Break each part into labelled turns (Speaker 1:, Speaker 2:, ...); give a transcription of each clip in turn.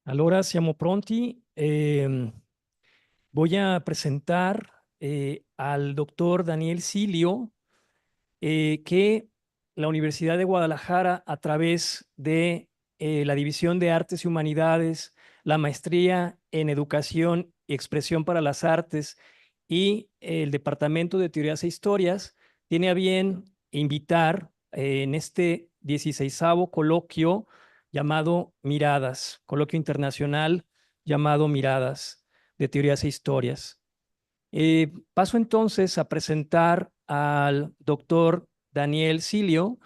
Speaker 1: Allora siamo pronti. Voy a presentar al doctor Daniel Silio, que la Universidad de Guadalajara, a través de la División de Artes y Humanidades, la maestría en Educación y Expresión para las Artes y el Departamento de Teorías e Historias, tiene a bien invitar en este 16º coloquio llamado Miradas, coloquio internacional llamado Miradas de Teorías e Historias. Paso entonces a presentar al doctor Daniel Silio,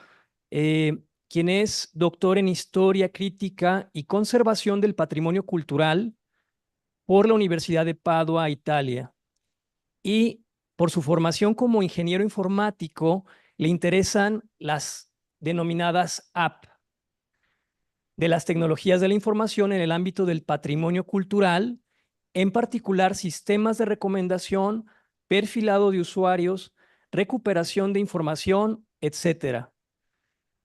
Speaker 1: quien es doctor en Historia Crítica y Conservación del Patrimonio Cultural por la Universidad de Padua, Italia. Y por su formación como ingeniero informático, le interesan las denominadas AP, de las tecnologías de la información en el ámbito del patrimonio cultural, en particular sistemas de recomendación, perfilado de usuarios, recuperación de información, etcétera.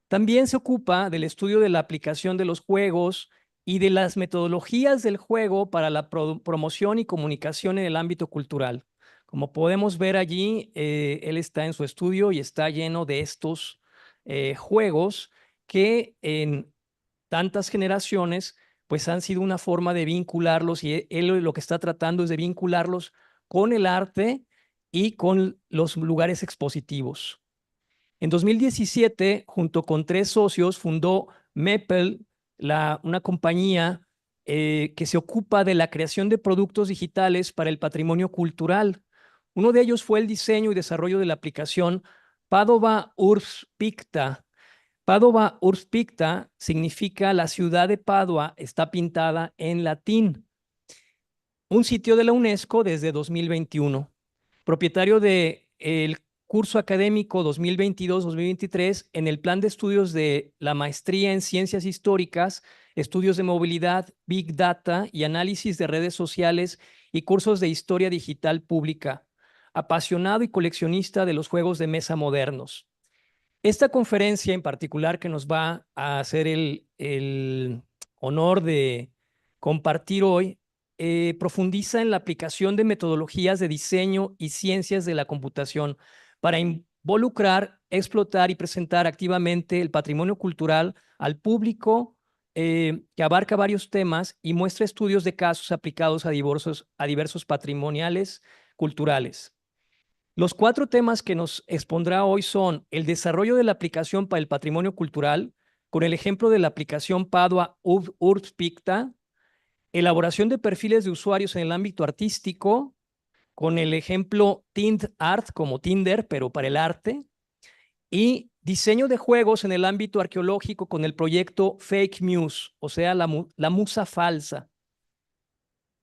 Speaker 1: También se ocupa del estudio de la aplicación de los juegos y de las metodologías del juego para la promoción y comunicación en el ámbito cultural. Como podemos ver allí, él está en su estudio y está lleno de estos juegos que en tantas generaciones pues han sido una forma de vincularlos, y él lo que está tratando es de vincularlos con el arte y con los lugares expositivos. En 2017, junto con 3 socios, fundó Maple, una compañía que se ocupa de la creación de productos digitales para el patrimonio cultural. Uno de ellos fue el diseño y desarrollo de la aplicación Padova Urs Picta. Padova Urs Picta significa la ciudad de Padua está pintada en latín. Un sitio de la UNESCO desde 2021. Propietario del curso académico 2022-2023 en el plan de estudios de la maestría en Ciencias Históricas, estudios de movilidad, Big Data y análisis de redes sociales y cursos de historia digital pública. Apasionado y coleccionista de los juegos de mesa modernos. Esta conferencia en particular, que nos va a hacer el honor de compartir hoy, profundiza en la aplicación de metodologías de diseño y ciencias de la computación para involucrar, explotar y presentar activamente el patrimonio cultural al público, que abarca varios temas y muestra estudios de casos aplicados a diversos patrimoniales culturales. Los 4 temas que nos expondrá hoy son el desarrollo de la aplicación para el patrimonio cultural, con el ejemplo de la aplicación Padua Urbs Picta, elaboración de perfiles de usuarios en el ámbito artístico, con el ejemplo Tind Art, como Tinder, pero para el arte, y diseño de juegos en el ámbito arqueológico con el proyecto Fake Muse, o sea, la musa falsa.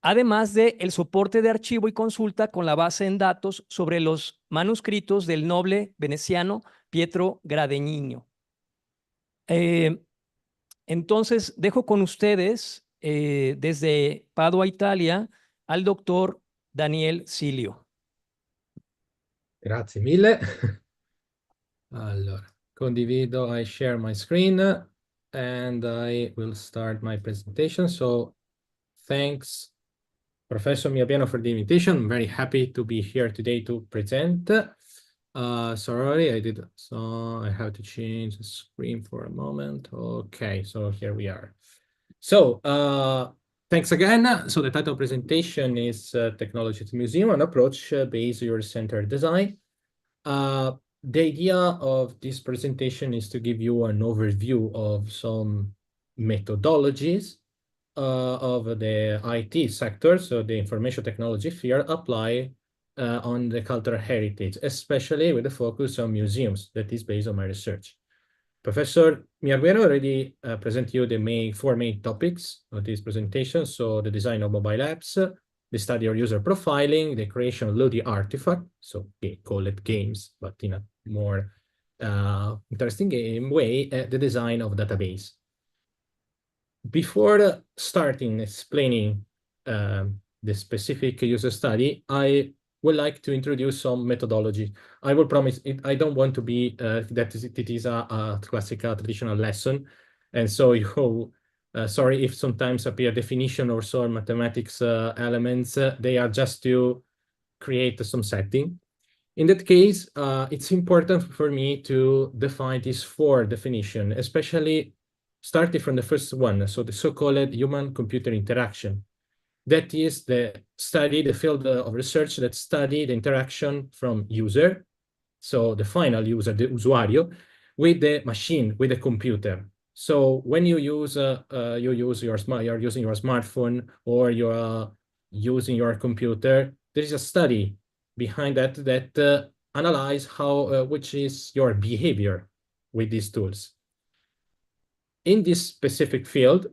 Speaker 1: Además de el soporte de archivo y consulta con la base en datos sobre los manuscritos del noble veneciano Pietro Gradeñino. Entonces, dejo con ustedes, desde Padua, Italia, al doctor Daniel Silio.
Speaker 2: Grazie mille. Allora, condivido, I share my screen and I will start my presentation. So thanks, Professor Miapiano, for the invitation. I'm very happy to be here today to present. Sorry, I have to change the screen for a moment. Okay, so here we are. So thanks again. So the title of presentation is Technology to Museum, an approach based user-centered design. The idea of this presentation is to give you an overview of some methodologies of the IT sector, so the information technology field, apply on the cultural heritage, especially with a focus on museums. That is based on my research. Professor Miarguero already presented you the 4 main topics of this presentation. So the design of mobile apps, the study of user profiling, the creation of loading artifact, so we call it games, but in a more interesting way, the design of database. Before starting explaining the specific user study, I would like to introduce some methodology. I will promise I don't want to be that it is a classical traditional lesson, and so you Sorry if sometimes appear definition or so mathematics elements. They are just to create some setting. In that case, it's important for me to define these four definitions, especially starting from the first one, so the so-called human-computer interaction. That is the study, the field of research that study the interaction from user, so the final user, the usuario, with the machine, with the computer. So when you use you're using your smartphone or you're using your computer, there is a study behind that that analyze how which is your behavior with these tools. In this specific field,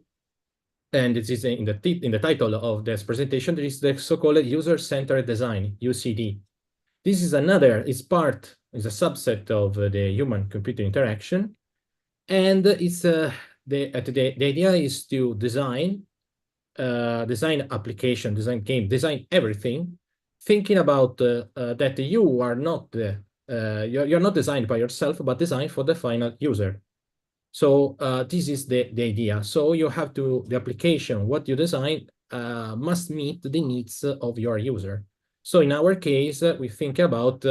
Speaker 2: and this is in the title of this presentation, there is the so-called user-centered design, UCD. This is is a subset of the human-computer interaction, and it's the idea is to design application, design game, design everything, thinking about that you are not you're not designed by yourself, but designed for the final user. So this is the idea. So you have the application, what you design must meet the needs of your user. So in our case, we think about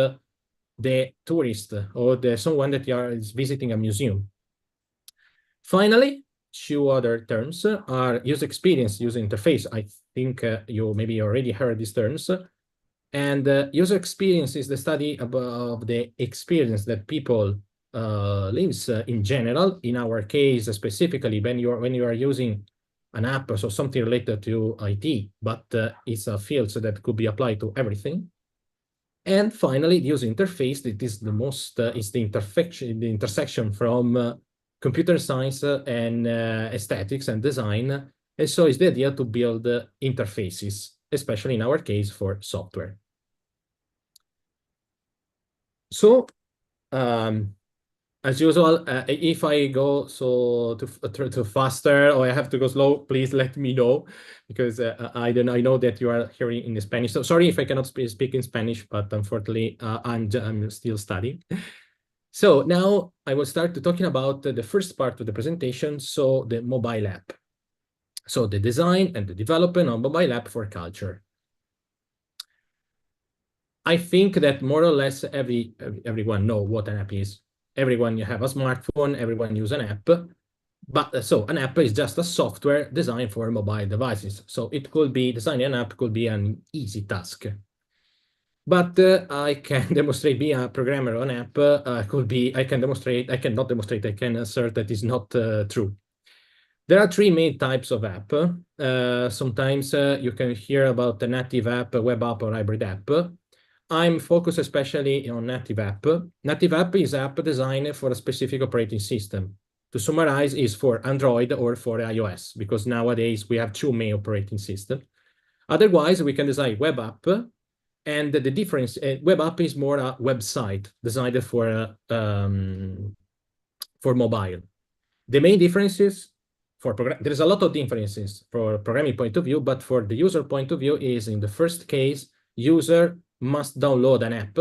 Speaker 2: the tourist or someone that is visiting a museum. Finally, two other terms are user experience, user interface. I think you maybe already heard these terms. And user experience is the study of the experience that people lives in general. In our case, specifically, when you are using an app, so something related to IT, but it's a field so that could be applied to everything. And finally, the user interface, that is the most is the intersection from computer science and aesthetics and design. And so it's the idea to build interfaces, especially in our case for software. So as usual, if I go too faster or I have to go slow, please let me know, because I know that you are hearing in Spanish. So sorry if I cannot speak in Spanish, but unfortunately, I'm still studying. So now I will start talking about the first part of the presentation, so the mobile app. So the design and the development of mobile app for culture. I think that more or less everyone know what an app is. Everyone have a smartphone, everyone use an app. But so an app is just a software designed for mobile devices. So it could be designing an app could be an easy task. But I can demonstrate being a programmer on app I cannot demonstrate, I can assert that is not true. There are three main types of app. Sometimes you can hear about the native app, web app, or hybrid app. I'm focused especially on native app. Native app is app designed for a specific operating system. To summarize, is for Android or for iOS, because nowadays we have two main operating systems. Otherwise, we can design web app, and the difference, web app is more a website designed for mobile. The main differences there's a lot of differences for programming point of view, but for the user point of view is in the first case, user must download an app.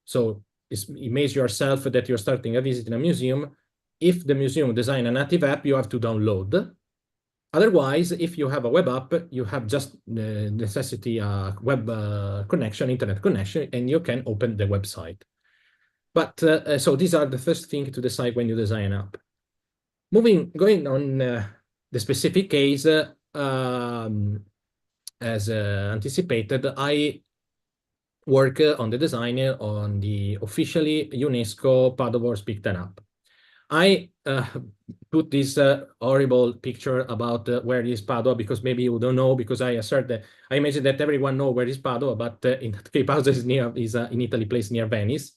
Speaker 2: So imagine yourself that you're starting a visit in a museum. If the museum design a native app, you have to download. Otherwise, if you have a web app, you have just necessity a web connection, internet connection, and you can open the website. But so these are the first thing to decide when you design an app. Going on the specific case, as anticipated, I work on the design on the officially UNESCO Padova Spictan app. I put this horrible picture about where is Padua, because maybe you don't know, because I assert that I imagine that everyone know where is Padua, but in that case, Padua is in Italy, placed near Venice.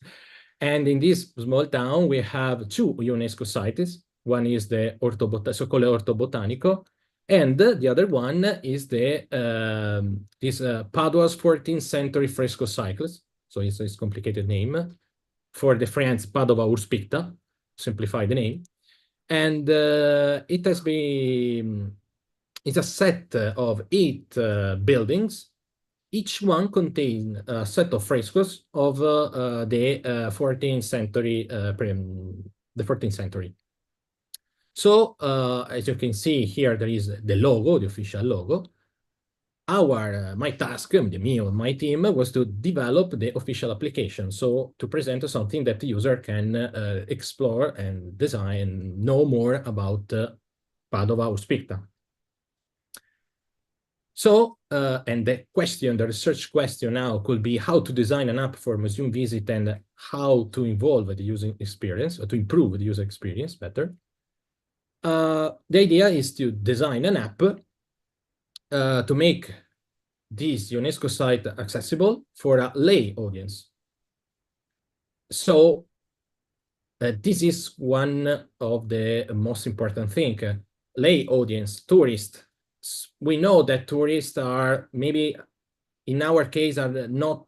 Speaker 2: And in this small town, we have two UNESCO sites. One is the so-called Orto Botanico, and the other one is the Padua's 14th century fresco cycles. So it's a complicated name for the French Padova Urspicta, simplify the name. And it has been, it's a set of 8 buildings. Each one contains a set of frescoes of the 14th century. So as you can see here, there is the logo, the official logo. My task, me or my team, was to develop the official application. So to present something that the user can explore and design and know more about Padova or Spicta. So, and the research question now could be how to design an app for museum visit and how to involve the user experience, or to improve the user experience better. The idea is to design an app to make this UNESCO site accessible for a lay audience. So this is one of the most important thing. Lay audience, tourists. We know that tourists are maybe, in our case, are not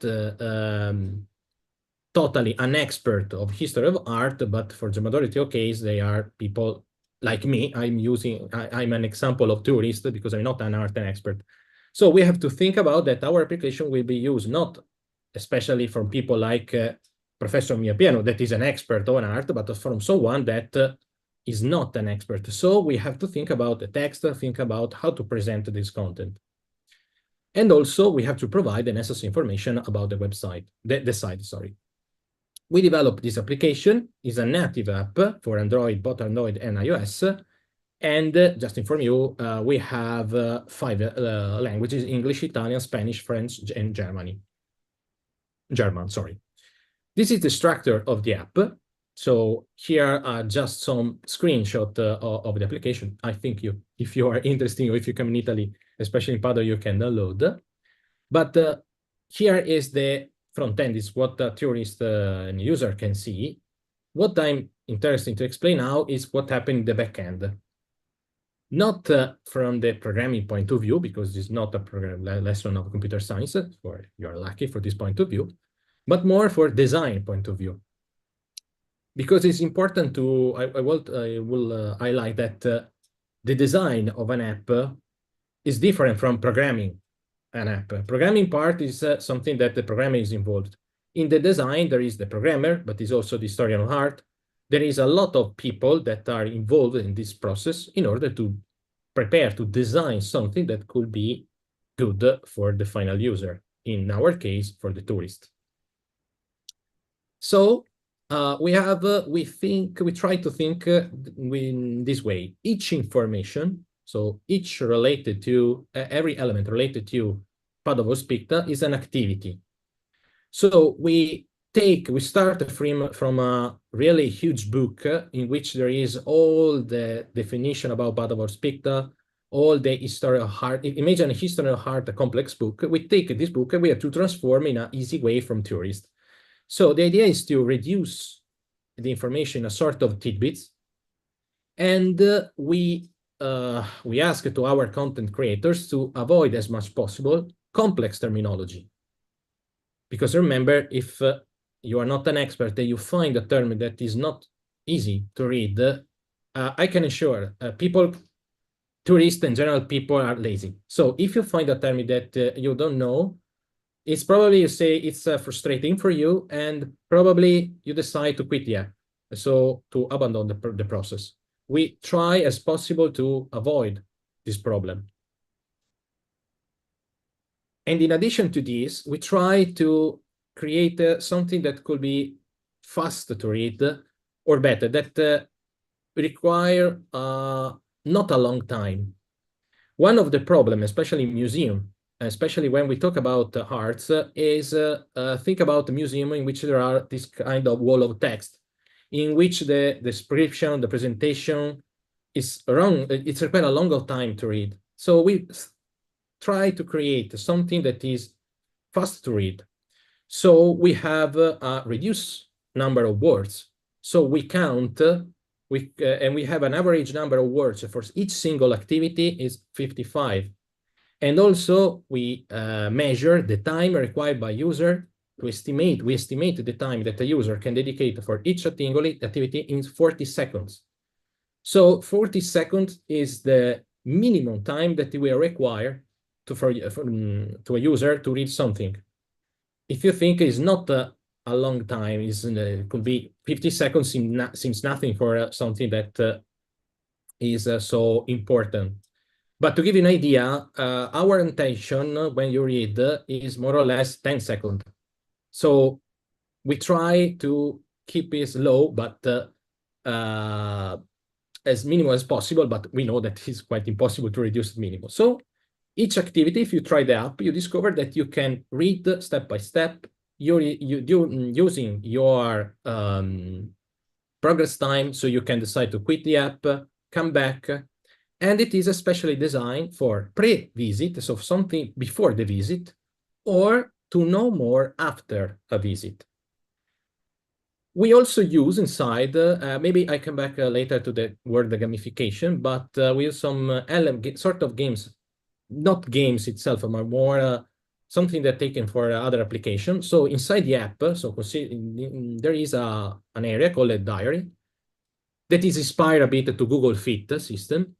Speaker 2: totally an expert of history of art, but for the majority of cases, they are people like me. I'm an example of tourist because I'm not an art expert. So we have to think about that our application will be used not especially from people like Professor Miapiano, that is an expert on art, but from someone that is not an expert. So we have to think about the text, think about how to present this content. And also we have to provide the necessary information about the website, the site, sorry. We developed this application, is a native app for Android, both Android and iOS. And just to inform you, we have 5 languages: English, Italian, Spanish, French, and German, sorry. This is the structure of the app. So here are just some screenshot of the application. I think if you are interested, or if you come in Italy, especially in Padua, you can download. But here is the front end, is what the tourist and user can see. What I'm interested to explain now is what happened in the back end. Not from the programming point of view, because it's not a lesson of computer science, or you're lucky for this point of view, but more for design point of view. Because it's important to, I will highlight that the design of an app is different from programming an app. Programming part is something that the programmer is involved. In the design, there is the programmer, but is also the historian of art. There is a lot of people that are involved in this process in order to prepare to design something that could be good for the final user, in our case, for the tourist. So we try to think in this way. Each information, so each related to, every element related to Padova Spicta is an activity. So we start from a really huge book in which there is all the definition about Padova Spicta, all the history of art. Imagine a history of art, a complex book. We take this book and we have to transform in an easy way from tourists. So the idea is to reduce the information in a sort of tidbits, and we ask to our content creators to avoid as much possible complex terminology. Because remember, if you are not an expert and you find a term that is not easy to read, I can assure tourists and general people are lazy. So if you find a term that you don't know, it's probably, you say, it's frustrating for you, and probably you decide to quit the app, so to abandon the process. We try as possible to avoid this problem. And in addition to this, we try to create something that could be fast to read, or better, that require not a long time. One of the problems, especially in museum, especially when we talk about arts, is think about a museum in which there are this kind of wall of text, in which the description, the presentation is wrong. It's require a longer time to read. So we try to create something that is fast to read. So we have a reduced number of words. So we count, and we have an average number of words for each single activity is 55. And also we measure the time required by user to estimate. We estimate the time that a user can dedicate for each activity in 40 seconds. So 40 seconds is the minimum time that we require to a user to read something. If you think it's not a long time, it could be 50 seconds seems nothing for something that is so important. But to give you an idea, our intention when you read is more or less 10 seconds. So we try to keep it low, but as minimal as possible, but we know that it's quite impossible to reduce the minimum. So each activity, if you try the app, you discover that you can read step by step, using your progress time, so you can decide to quit the app, come back, and it is especially designed for pre-visit, so something before the visit, or to know more after a visit. We also use inside, maybe I come back later to the word the gamification, but we use some sort of games, not games itself, but more something that taken for other applications. So inside the app, so there is an area called a diary that is inspired a bit to Google Fit system.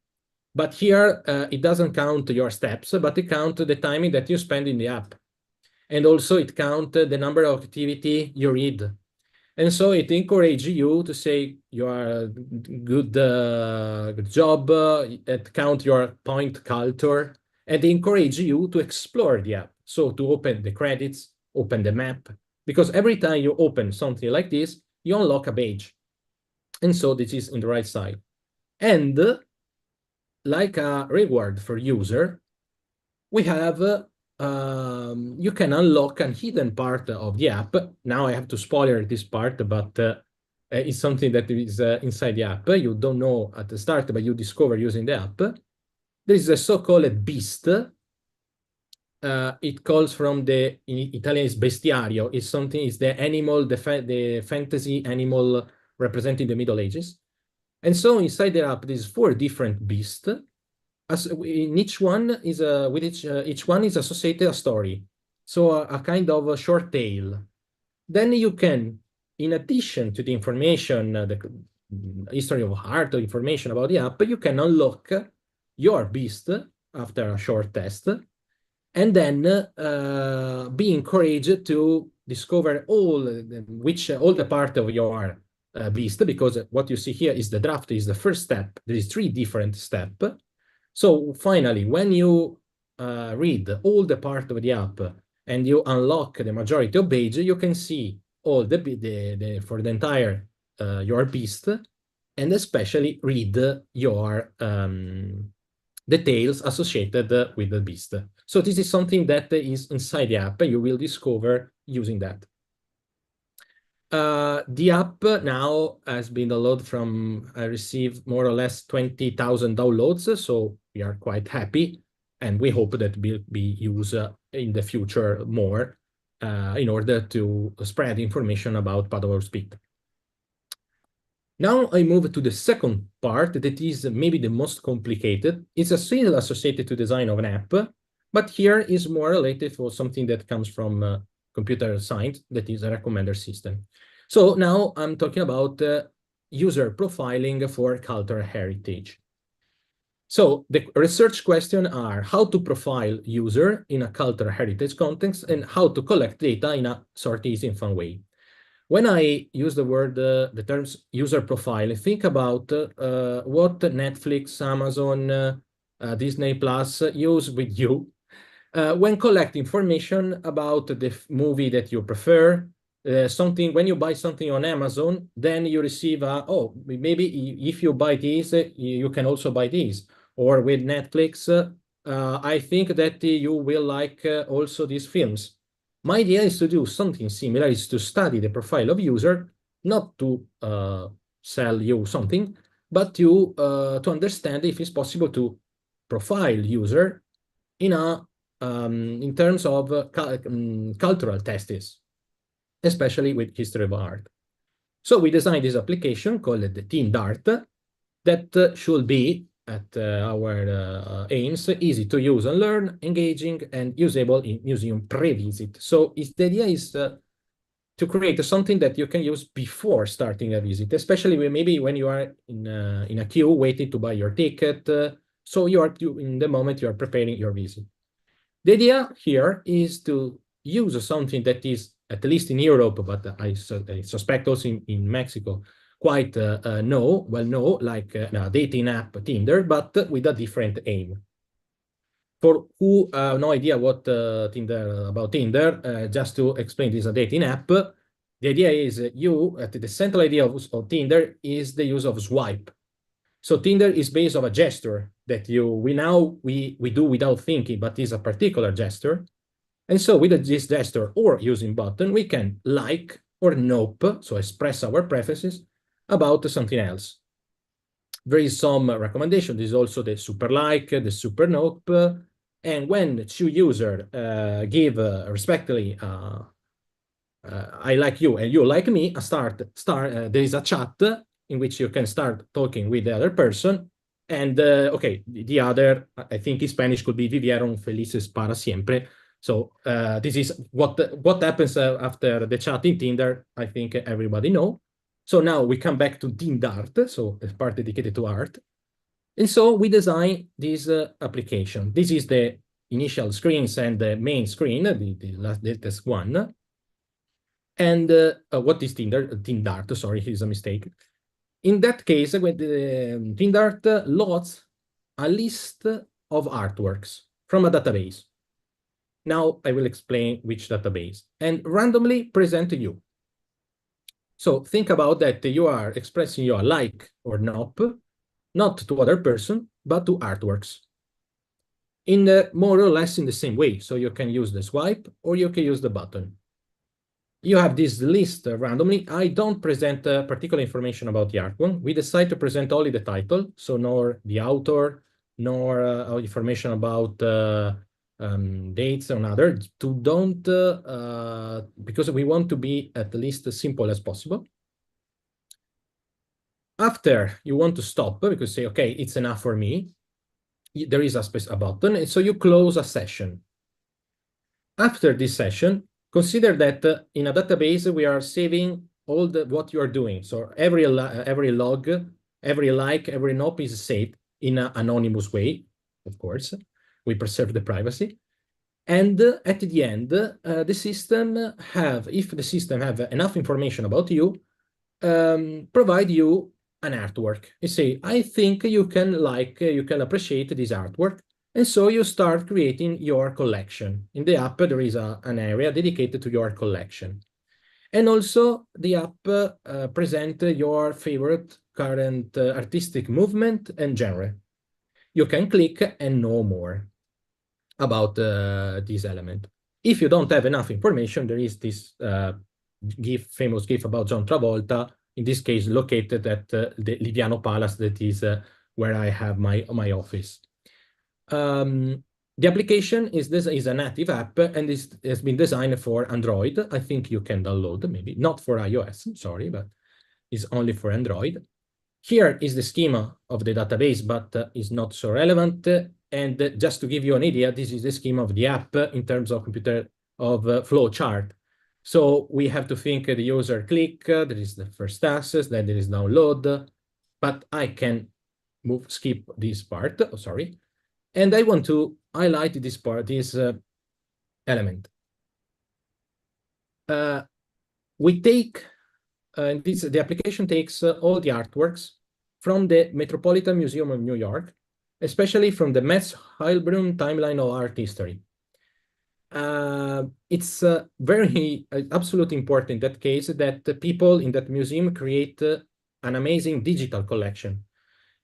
Speaker 2: But here it doesn't count your steps, but it counts the timing that you spend in the app. And also it counts the number of activity you read. And so it encourages you to say you are good job, it count your point culture, and encourage you to explore the app. So to open the credits, open the map, because every time you open something like this, you unlock a page. And so this is in the right side. And like a reward for user, we have you can unlock a hidden part of the app. Now I have to spoiler this part, but it's something that is inside the app. You don't know at the start, but you discover using the app. There is a so-called beast. It calls from the, in Italian is bestiario. It's something, it's the animal, the fantasy animal representing the Middle Ages. And so inside the app, there's 4 different beasts. In each one is with each one is associated a story, so a kind of a short tale. Then you can, in addition to the information, the history of art or information about the app, you can unlock your beast after a short test, and then be encouraged to discover all the part of your beast, because what you see here is the draft, is the first step. There is 3 different steps. So finally, when you read all the part of the app and you unlock the majority of page, you can see all the for the entire your beast, and especially read your details associated with the beast. So this is something that is inside the app. You will discover using that. The app now has been downloaded from, I received more or less 20,000 downloads, so we are quite happy, and we hope that will be used in the future more in order to spread information about Padova Speed. Now I move to the second part that is maybe the most complicated. It's still associated to design of an app, but here is more related for something that comes from computer science, that is a recommender system. So now I'm talking about user profiling for cultural heritage. So the research questions are how to profile user in a cultural heritage context and how to collect data in a sort of easy and fun way. When I use the terms user profile, think about what Netflix, Amazon, Disney Plus use with you when collect information about the movie that you prefer. Something when you buy something on Amazon, then you receive oh, maybe if you buy these, you can also buy these. Or with Netflix, I think that you will like also these films. My idea is to do something similar, is to study the profile of user, not to sell you something, but to understand if it's possible to profile user in a in terms of cultural tests, especially with history of art. So we designed this application called the Teen Dart that should be at our aims, easy to use and learn, engaging, and usable in museum pre-visit. So the idea is to create something that you can use before starting a visit, especially maybe when you are in a queue waiting to buy your ticket. So in the moment you are preparing your visit. The idea here is to use something that is, at least in Europe, but I suspect also in Mexico, quite well know, like dating app Tinder, but with a different aim. For who no idea what about Tinder, just to explain, this is a dating app. The idea is the central idea of Tinder is the use of swipe. So Tinder is based on a gesture that we do without thinking, but is a particular gesture. And so with this gesture or using button, we can like or nope, so express our preferences about something else. There is some recommendation. There is also the super like, the super nope. And when two users give respectively, I like you and you like me, there is a chat in which you can start talking with the other person. And okay, the other, I think in Spanish could be vivieron felices para siempre. So this is what happens after the chat in Tinder. I think everybody know. So now we come back to Tindart, so the part dedicated to art. And so we design this application. This is the initial screens and the main screen, the latest one. And what is Tinder? Tindart, sorry, is a mistake. In that case, with Tindart loads a list of artworks from a database. Now I will explain which database and randomly present to you. So think about that you are expressing your like or not to other person, but to artworks. In more or less in the same way. So you can use the swipe or you can use the button. You have this list randomly. I don't present particular information about the artwork. We decide to present only the title, so nor the author, nor information about dates or other. Because we want to be at least as simple as possible. After you want to stop, because say, okay, it's enough for me, there is a button, and so you close a session. After this session, consider that in a database, we are saving all what you are doing. So every log, every like, every nope is saved in an anonymous way, of course. We preserve the privacy. And at the end, if the system have enough information about you, provide you an artwork. You say, I think you can appreciate this artwork. And so you start creating your collection. In the app, there is an area dedicated to your collection. And also the app present your favorite current artistic movement and genre. You can click and know more about this element. If you don't have enough information, there is this famous GIF about John Travolta, in this case located at the Liviano Palace, that is where I have my office. The application is a native app and has been designed for Android. I think you can download, maybe not for iOS, sorry, but it's only for Android. Here is the schema of the database, but is not so relevant. And just to give you an idea, this is the schema of the app in terms of flow chart. So we have to think the user click, there is the first access, then there is download, but I can skip this part, sorry. And I want to highlight this part, this element. The application takes all the artworks from the Metropolitan Museum of New York, especially from the Metz Heilbrunn Timeline of Art History. It's very absolutely important in that case that the people in that museum create an amazing digital collection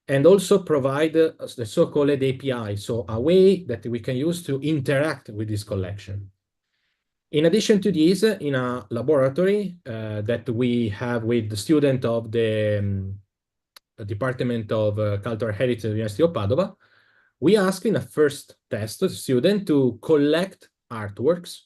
Speaker 2: and also provide the so-called API, so a way that we can use to interact with this collection. In addition to this, in a laboratory that we have with the student of the Department of Cultural Heritage at the University of Padova, we ask in a first test the student to collect artworks,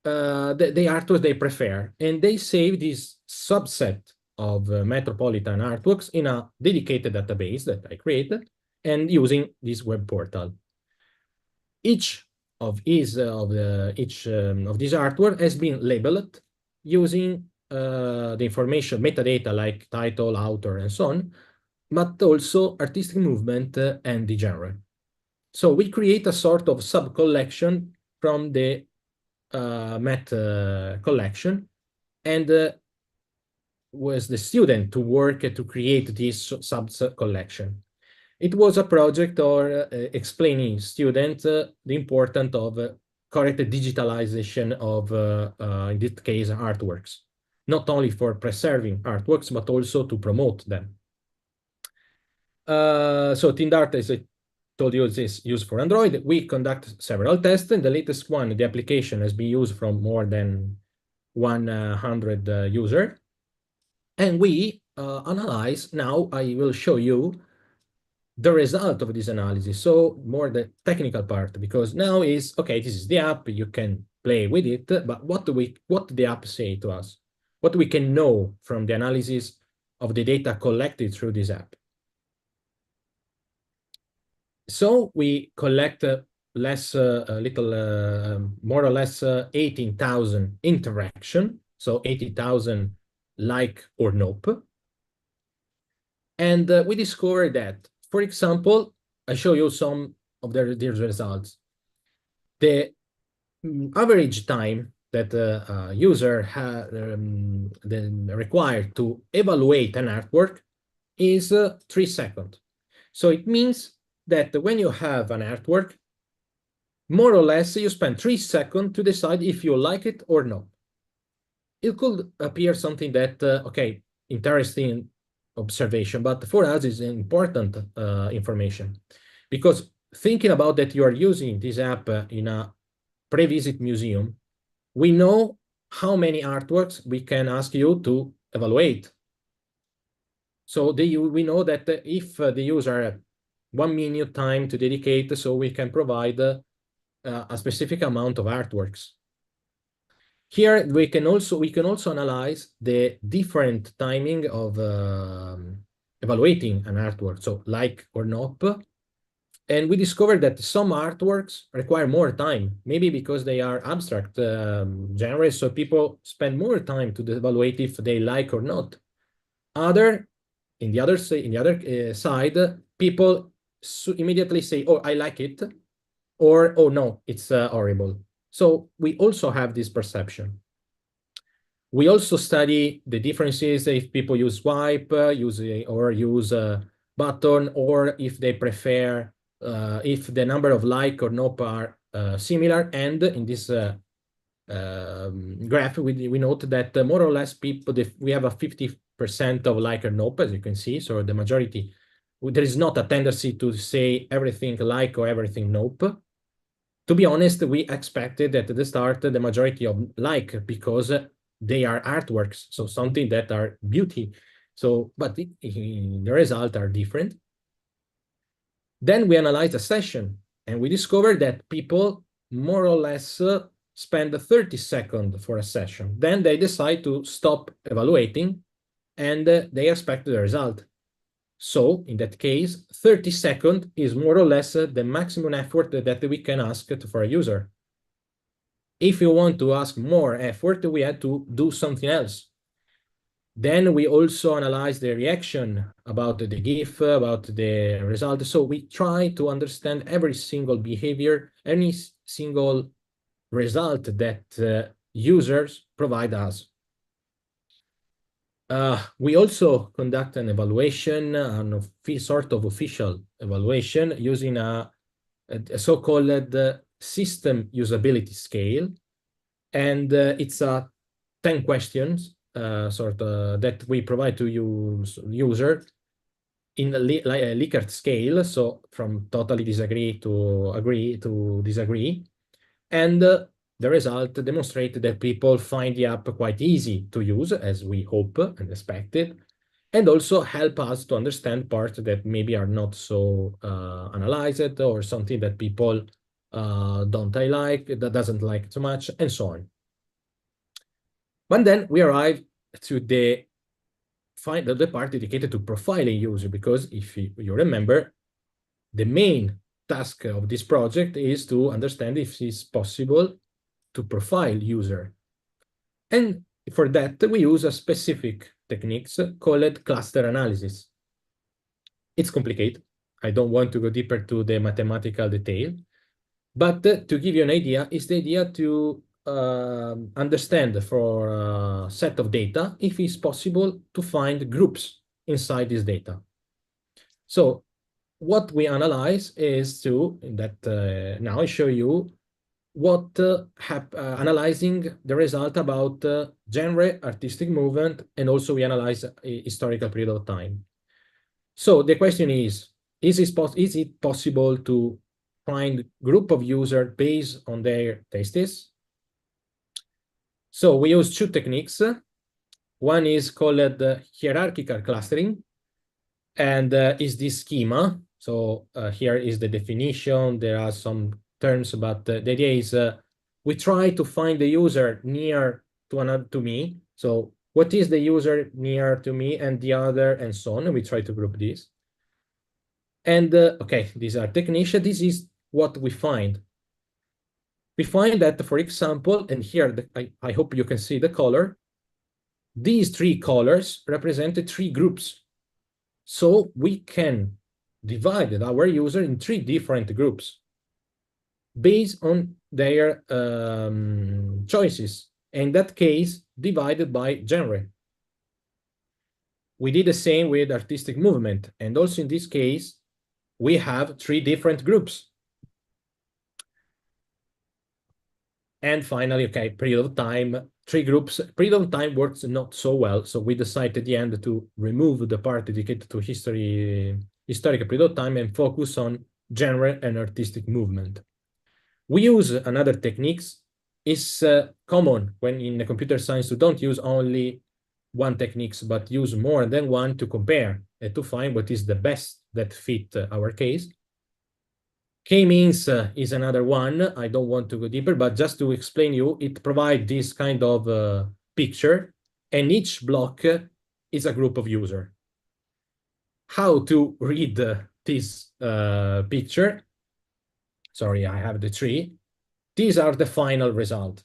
Speaker 2: the artworks they prefer, and they save this subset of metropolitan artworks in a dedicated database that I created and using this web portal. Each of these artwork has been labeled using the information metadata like title, author, and so on, but also artistic movement and the genre. So we create a sort of sub-collection from the Met collection, and was the student to work to create this sub-collection. It was a project or explaining student the importance of correct digitalization of, in this case, artworks, not only for preserving artworks, but also to promote them. So TindArt, as I told you, is used for Android. We conduct several tests, and the latest one, the application has been used from more than 100 users. And we analyze, now I will show you the result of this analysis. So more the technical part, because now is, okay, this is the app, you can play with it, but what the app say to us? What we can know from the analysis of the data collected through this app? So we collect more or less 18,000 interaction, so 80,000 like or nope. And we discovered that, for example, I show you some of these results. The average time that a user required to evaluate an artwork is 3 seconds. So it means that when you have an artwork, more or less you spend 3 seconds to decide if you like it or not. It could appear something that, okay, interesting observation, but for us is important information, because thinking about that you are using this app in a pre-visit museum, we know how many artworks we can ask you to evaluate. So we know that if the user has 1 minute time to dedicate, so we can provide a specific amount of artworks. Here we can also analyze the different timing of evaluating an artwork, so like or not. And we discovered that some artworks require more time, maybe because they are abstract genres, so people spend more time to evaluate if they like or not. In the other side, people immediately say, "Oh, I like it," or "Oh no, it's horrible." So we also have this perception. We also study the differences if people use swipe, use a button, or if they prefer, if the number of like or no are similar. And in this graph, we note that more or less we have a 50% of like or nope, as you can see. So the majority, there is not a tendency to say everything like or everything nope. To be honest, we expected at the start the majority of like, because they are artworks, so something that are beauty. So, but the results are different. Then we analyzed a session, and we discovered that people more or less spend 30 seconds for a session. Then they decide to stop evaluating, and they expect the result. So in that case, 30 seconds is more or less the maximum effort that we can ask for a user. If you want to ask more effort, we had to do something else. Then we also analyze the reaction about the GIF, about the result. So we try to understand every single behavior, any single result that users provide us. We also conduct an evaluation, sort of official evaluation, using a so-called system usability scale. And it's a 10 questions that we provide to user in a Likert scale, so from totally disagree to agree to disagree. And the result demonstrated that people find the app quite easy to use, as we hope and expected, and also help us to understand parts that maybe are not so analyzed, or something that people doesn't like too much, and so on. But then we arrive to the part dedicated to profiling user, because if you remember, the main task of this project is to understand if it's possible to profile user. And for that, we use a specific techniques called cluster analysis. It's complicated. I don't want to go deeper to the mathematical detail, but to give you an idea, it's the idea to understand for a set of data if it's possible to find groups inside this data. So what we analyze is now I show you what analyzing the result about genre, artistic movement, and also we analyze a historical period of time. So the question is it possible to find group of users based on their tastes? So we use two techniques. One is called hierarchical clustering, and is this schema. So here is the definition. There are some terms, but the idea is we try to find the user near to me. So what is the user near to me and the other, and so on. And we try to group this. And okay, these are techniques. This is what we find. We find that, for example, and here I hope you can see the color. These three colors represent the three groups. So we can divide our user in three different groups based on their choices. In that case, divided by genre. We did the same with artistic movement. And also in this case, we have three different groups. And finally, okay, period of time, three groups. Period of time works not so well. So we decided at the end to remove the part dedicated to historical period of time and focus on genre and artistic movement. We use another techniques. It's common when in the computer science to don't use only one techniques, but use more than one to compare and to find what is the best that fit our case. K-means is another one. I don't want to go deeper, but just to explain you, it provides this kind of picture, and each block is a group of user. How to read this picture? Sorry, I have the tree. These are the final result.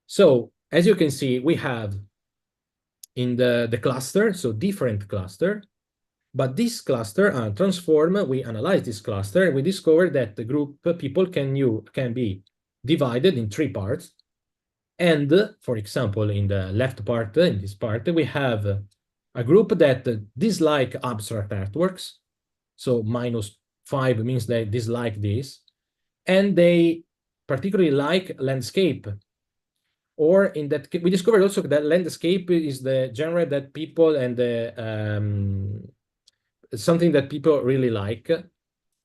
Speaker 2: So as you can see, we have in the cluster, so different cluster, but this cluster transform, we analyze this cluster, and we discover that the group people can be divided in three parts. And for example, in the left part, in this part, we have a group that dislike abstract artworks. So -5 means they dislike this. And they particularly like landscape. Or in that, we discovered also that landscape is the genre that people and something that people really like,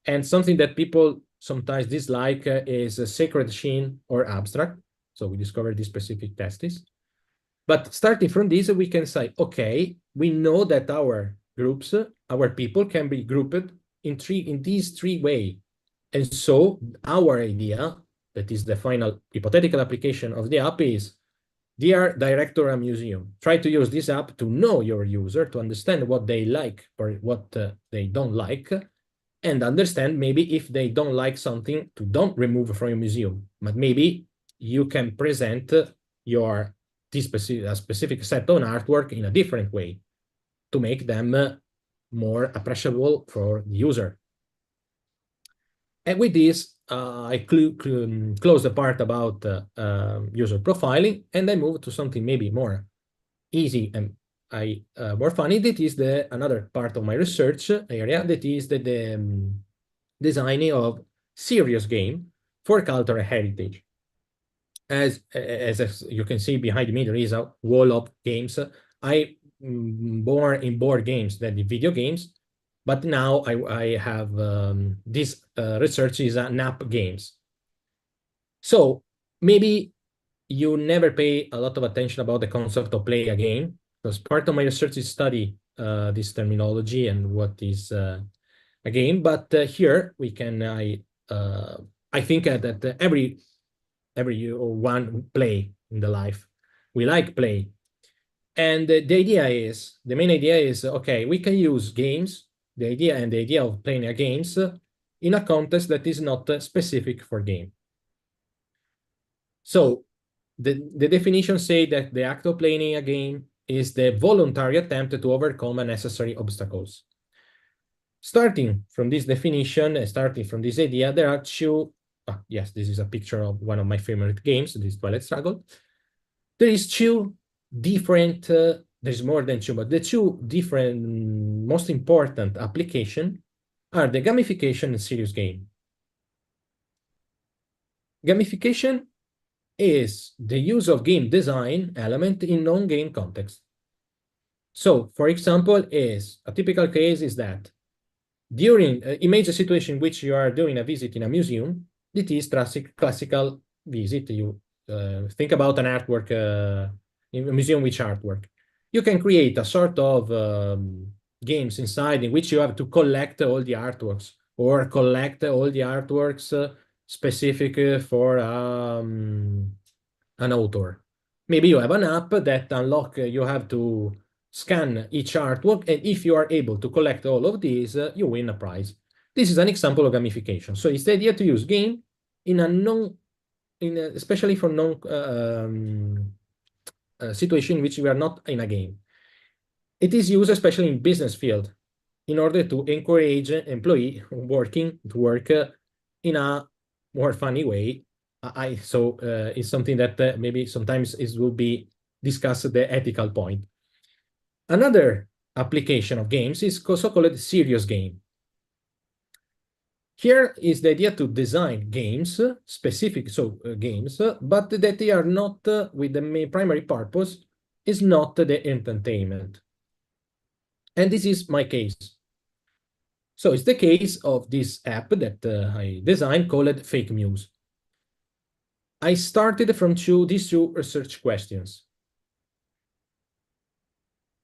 Speaker 2: and something that people sometimes dislike is a sacred scene or abstract. So we discovered these specific tests. But starting from this, we can say, okay, we know that our groups, our people can be grouped in these three ways. And so our idea, that is the final hypothetical application of the app, is, dear director of museum, try to use this app to know your user, to understand what they like or what they don't like, and understand maybe if they don't like something, to don't remove from your museum, but maybe you can present a specific set of artwork in a different way to make them more appreciable for the user. And with this, I close the part about user profiling, and I move to something maybe more easy and more funny. That is another part of my research area, that is the designing of serious game for cultural heritage. As you can see behind me, there is a wall of games. I more in board games than in video games, but now I have this research is NAP games. So maybe you never pay a lot of attention about the concept of play a game, because part of my research is study this terminology and what is a game. But here we can I think that every one play in the life. We like play. And the main idea is, okay, we can use games, the idea of playing a games in a context that is not specific for game. So the definition say that the act of playing a game is the voluntary attempt to overcome unnecessary obstacles. Starting from this definition, starting from this idea, there are two yes, this is a picture of one of my favorite games, this Twilight Struggle. There is two different, there's more than two, but the two different most important application are the gamification and serious game. Gamification is the use of game design element in non-game context. So, for example, is a typical case is that during image a situation in which you are doing a visit in a museum, it is classical visit. You think about an artwork in a museum with artwork. You can create a sort of games inside in which you have to collect all the artworks or collect all the artworks specific for an author. Maybe you have an app that unlock, you have to scan each artwork, and if you are able to collect all of these, you win a prize. This is an example of gamification. So it's the idea to use game in a non, especially for non situation in which we are not in a game. It is used especially in business field in order to encourage employee working to work in a more funny way. So it's something that maybe sometimes it will be discussed the ethical point. Another application of games is so-called serious game. Here is the idea to design games, specific games, but that they are not with the main primary purpose is not the entertainment. And this is my case. So it's the case of this app that I designed called Fake News. I started from these two research questions.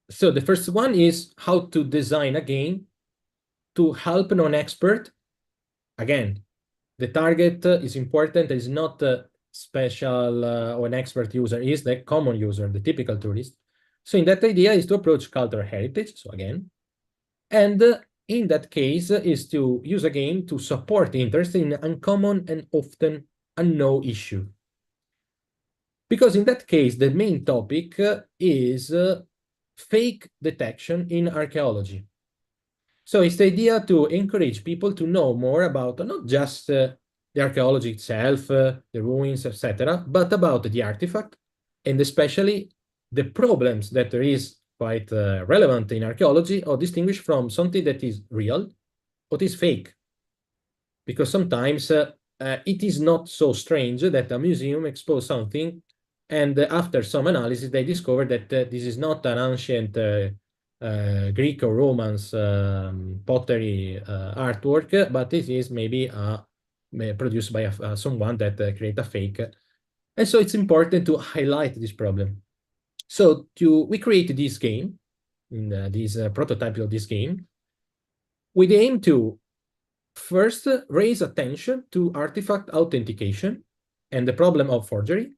Speaker 2: So the first one is how to design a game to help non-expert. Again, the target is important. It's not a special or an expert user, is the common user, the typical tourist. So in that idea is to approach cultural heritage. So again, and in that case is to use a game to support interest in uncommon and often unknown issue. Because in that case, the main topic is fake detection in archaeology. So it's the idea to encourage people to know more about not just the archaeology itself, the ruins, etc., but about the artifact, and especially the problems that there is quite relevant in archaeology or distinguish from something that is real or is fake. Because sometimes it is not so strange that a museum expose something and after some analysis they discover that this is not an ancient Greek or Romance pottery artwork, but this is maybe produced by someone that create a fake. And so it's important to highlight this problem. So we created this game, in this prototype of this game, with the aim to first raise attention to artifact authentication and the problem of forgery.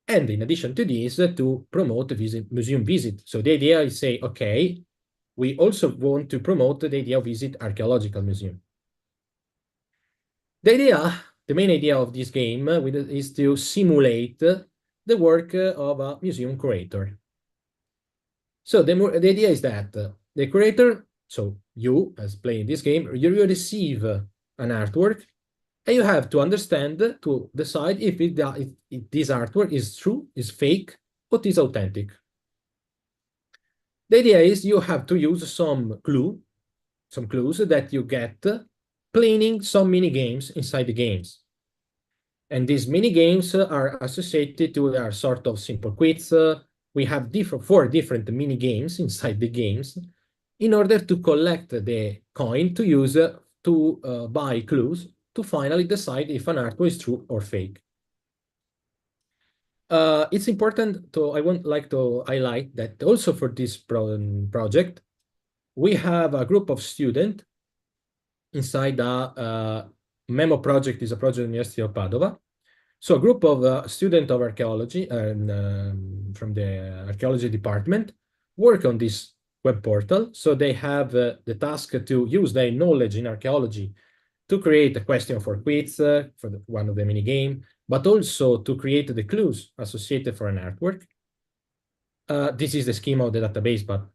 Speaker 2: And in addition to this, to promote museum visit. So the idea is say, okay, we also want to promote the idea of visit archaeological museum. The main idea of this game is to simulate the work of a museum curator. So the idea is that the curator, so you as playing this game, you receive an artwork and you have to understand to decide if this artwork is true, is fake, or is authentic. The idea is you have to use some clues that you get playing some mini games inside the games. And these mini games are associated to a sort of simple quiz. We have four different mini games inside the games in order to collect the coin to use to buy clues to finally decide if an artwork is true or fake. It's important I would like to highlight that also for this project, we have a group of students inside a memo project, is a project at the University of Padova. So a group of students of archaeology and from the archaeology department work on this web portal. So they have the task to use their knowledge in archaeology to create a question for quiz for one of the mini game, but also to create the clues associated for an artwork. This is the schema of the database, but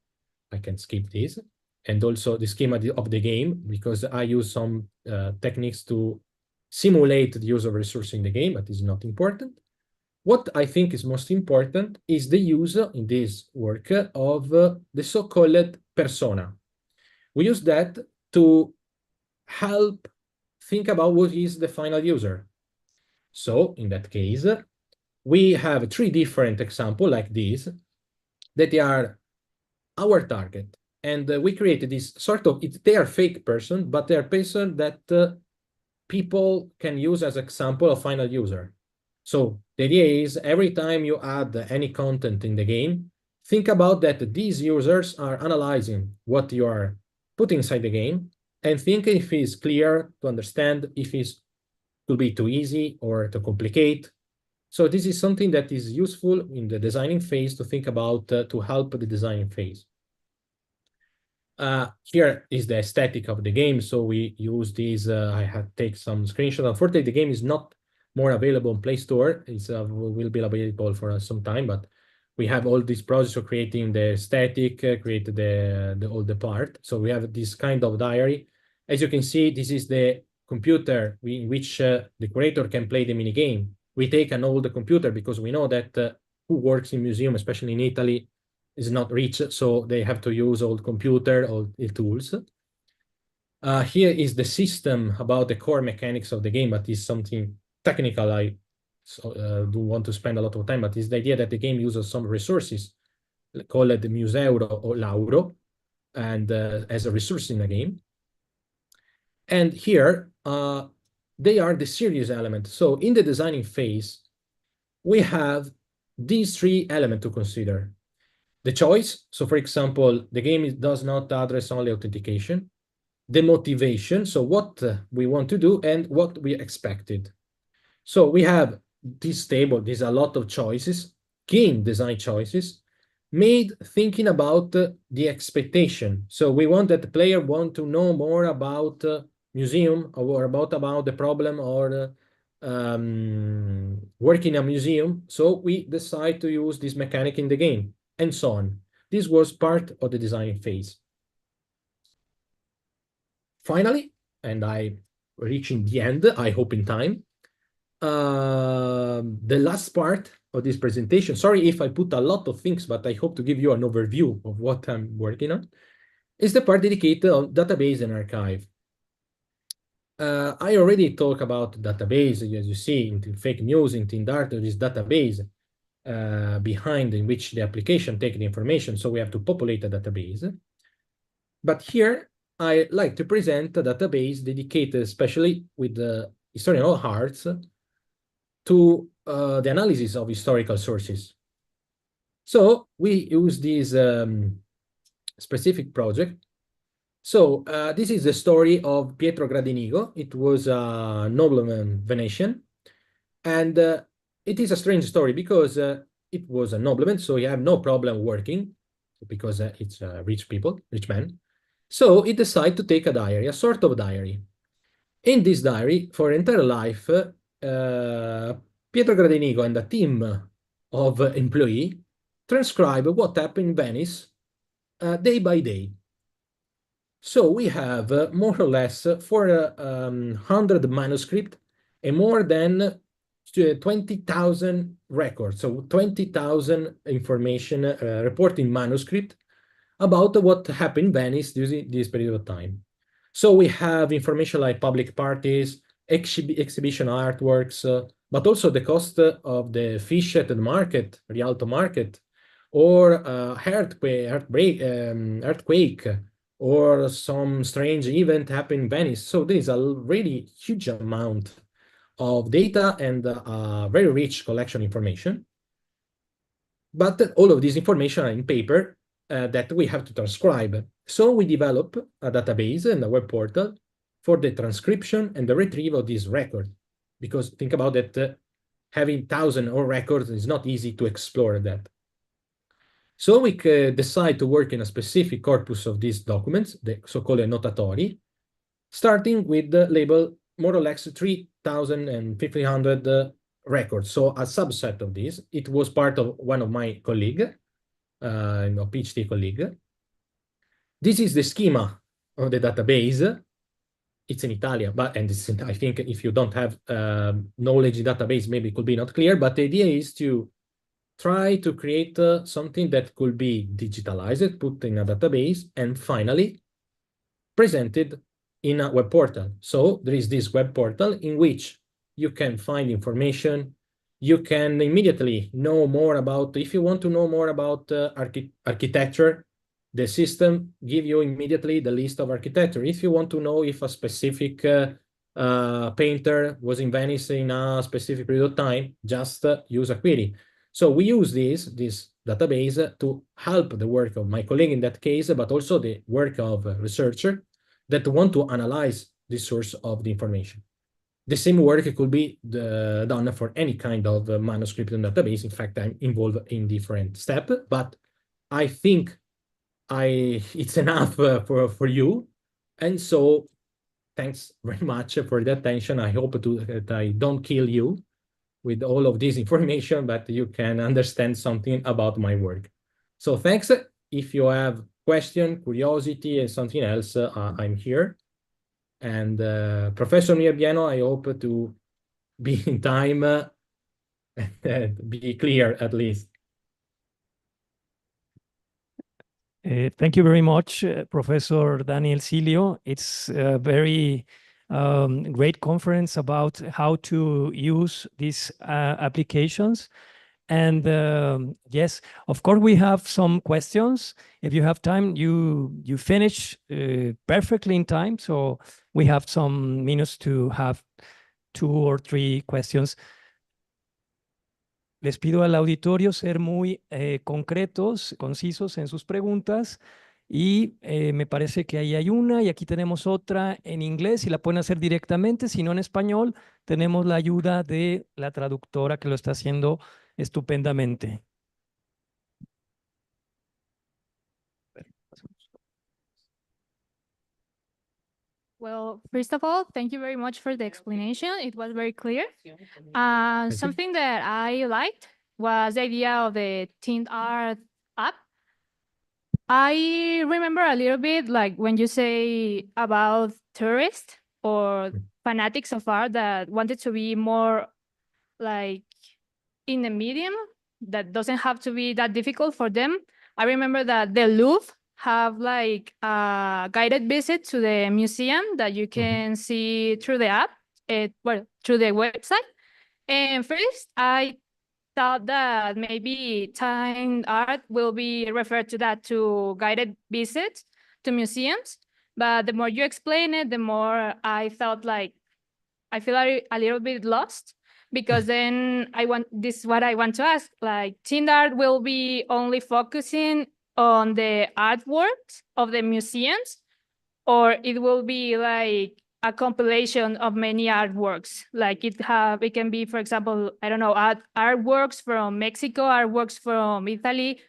Speaker 2: I can skip this. And also the schema of the game, because I use some techniques to simulate the use of resources in the game, but is not important. What I think is most important is the use in this work of the so-called persona. We use that to help think about what is the final user. So in that case, we have three different examples like this that are our target. And we created this sort of, they are fake person, but they are person that people can use as example of final user. So the idea is every time you add any content in the game, think about that these users are analyzing what you are putting inside the game and think if it's clear to understand, if it could be too easy or too complicate. So this is something that is useful in the designing phase to think about to help the designing phase. Here is the aesthetic of the game. So we use these, I had take some screenshots. Unfortunately, the game is not more available on Play Store. It's will be available for some time, but we have all this process of creating the aesthetic, create all the part. So we have this kind of diary. As you can see, this is the computer in which the creator can play the mini game. We take an old computer because we know that who works in museum, especially in Italy, is not rich, so they have to use old computer, old tools. Here is the system about the core mechanics of the game, but is something technical. I don't want to spend a lot of time, but it's the idea that the game uses some resources called the Museuro or Lauro, and as a resource in the game. And here, they are the serious element. So in the designing phase, we have these three elements to consider. The choice, so for example, the game does not address only authentication. The motivation, so what we want to do and what we expected. So we have this table, there's a lot of choices, game design choices, made thinking about the expectation. So we want that the player want to know more about museum or about the problem or work in a museum. So we decide to use this mechanic in the game and so on. This was part of the design phase. Finally, and I reaching the end, I hope in time, the last part of this presentation, sorry if I put a lot of things, but I hope to give you an overview of what I'm working on, is the part dedicated on database and archive. I already talked about database, as you see, in fake news, in Dart, there is database behind in which the application take the information, so we have to populate a database. But here, I like to present a database dedicated especially with the historical hearts to the analysis of historical sources. So we use this specific project. So this is the story of Pietro Gradinigo. It was a nobleman Venetian. And it is a strange story because it was a nobleman, so he had no problem working because it's rich people, rich men. So he decided to take a diary, a sort of diary. In this diary, for entire life, Pietro Gradenigo and a team of employees transcribe what happened in Venice day by day. So we have more or less 400 manuscripts and more than 20,000 records, so 20,000 information reporting manuscript about what happened in Venice during this period of time. So we have information like public parties, exhibition artworks, but also the cost of the fish at the market, Rialto market, or earthquake, or some strange event happened in Venice. So there is a really huge amount of data and a very rich collection information. But all of this information are in paper that we have to transcribe. So we develop a database and a web portal for the transcription and the retrieval of this record. Because think about that, having thousands of records is not easy to explore that. So we decide to work in a specific corpus of these documents, the so-called notatori, starting with the label more or less 3,000 and 1,500 records. So a subset of this, it was part of one of my colleague, PhD colleague. This is the schema of the database. it's in Italian, but and it's, I think if you don't have knowledge in database, maybe it could be not clear. But the idea is to try to create something that could be digitalized, put in a database, and finally presented in a web portal. So there is this web portal in which you can find information. You can immediately know more about, if you want to know more about architecture, the system give you immediately the list of architecture. If you want to know if a specific painter was in Venice in a specific period of time, just use a query. So we use this database to help the work of my colleague in that case, but also the work of a researcher that want to analyze the source of the information. The same work could be done for any kind of manuscript and database. In fact, I'm involved in different steps, but I think it's enough for you. And so thanks very much for the attention. I hope that I don't kill you with all of this information, but you can understand something about my work. So thanks. If you have question, curiosity, and something else, I'm here. And Professor Mirabiano, I hope to be in time and be clear at least.
Speaker 1: Thank you very much, Professor Daniel Silio. It's a very great conference about how to use these applications. And yes, of course, we have some questions. If you have time, you finish perfectly in time. So we have some minutes to have 2 or 3 questions. Les pido al auditorio ser muy concretos, concisos en sus preguntas. Y me parece que ahí hay una y aquí tenemos otra en inglés y la pueden hacer directamente. Si no en español, tenemos la ayuda de la traductora que lo está haciendo estupendamente.
Speaker 3: Well, first of all, thank you very much for the explanation. It was very clear. Something that I liked was the idea of the Teen Art app. I remember a little bit like when you say about tourists or fanatics of art that wanted to be more like in the medium that doesn't have to be that difficult for them. I remember that the Louvre have like a guided visit to the museum that you can see through the app, through the website. And first, I thought that maybe time art will be referred to that, to guided visits to museums. But the more you explain it, the more I felt like I feel a little bit lost, because then this is what I want to ask, like teen art will be only focusing on the artworks of the museums, or it will be like a compilation of many artworks, like it can be, for example, I don't know, artworks from Mexico, artworks from Italy,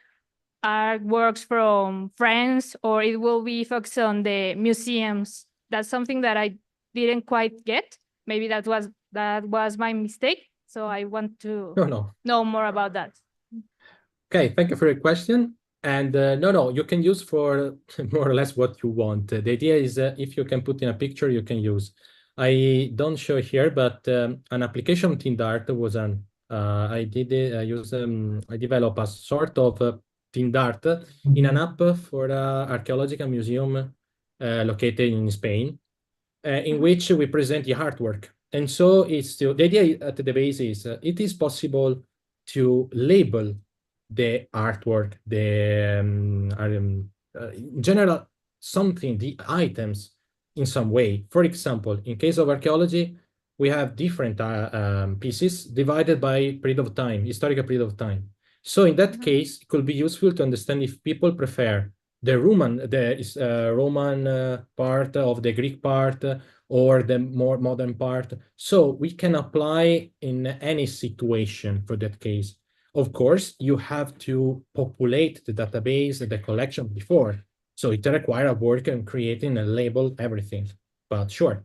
Speaker 3: artworks from France, or it will be focused on the museums. That's something that I didn't quite get. Maybe that was my mistake. So I want to know more about that.
Speaker 2: Okay, thank you for your question. And no, you can use for more or less what you want. The idea is if you can put in a picture, you can use. I don't show here, but an application of TeamDart was I developed a sort of TeamDart in an app for an archaeological museum located in Spain, in which we present the artwork. And so it's still, the idea at the base is it is possible to label the artwork, in general, the items in some way. For example, in case of archaeology, we have different pieces divided by period of time, historical period of time. So in that case, it could be useful to understand if people prefer the Roman part of the Greek part or the more modern part. So we can apply in any situation for that case. Of course, you have to populate the database, the collection before. So it requires work in creating and label everything, but sure.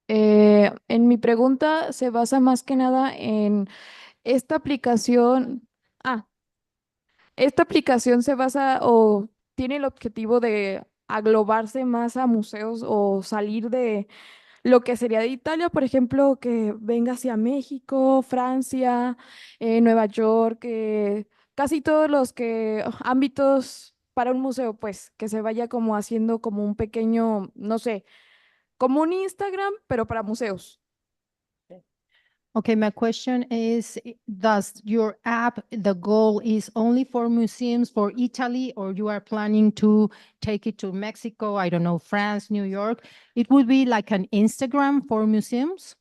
Speaker 4: En mi pregunta se basa más que nada en esta aplicación. ¿esta aplicación se basa o tiene el objetivo de aglobarse más a museos o salir de lo que sería de Italia, por ejemplo, que venga hacia México, Francia, Nueva York, casi todos los que ámbitos para un museo, pues, que se vaya como haciendo como un pequeño, no sé, como un Instagram, pero para museos?
Speaker 5: Okay, my question is, does your app, the goal is only for museums for Italy, or you are planning to take it to Mexico, I don't know, France, New York? It would be like an Instagram for museums?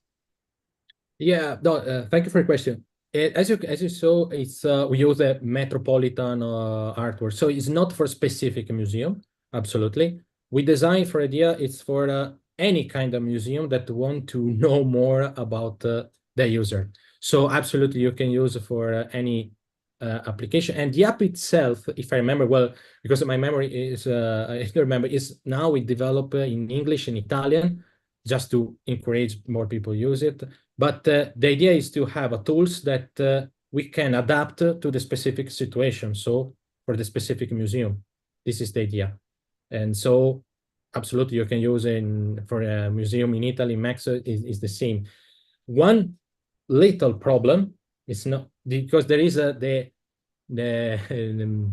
Speaker 2: Yeah, no, thank you for your question. As you saw, it's we use a metropolitan artwork, so it's not for specific museum. Absolutely, we design for idea. It's for any kind of museum that want to know more about the user. So absolutely, you can use for any application. And the app itself, if I remember well, because my memory is I still remember, is now we develop in English and Italian just to encourage more people use it. But the idea is to have a tools that we can adapt to the specific situation. So for the specific museum, this is the idea. And so absolutely you can use in for a museum in Italy, Mexico is the same. One little problem is not because there is the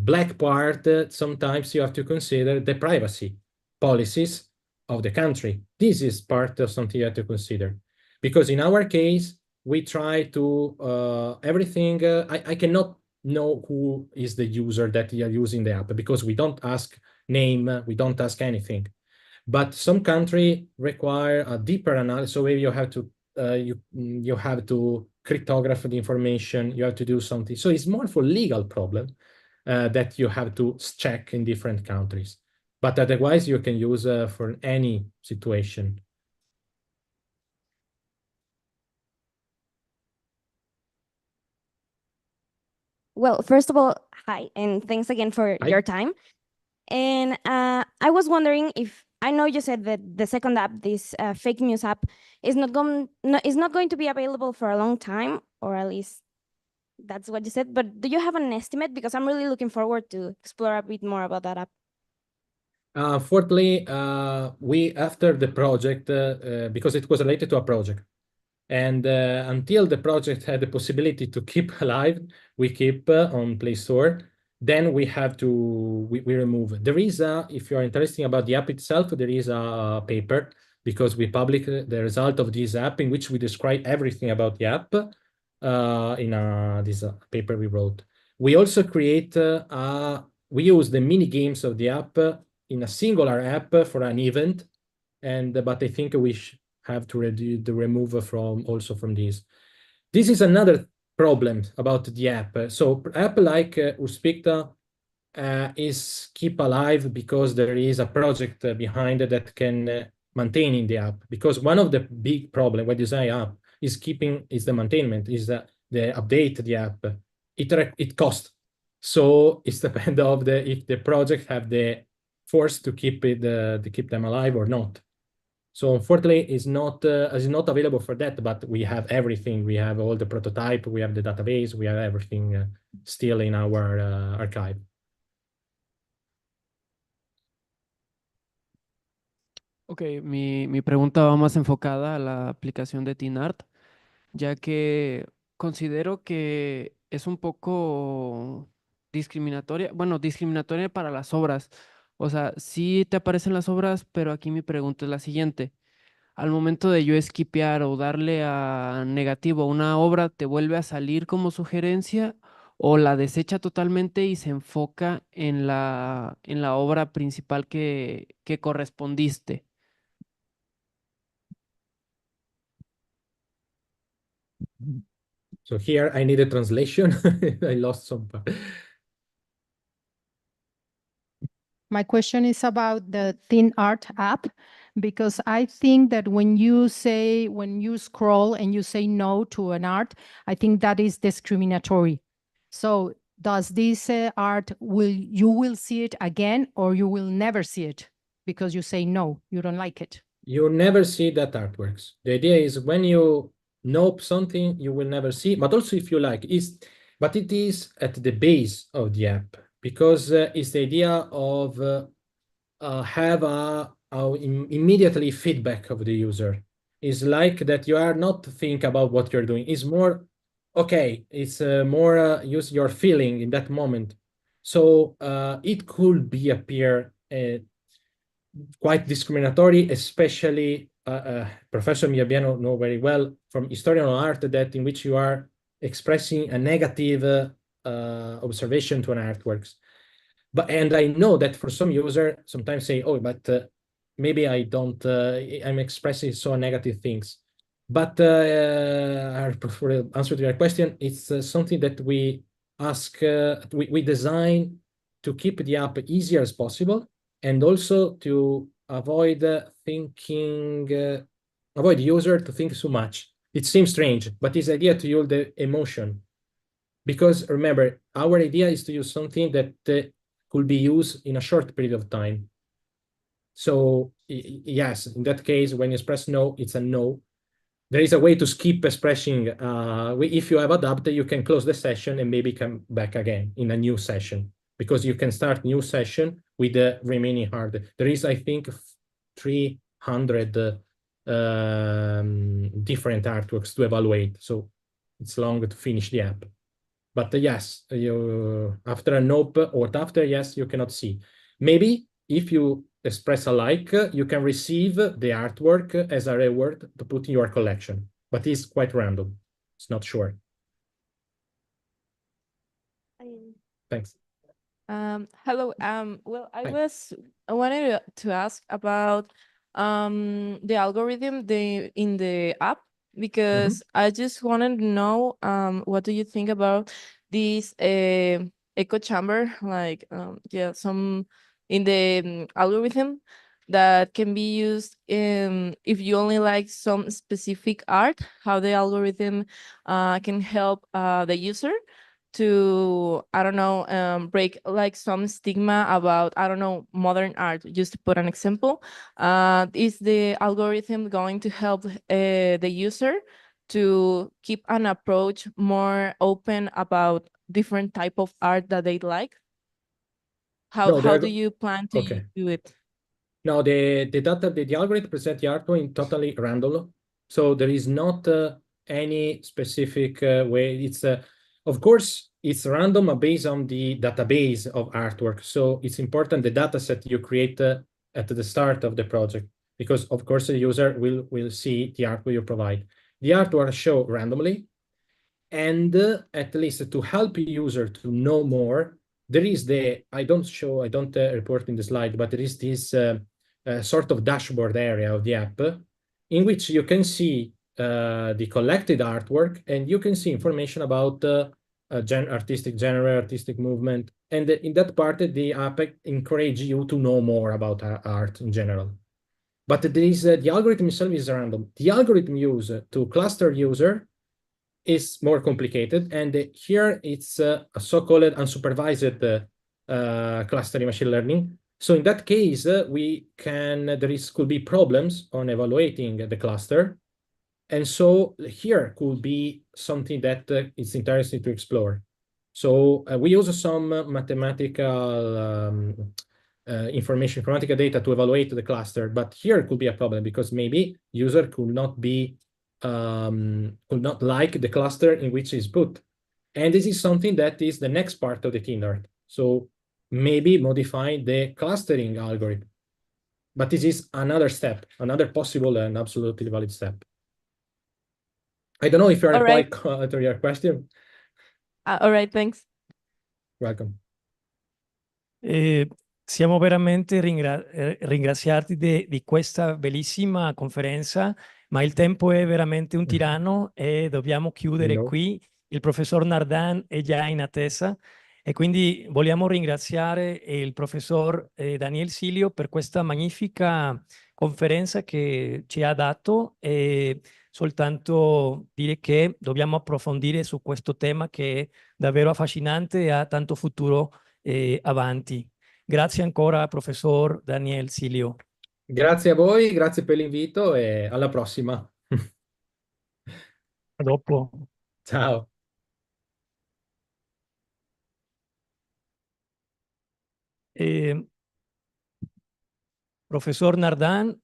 Speaker 2: black part. Sometimes you have to consider the privacy policies of the country. This is part of something you have to consider. Because in our case, we try to everything. I cannot know who is the user that you are using the app because we don't ask name, we don't ask anything. But some country require a deeper analysis. So maybe you have to you have to cryptograph the information. You have to do something. So it's more for legal problem that you have to check in different countries. But otherwise, you can use for any situation.
Speaker 6: Well, first of all, hi, and thanks again for
Speaker 2: Hi.
Speaker 6: your time. And I was wondering if I know you said that the second app, this fake news app, is not going to be available for a long time, or at least that's what you said. But do you have an estimate? Because I'm really looking forward to explore a bit more about that app.
Speaker 2: Fourthly, we after the project because it was related to a project. And until the project had the possibility to keep alive, we keep on Play Store. Then we have to we remove. There is a, if you are interested about the app itself, there is a paper because we publish the result of this app in which we describe everything about the app in this paper we wrote. We also create we use the mini games of the app in a singular app for an event, and but I think we have to remove from also from this. This is another problem about the app. So app like Uspicta is keep alive because there is a project behind it that can maintain in the app. Because one of the big problem when design app is the maintenance, is the update the app. It costs. So it's depend of the if the project have the force to keep it to keep them alive or not. So unfortunately, it's not available for that, but we have everything. We have all the prototype, we have the database, we have everything still in our archive.
Speaker 7: Ok, mi pregunta va más enfocada a la aplicación de TinArt, ya que considero que es un poco discriminatoria, bueno, discriminatoria para las obras. O sea, sí te aparecen las obras, pero aquí mi pregunta es la siguiente. Al momento de yo esquipear o darle a negativo a una obra, ¿te vuelve a salir como sugerencia o la desecha totalmente y se enfoca en la obra principal que correspondiste?
Speaker 2: So here I need a translation. I lost some part.
Speaker 5: My question is about the Thin Art app, because I think that when you scroll and you say no to an art, I think that is discriminatory. So does this art, you will see it again or you will never see it because you say no, you don't like it?
Speaker 2: You never see that artworks. The idea is when you know something, you will never see, but also if you like, but it is at the base of the app because it's the idea of have immediately feedback of the user. It's like that you are not think about what you're doing. It's more, okay, it's more use your feeling in that moment. So it could be appear quite discriminatory, especially Professor Miabiano know very well from historical art that in which you are expressing a negative observation to an artworks. But and I know that for some user sometimes say, oh, but maybe I don't, I'm expressing so negative things. But for the answer to your question, it's something that we ask, we design to keep the app easier as possible and also to avoid avoid user to think so much. It seems strange, but it's idea to use the emotion. Because remember, our idea is to use something that could be used in a short period of time. So yes, in that case, when you express no, it's a no. There is a way to skip expressing. If you have adapted, you can close the session and maybe come back again in a new session because you can start new session with the remaining hard. There is, I think, 300 different artworks to evaluate. So it's long to finish the app. But yes, you after a nope or after yes, you cannot see. Maybe if you express a like, you can receive the artwork as a reward to put in your collection. But it's quite random. It's not sure. Thanks.
Speaker 4: Hello. Well,
Speaker 2: Hi.
Speaker 4: I wanted to ask about the algorithm in the app because I just wanted to know what do you think about this echo chamber, like yeah, some in the algorithm that can be used if you only like some specific art, how the algorithm can help the user to, I don't know, break like some stigma about, I don't know, modern art, just to put an example. Is the algorithm going to help the user to keep an approach more open about different type of art that they like?
Speaker 2: No,
Speaker 4: How do you plan to
Speaker 2: okay.
Speaker 4: do it?
Speaker 2: No, the algorithm present the artwork in totally random. So there is not any specific way. It's of course it's random based on the database of artwork. So it's important the data set you create at the start of the project because of course the user will see the artwork you provide. The artwork show randomly, and at least to help user to know more, there is I don't report in the slide, but there is this sort of dashboard area of the app in which you can see the collected artwork and you can see information about artistic genre, artistic movement. And in that part, the app encourage you to know more about art in general. But there is the algorithm itself is random. The algorithm used to cluster user is more complicated. And here it's a so-called unsupervised clustering machine learning. So in that case, could be problems on evaluating the cluster. And so here could be something that is interesting to explore. So we use some mathematical informatica data to evaluate the cluster, but here could be a problem because maybe user could not like the cluster in which is put. And this is something that is the next part of the TNART. So maybe modify the clustering algorithm. But this is another step, another possible and absolutely valid step. I don't know if you
Speaker 4: All right.
Speaker 2: reply to your question.
Speaker 4: All right, thanks.
Speaker 2: Welcome.
Speaker 1: Siamo veramente ringraziati di questa bellissima conferenza, ma il tempo è veramente un tiranno e dobbiamo chiudere
Speaker 2: No.
Speaker 1: qui. Il professor Nardan è già in attesa e quindi vogliamo ringraziare il professor Daniel Silio per questa magnifica conferenza che ci ha dato e soltanto dire che dobbiamo approfondire su questo tema che è davvero affascinante e ha tanto futuro avanti. Grazie ancora, professor Daniel Silio.
Speaker 2: Grazie a voi, grazie per l'invito e alla prossima.
Speaker 1: A dopo.
Speaker 2: Ciao.
Speaker 1: Profesor Nardin.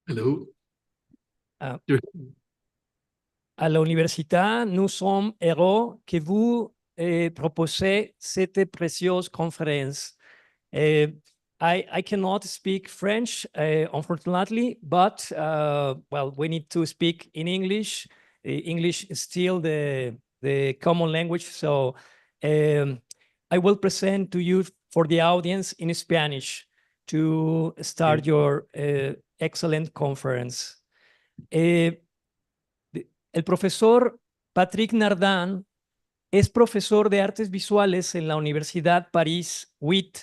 Speaker 8: Hello.
Speaker 1: Ah, à l'université, nous sommes heureux que vous proposez cette précieuse conférence. I cannot speak French, unfortunately, but well, we need to speak in English. English is still the common language, so I will present to you for the audience in Spanish to start your excellent conference. El profesor Patrick Nardin es profesor de artes visuales en la Universidad París 8,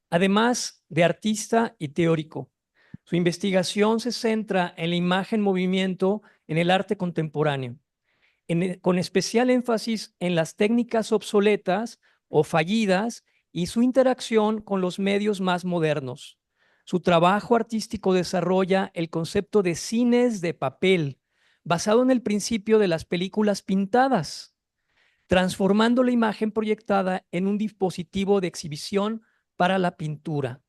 Speaker 1: además de artista y teórico. Su investigación se centra en la imagen-movimiento en el arte contemporáneo, con especial énfasis en las técnicas obsoletas o fallidas y su interacción con los medios más modernos. Su trabajo artístico desarrolla el concepto de cines de papel, basado en el principio de las películas pintadas, transformando la imagen proyectada en un dispositivo de exhibición para la pintura.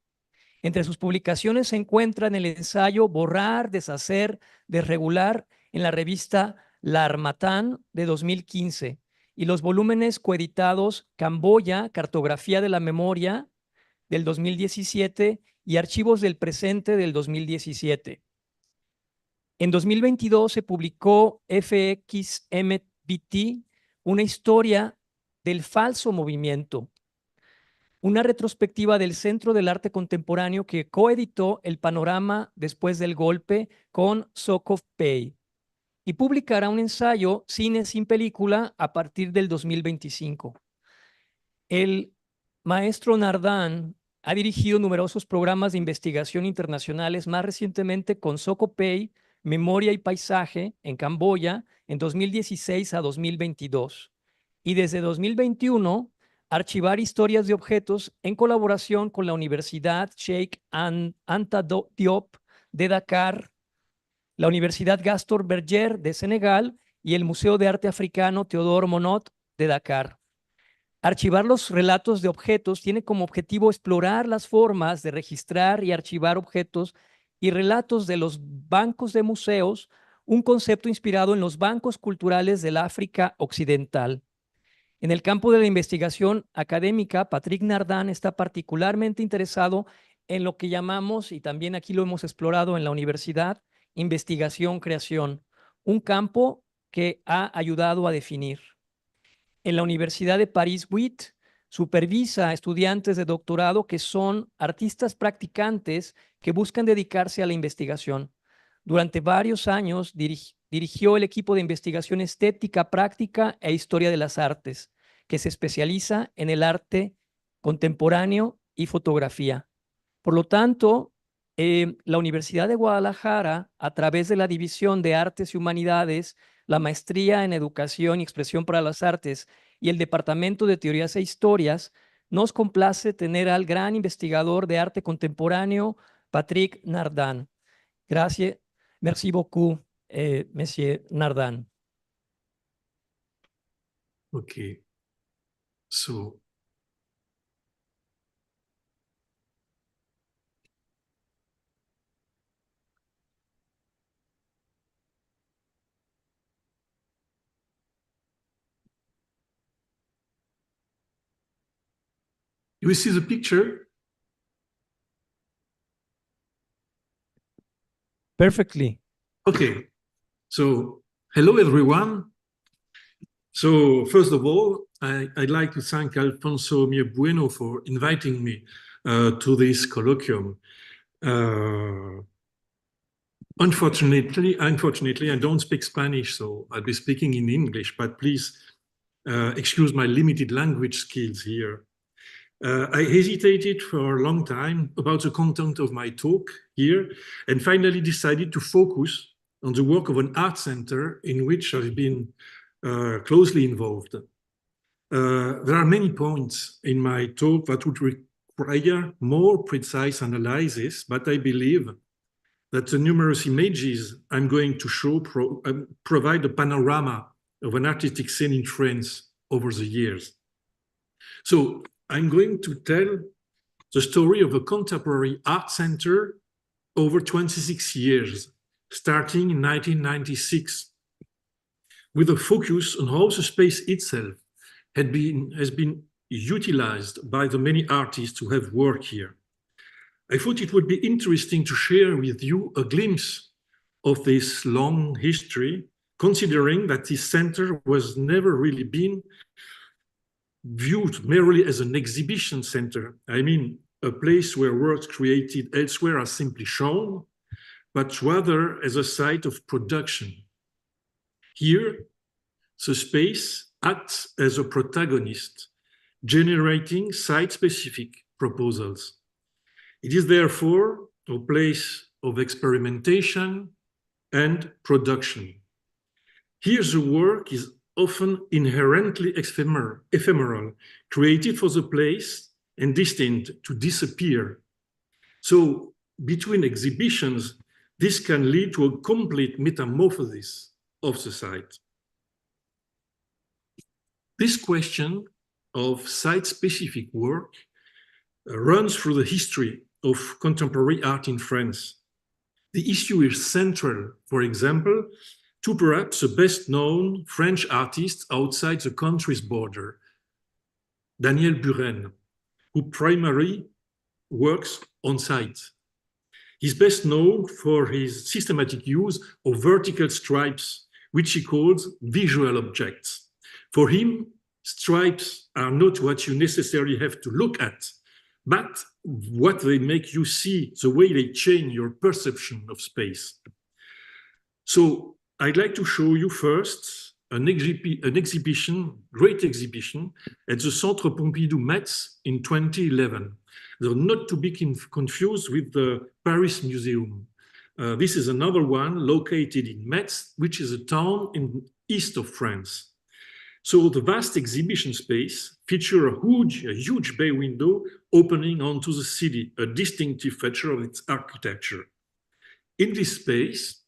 Speaker 1: Entre sus publicaciones se encuentran el ensayo Borrar, Deshacer, Desregular en la revista L'Harmattan de 2015 y los volúmenes coeditados Camboya, Cartografía de la Memoria del 2017 y Archivos del Presente del 2017. En 2022 se publicó FXMBT, una historia del falso movimiento, una retrospectiva del Centro del Arte Contemporáneo que coeditó el panorama después del golpe con Sokov Pei, y publicará un ensayo Cine sin película a partir del 2025. El maestro Nardin ha dirigido numerosos programas de investigación internacionales, más recientemente con Sokov Pei, Memoria y Paisaje en Camboya en 2016 a 2022. Y desde 2021, archivar historias de objetos en colaboración con la Universidad Sheikh Anta Diop de Dakar, la Universidad Gaston Berger de Senegal y el Museo de Arte Africano Théodore Monod de Dakar. Archivar los relatos de objetos tiene como objetivo explorar las formas de registrar y archivar objetos y relatos de los bancos de museos, un concepto inspirado en los bancos culturales del África Occidental. En el campo de la investigación académica, Patrick Nardin está particularmente interesado en lo que llamamos, y también aquí lo hemos explorado en la universidad, investigación-creación, un campo que ha ayudado a definir. En la Universidad de París 8 supervisa a estudiantes de doctorado que son artistas practicantes que buscan dedicarse a la investigación. Durante varios años dirigió el equipo de investigación estética, práctica e historia de las artes, que se especializa en el arte contemporáneo y fotografía. Por lo tanto, la Universidad de Guadalajara, a través de la División de Artes y Humanidades, la Maestría en Educación y Expresión para las Artes y el Departamento de Teorías e Historias, nos complace tener al gran investigador de arte contemporáneo, Patrick Nardin. Gracias. Merci beaucoup, Monsieur Nardin.
Speaker 8: Okay. So, you see the picture?
Speaker 1: Perfectly.
Speaker 8: Okay. So, hello, everyone. So, first of all, I'd like to thank Alfonso Miebueno for inviting me to this colloquium. Unfortunately, I don't speak Spanish, so I'll be speaking in English, but please excuse my limited language skills here. I hesitated for a long time about the content of my talk here and finally decided to focus on the work of an art center in which I've been closely involved. There are many points in my talk that would require more precise analysis, but I believe that the numerous images I'm going to show provide a panorama of an artistic scene in France over the years. So I'm going to tell the story of a contemporary art center over 26 years, starting in 1996, with a focus on how the space itself has been utilized by the many artists who have worked here. I thought it would be interesting to share with you a glimpse of this long history, considering that this center was never really been viewed merely as an exhibition center. I mean, a place where works created elsewhere are simply shown, but rather as a site of production. Here, the space acts as a protagonist, generating site-specific proposals. It is therefore a place of experimentation and production. Here, the work is often inherently ephemeral, created for the place and destined to disappear. So, between exhibitions, this can lead to a complete metamorphosis of the site. This question of site-specific work runs through the history of contemporary art in France. The issue is central, for example, to perhaps the best-known French artist outside the country's border, Daniel Buren, who primarily works on site. He's best known for his systematic use of vertical stripes, which he calls visual objects. For him, stripes are not what you necessarily have to look at, but what they make you see, the way they change your perception of space. So I'd like to show you first an exhibition, great exhibition, at the Centre Pompidou Metz in 2011. They're not to be confused with the Paris Museum. This is another one located in Metz, which is a town in east of France. So the vast exhibition space features a huge bay window opening onto the city, a distinctive feature of its architecture. In this space,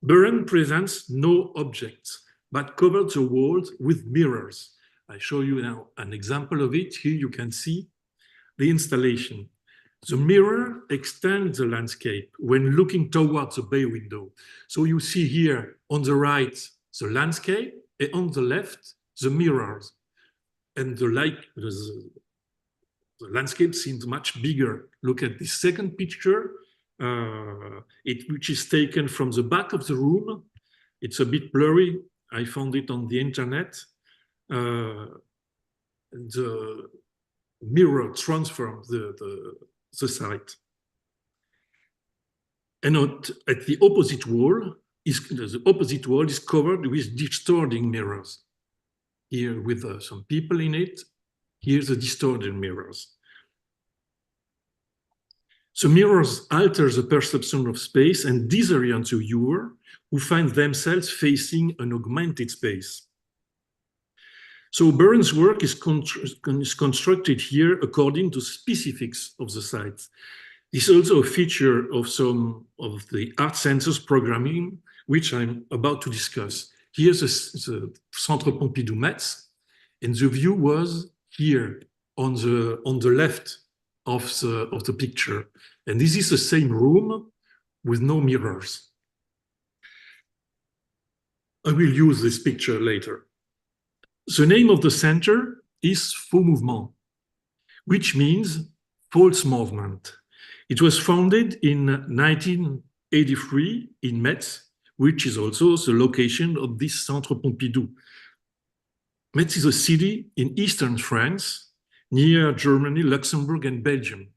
Speaker 8: Buren presents no objects, but covers the walls with mirrors. I show you now an example of it. Here you can see the installation. The mirror extends the landscape when looking towards the bay window. So you see here on the right, the landscape, and on the left, the mirrors. And the landscape seems much bigger. Look at this second picture, which is taken from the back of the room. It's a bit blurry. I found it on the internet. The mirror transforms the site. And at the opposite wall, the opposite wall is covered with distorting mirrors. Here with some people in it, here's the distorted mirrors. So mirrors alter the perception of space and disorient the viewer who find themselves facing an augmented space. So Buren's work is constructed here according to specifics of the site. It's also a feature of some of the art center's programming, which I'm about to discuss. Here's the Centre Pompidou Metz, and the view was here on the left of the picture. And this is the same room with no mirrors. I will use this picture later. The name of the center is Faux Mouvement, which means false movement. It was founded in 1983 in Metz, which is also the location of this Centre Pompidou. Metz is a city in eastern France, near Germany, Luxembourg, and Belgium.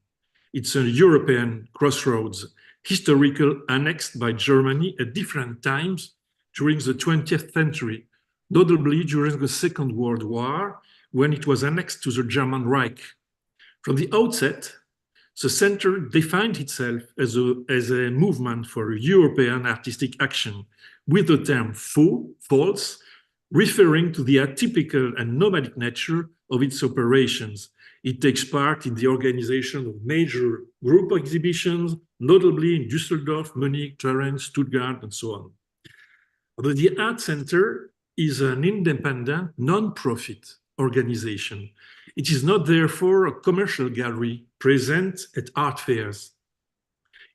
Speaker 8: It's a European crossroads, historical annexed by Germany at different times during the 20th century, notably during the Second World War, when it was annexed to the German Reich. From the outset, the center defined itself as a movement for European artistic action, with the term faux, false, referring to the atypical and nomadic nature of its operations. It takes part in the organization of major group exhibitions, notably in Düsseldorf, Munich, Turin, Stuttgart, and so on. Although the Art Center is an independent, non-profit organization. It is not therefore a commercial gallery present at art fairs.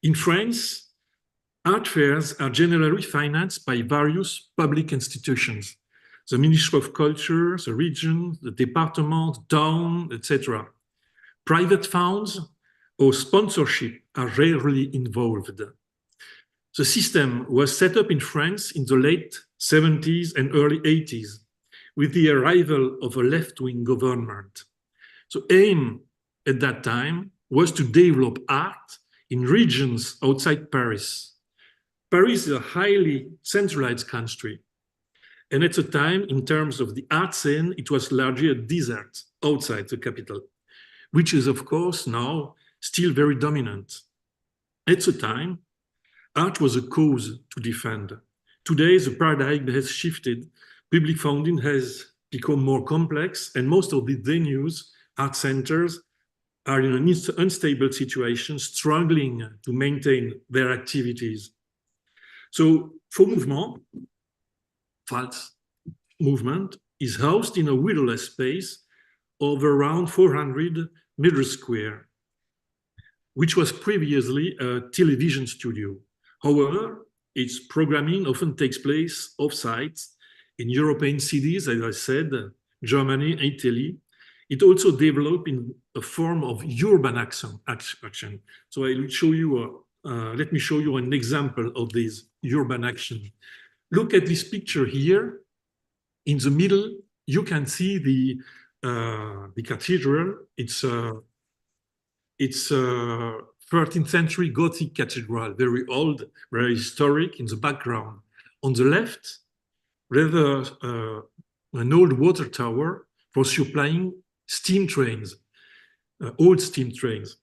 Speaker 8: In France, art fairs are generally financed by various public institutions, the Ministry of Culture, the region, the department, town, etc. Private funds or sponsorship are rarely involved. The system was set up in France in the late 70s and early 80s with the arrival of a left-wing government. The aim at that time was to develop art in regions outside Paris. Paris is a highly centralized country. And at the time, in terms of the art scene, it was largely a desert outside the capital, which is, of course, now still very dominant. At the time, art was a cause to defend. Today, the paradigm has shifted. Public funding has become more complex, and most of the venues, art centers, are in an unstable situation, struggling to maintain their activities. So, Faux Mouvement, false movement, is housed in a windowless space of around 400 meters square, which was previously a television studio. However, its programming often takes place off-site in European cities, as I said, Germany, Italy. It also developed in a form of urban action. So I will show you, let me show you an example of this urban action. Look at this picture here. In the middle, you can see the cathedral. It's a 13th century Gothic cathedral, very old, very historic in the background. On the left, rather an old water tower for supplying steam trains, old steam trains.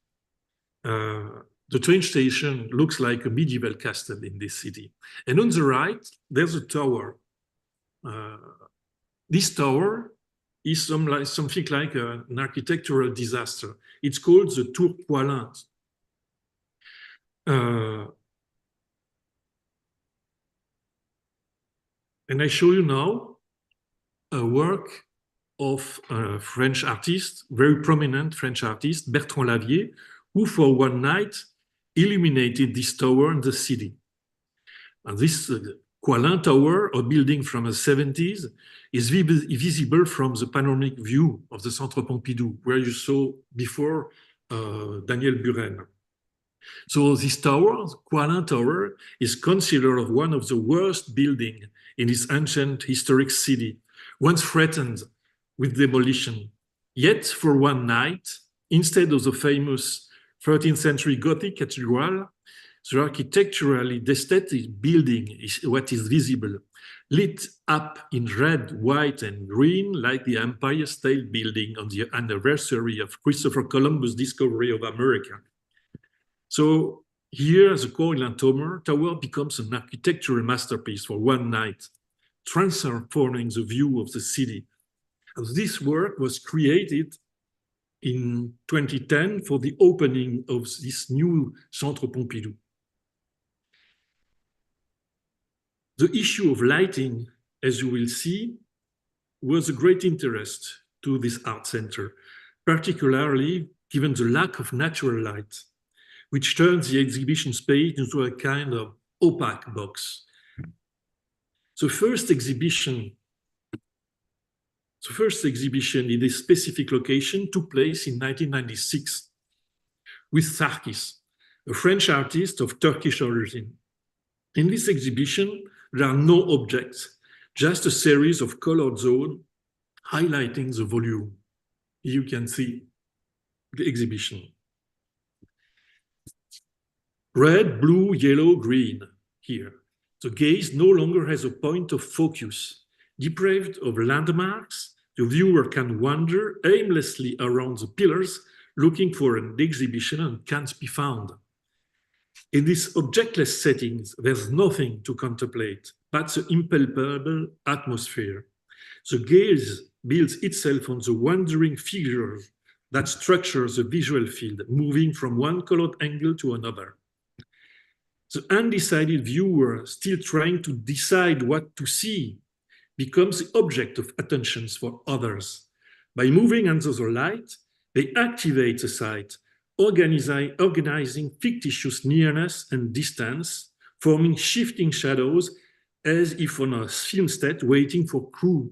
Speaker 8: The train station looks like a medieval castle in this city. And on the right, there's a tower. This tower is something like an architectural disaster. It's called the Tour Poilin. And I show you now a work of a French artist, very prominent French artist, Bertrand Lavier, who for one night illuminated this tower in the city. And this Poilin Tower, a building from the 70s, is visible from the panoramic view of the Centre Pompidou, where you saw before Daniel Buren. So this tower, Poilin Tower, is considered one of the worst buildings in this ancient historic city, once threatened with demolition. Yet, for one night, instead of the famous 13th century Gothic cathedral, the architecturally aesthetic building is what is visible, lit up in red, white, and green, like the Empire State Building on the anniversary of Christopher Columbus' discovery of America. So here, the Poilin Tower becomes an architectural masterpiece for one night, transforming the view of the city. And this work was created in 2010 for the opening of this new Centre Pompidou. The issue of lighting, as you will see, was a great interest to this art center, particularly given the lack of natural light, which turns the exhibition space into a kind of opaque box. The first exhibition in this specific location took place in 1996 with Sarkis, a French artist of Turkish origin. In this exhibition, there are no objects, just a series of colored zones highlighting the volume. You can see the exhibition. Red, blue, yellow, green here. The gaze no longer has a point of focus. Deprived of landmarks, the viewer can wander aimlessly around the pillars looking for an exhibition and can't be found. In these objectless settings, there's nothing to contemplate but the impalpable atmosphere. The gaze builds itself on the wandering figures that structure the visual field, moving from one colored angle to another. The undecided viewer, still trying to decide what to see, becomes the object of attention for others. By moving under the light, they activate the site, organizing fictitious nearness and distance, forming shifting shadows as if on a film set waiting for crew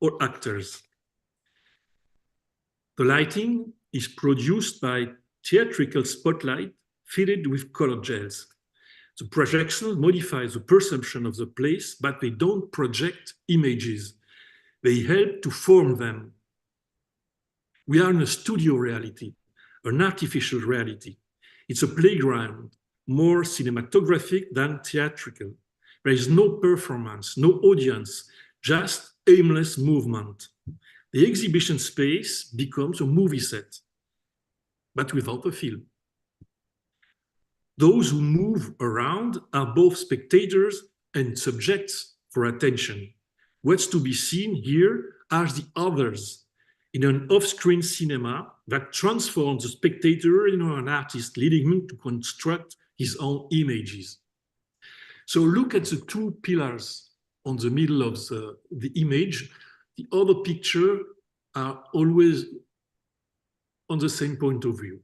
Speaker 8: or actors. The lighting is produced by theatrical spotlight fitted with color gels. The projections modify the perception of the place, but they don't project images. They help to form them. We are in a studio reality, an artificial reality. It's a playground, more cinematographic than theatrical. There is no performance, no audience, just aimless movement. The exhibition space becomes a movie set, but without a film. Those who move around are both spectators and subjects for attention. What's to be seen here are the others in an off-screen cinema that transforms the spectator into an artist, leading him to construct his own images. So look at the two pillars on the middle of the image. The other picture are always on the same point of view.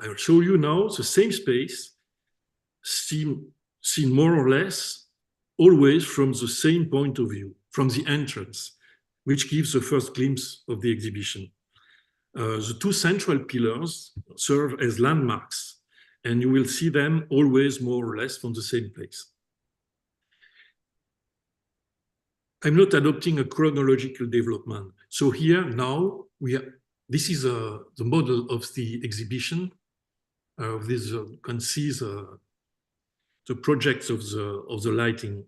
Speaker 8: I will show you now the same space, seen more or less, always from the same point of view, from the entrance, which gives the first glimpse of the exhibition. The two central pillars serve as landmarks, and you will see them always more or less from the same place. I'm not adopting a chronological development. So here now, this is the model of the exhibition. This you can see the projects of the lighting.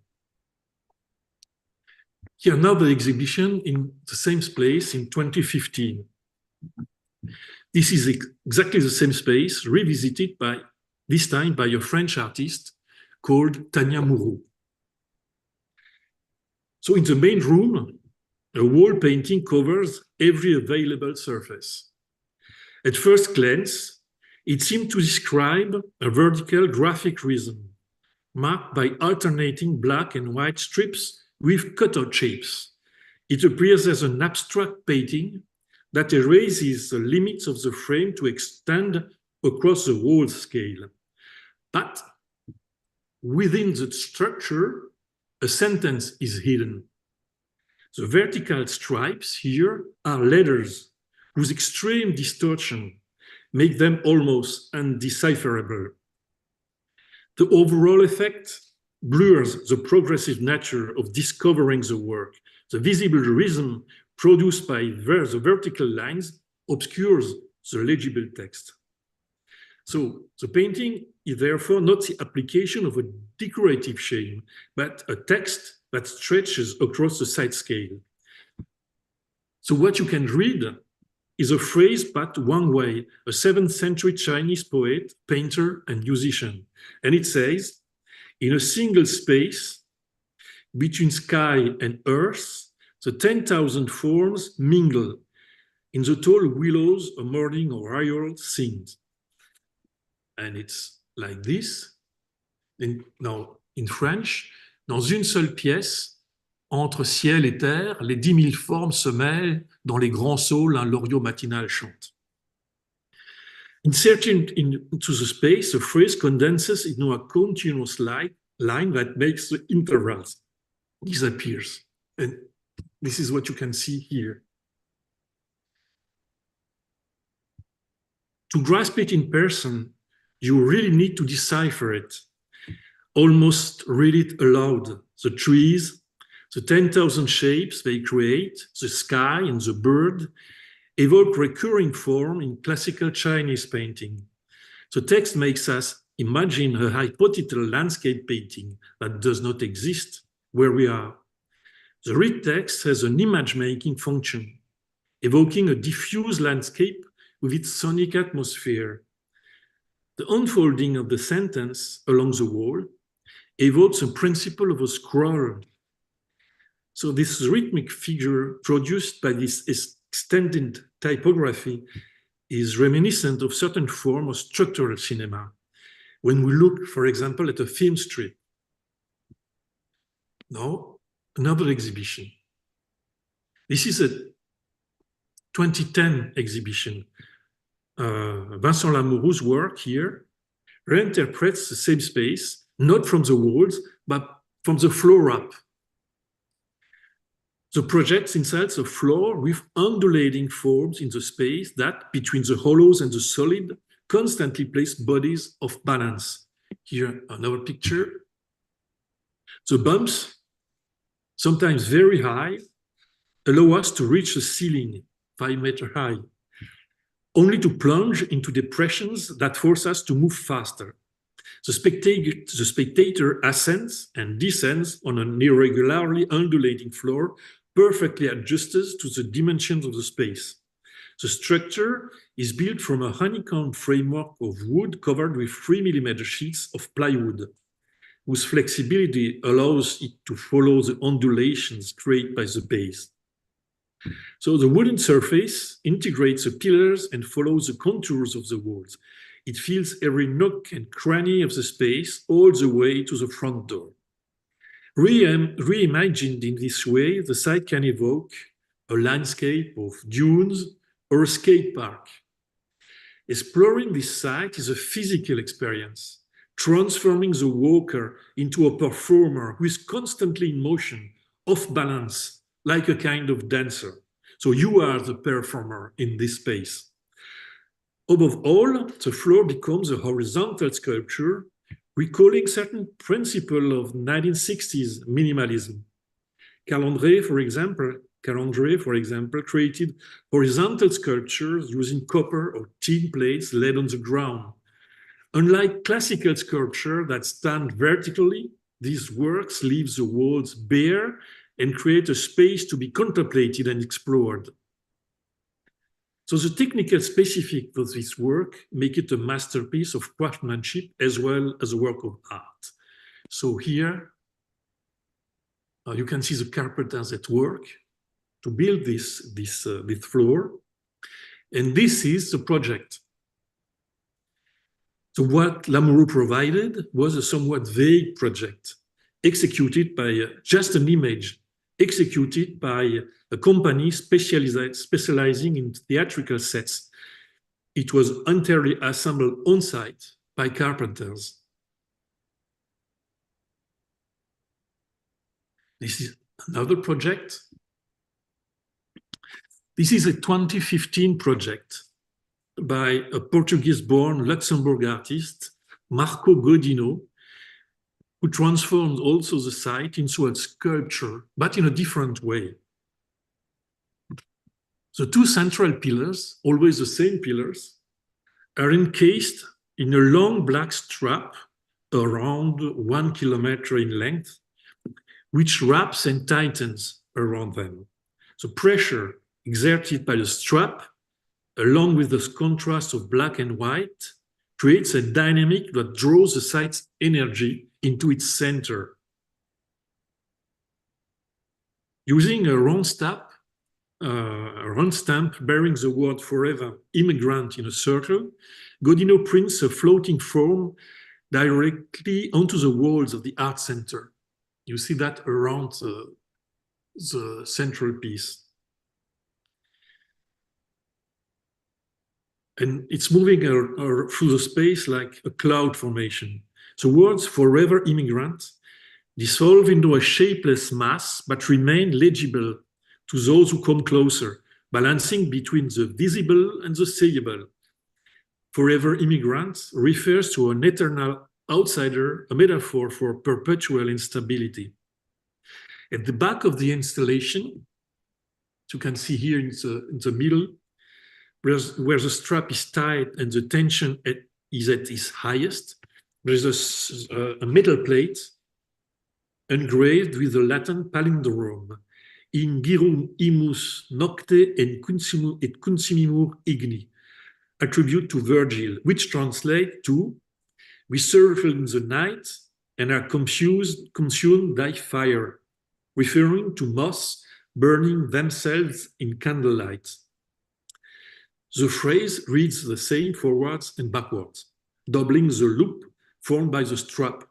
Speaker 8: Here another exhibition in the same place in 2015. This is exactly the same space, revisited this time by a French artist called Tania Moreau. So in the main room, a wall painting covers every available surface. At first glance, it seemed to describe a vertical graphic rhythm, marked by alternating black and white strips with cutout shapes. It appears as an abstract painting that erases the limits of the frame to extend across the whole scale. But within the structure, a sentence is hidden. The vertical stripes here are letters whose extreme distortion make them almost undecipherable. The overall effect blurs the progressive nature of discovering the work. The visible rhythm produced by the vertical lines obscures the legible text. So the painting is therefore not the application of a decorative shade, but a text that stretches across the side scale. So what you can read is a phrase but one way, a 7th century Chinese poet, painter, and musician. And it says, in a single space between sky and earth, the 10,000 forms mingle. In the tall willows, a morning oriole sings. And it's like this. Now, in French, dans une seule pièce, entre ciel et terre, les 10 000 formes se mêlent, dans les grands saules, un loriot matinal chante. Inserted into the space, the phrase condenses into a continuous line that makes the intervals disappears. And this is what you can see here. To grasp it in person, you really need to decipher it, almost read it aloud. The trees, the 10,000 shapes they create, the sky and the bird evoke recurring form in classical Chinese painting. The text makes us imagine a hypothetical landscape painting that does not exist where we are. The read text has an image-making function, evoking a diffuse landscape with its sonic atmosphere. The unfolding of the sentence along the wall evokes a principle of a scroll. So this rhythmic figure produced by this extended typography is reminiscent of certain form of structural cinema. When we look, for example, at a film strip. Now, another exhibition. This is a 2010 exhibition. Vincent Lamouroux's work here reinterprets the same space, not from the walls, but from the floor up. The project inside the floor with undulating forms in the space that, between the hollows and the solid, constantly place bodies of balance. Here, another picture. The bumps, sometimes very high, allow us to reach the ceiling, 5 meters high, only to plunge into depressions that force us to move faster. The spectator ascends and descends on an irregularly undulating floor, perfectly adjusted to the dimensions of the space. The structure is built from a honeycomb framework of wood covered with 3mm sheets of plywood, whose flexibility allows it to follow the undulations created by the base. So the wooden surface integrates the pillars and follows the contours of the walls. It fills every nook and cranny of the space all the way to the front door. Reimagined in this way, the site can evoke a landscape of dunes or a skate park. Exploring this site is a physical experience, transforming the walker into a performer who is constantly in motion, off balance, like a kind of dancer. So you are the performer in this space. Above all, the floor becomes a horizontal sculpture, recalling certain principles of 1960s minimalism. Calandre, for example, created horizontal sculptures using copper or tin plates laid on the ground. Unlike classical sculpture that stand vertically, these works leave the walls bare and create a space to be contemplated and explored. So the technical specifics of this work make it a masterpiece of craftsmanship as well as a work of art. So here, you can see the carpenters at work to build this floor. And this is the project. So what Lamouroux provided was a somewhat vague project, executed by just an image, executed by a company specializing in theatrical sets. It was entirely assembled on site by carpenters. This is another project. This is a 2015 project by a Portuguese-born Luxembourg artist, Marco Godinho, who transformed also the site into a sculpture, but in a different way. The two central pillars, always the same pillars, are encased in a long black strap around 1 kilometer in length, which wraps and tightens around them. The pressure exerted by the strap, along with the contrast of black and white, creates a dynamic that draws the site's energy into its center. Using a round stamp bearing the word "forever immigrant" in a circle, Godinho prints a floating form directly onto the walls of the art center. You see that around the central piece. And it's moving through the space like a cloud formation. The words "forever immigrant" dissolve into a shapeless mass, but remain legible to those who come closer, balancing between the visible and the sayable. Forever immigrant refers to an eternal outsider, a metaphor for perpetual instability. At the back of the installation, you can see here in the middle, where the strap is tight and the tension is at its highest, there's a metal plate engraved with the Latin palindrome, "Ingirum imus nocte et consumimur igni," a tribute to Virgil, which translates to "We circle in the night and are consumed by fire," referring to moths burning themselves in candlelight. The phrase reads the same forwards and backwards, doubling the loop formed by the strap,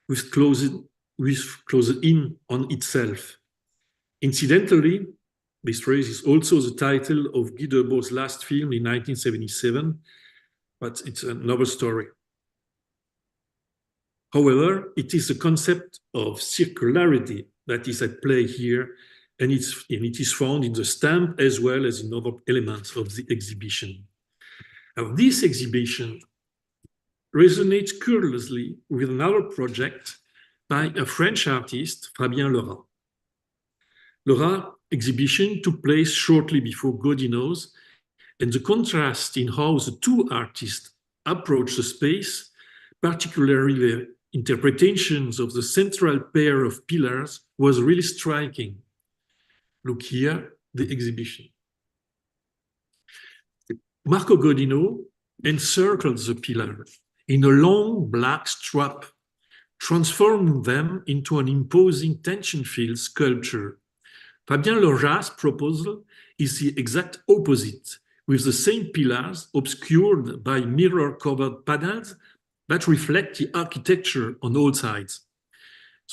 Speaker 8: with closed in on itself. Incidentally, This phrase is also the title of Guy Debord's last film in 1977, but it's another story. However, it is the concept of circularity that is at play here, and it is found in the stamp as well as in other elements of the exhibition. Now, this exhibition resonates curiously with another project by a French artist, Fabien Lerat. Lerat's exhibition took place shortly before Godino's, and the contrast in how the two artists approach the space, particularly their interpretations of the central pair of pillars, was really striking. Look here, the exhibition. Marco Godino encircled the pillar in a long black strap, transforming them into an imposing tension-filled sculpture. Fabien Lerat's proposal is the exact opposite, with the same pillars obscured by mirror-covered panels that reflect the architecture on all sides.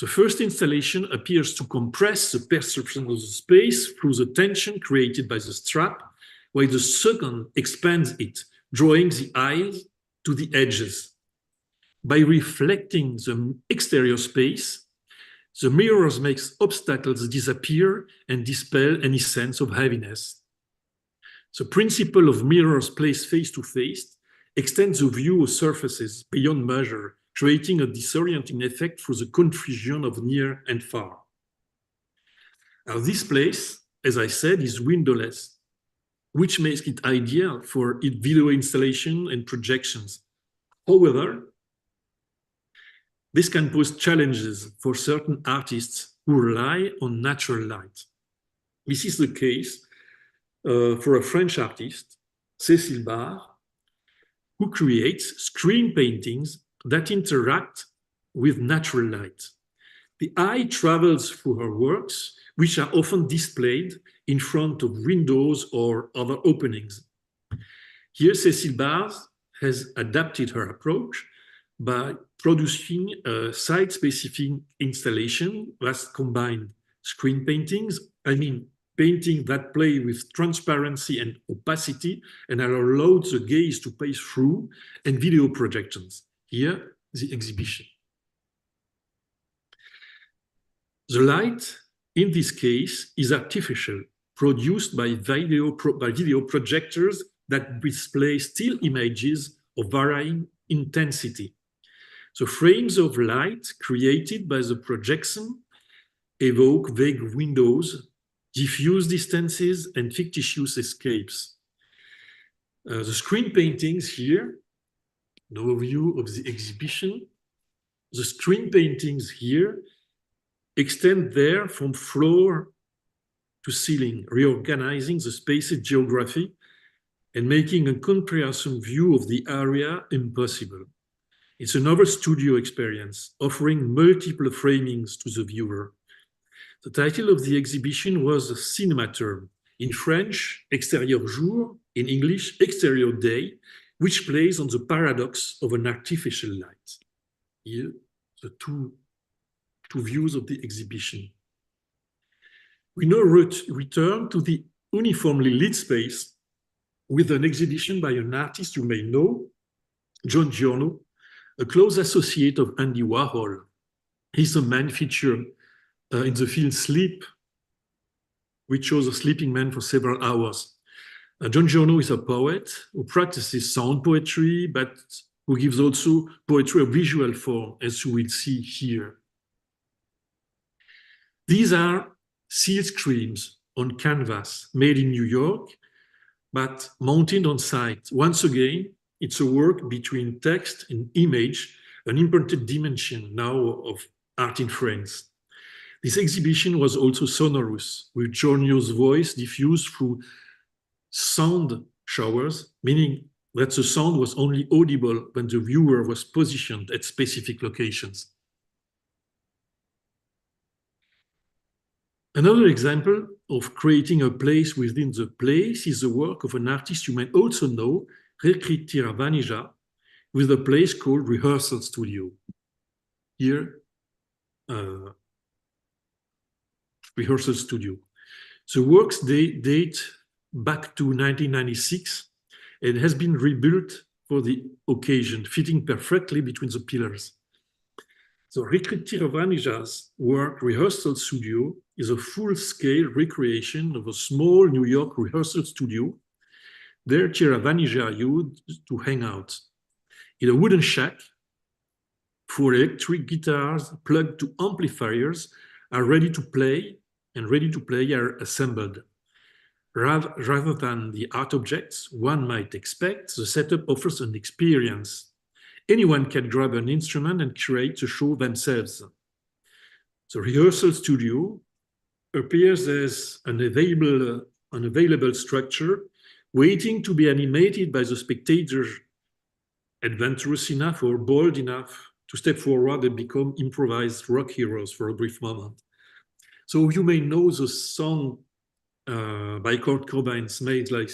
Speaker 8: The first installation appears to compress the perception of the space through the tension created by the strap, while the second expands it, drawing the eyes to the edges. By reflecting the exterior space, the mirrors make obstacles disappear and dispel any sense of heaviness. The principle of mirrors placed face to face extends the view of surfaces beyond measure, creating a disorienting effect through the confusion of near and far. Now, this place, as I said, is windowless, which makes it ideal for video installation and projections. However, this can pose challenges for certain artists who rely on natural light. This is the case for a French artist, Cécile Barre, who creates screen paintings that interact with natural light. The eye travels through her works, which are often displayed in front of windows or other openings. Here, Cécile Barre has adapted her approach by producing a site-specific installation that combines screen paintings, painting that play with transparency and opacity and are allowed the gaze to pass through, and video projections. Here, the exhibition. The light, in this case, is artificial, produced by video projectors that display still images of varying intensity. The frames of light created by the projection evoke vague windows, diffuse distances, and fictitious escapes. The screen paintings here, an overview of the exhibition. The screen paintings here extend there from floor to ceiling, reorganizing the space's geography and making a comprehensive view of the area impossible. It's another studio experience, offering multiple framings to the viewer. The title of the exhibition was a cinema term. In French, extérieur jour, in English, exterior day, which plays on the paradox of an artificial light. Here, the two views of the exhibition. We now return to the uniformly lit space with an exhibition by an artist you may know, John Giorno, a close associate of Andy Warhol. He's a man featured in the film Sleep, which shows a sleeping man for several hours. John Giorno is a poet who practices sound poetry, but who gives also poetry a visual form, as you will see here. These are seal screens on canvas made in New York, but mounted on site. Once again, it's a work between text and image, an important dimension now of art in France. This exhibition was also sonorous, with Giorno's voice diffused through sound showers, meaning that the sound was only audible when the viewer was positioned at specific locations. Another example of creating a place within the place is the work of an artist you may also know, Rekrit Tiravanija, with a place called Rehearsal Studio. Here, Rehearsal Studio. The works date back to 1996 and has been rebuilt for the occasion, fitting perfectly between the pillars. The Tiravanisha's work rehearsal studio is a full-scale recreation of a small New York rehearsal studio. There Tiravanisha used to hang out. In a wooden shack, 4 electric guitars plugged to amplifiers are ready to play are assembled. Rather than the art objects one might expect, the setup offers an experience. Anyone can grab an instrument and create the show themselves. The rehearsal studio appears as an available structure waiting to be animated by the spectators, adventurous enough or bold enough to step forward and become improvised rock heroes for a brief moment. So you may know the song by Kurt Cobain's Made Like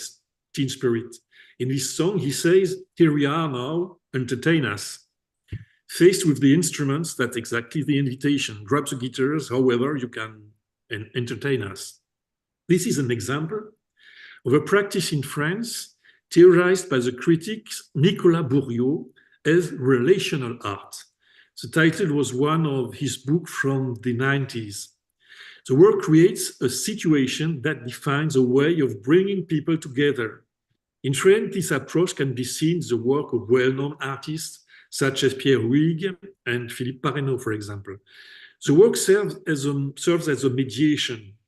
Speaker 8: Teen Spirit. In this song, he says, "Here we are now, entertain us." Faced with the instruments, that's exactly the invitation. Grab the guitars, however you can, and entertain us. This is an example of a practice in France theorized by the critic Nicolas Bourriaud as relational art. The title was one of his books from the 90s. The work creates a situation that defines a way of bringing people together. In France, this approach can be seen in the work of well-known artists such as Pierre Huyghe and Philippe Parreno, for example. The work serves as a mediation.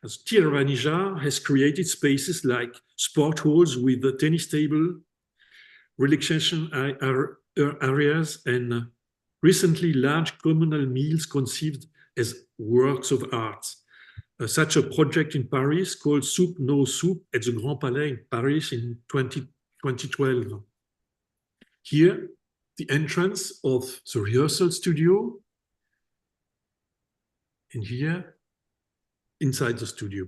Speaker 8: As Tiravanisha has created spaces like sport halls with a tennis table, relaxation areas, and recently large communal meals conceived as works of art. Such a project in Paris called Soup No Soup at the Grand Palais in Paris in 2012. Here, the entrance of the rehearsal studio, and here, inside the studio.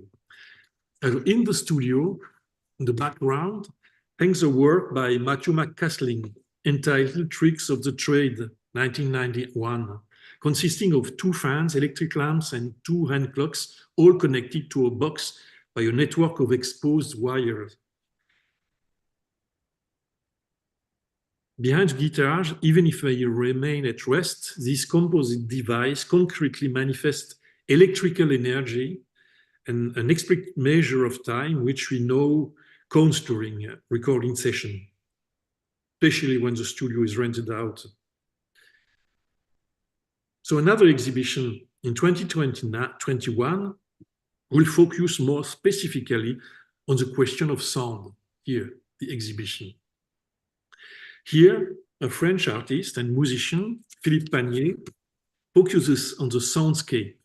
Speaker 8: In the studio, in the background, hangs a work by Matthew McCasling entitled Tricks of the Trade, 1991, consisting of 2 fans, electric lamps, and 2 hand clocks, all connected to a box by a network of exposed wires. Behind the guitars, even if they remain at rest, this composite device concretely manifests electrical energy and an explicit measure of time, which we know counts during a recording session, especially when the studio is rented out. So another exhibition in 2021 will focus more specifically on the question of sound. Here, the exhibition. Here, a French artist and musician, Philippe Panier, focuses on the soundscape.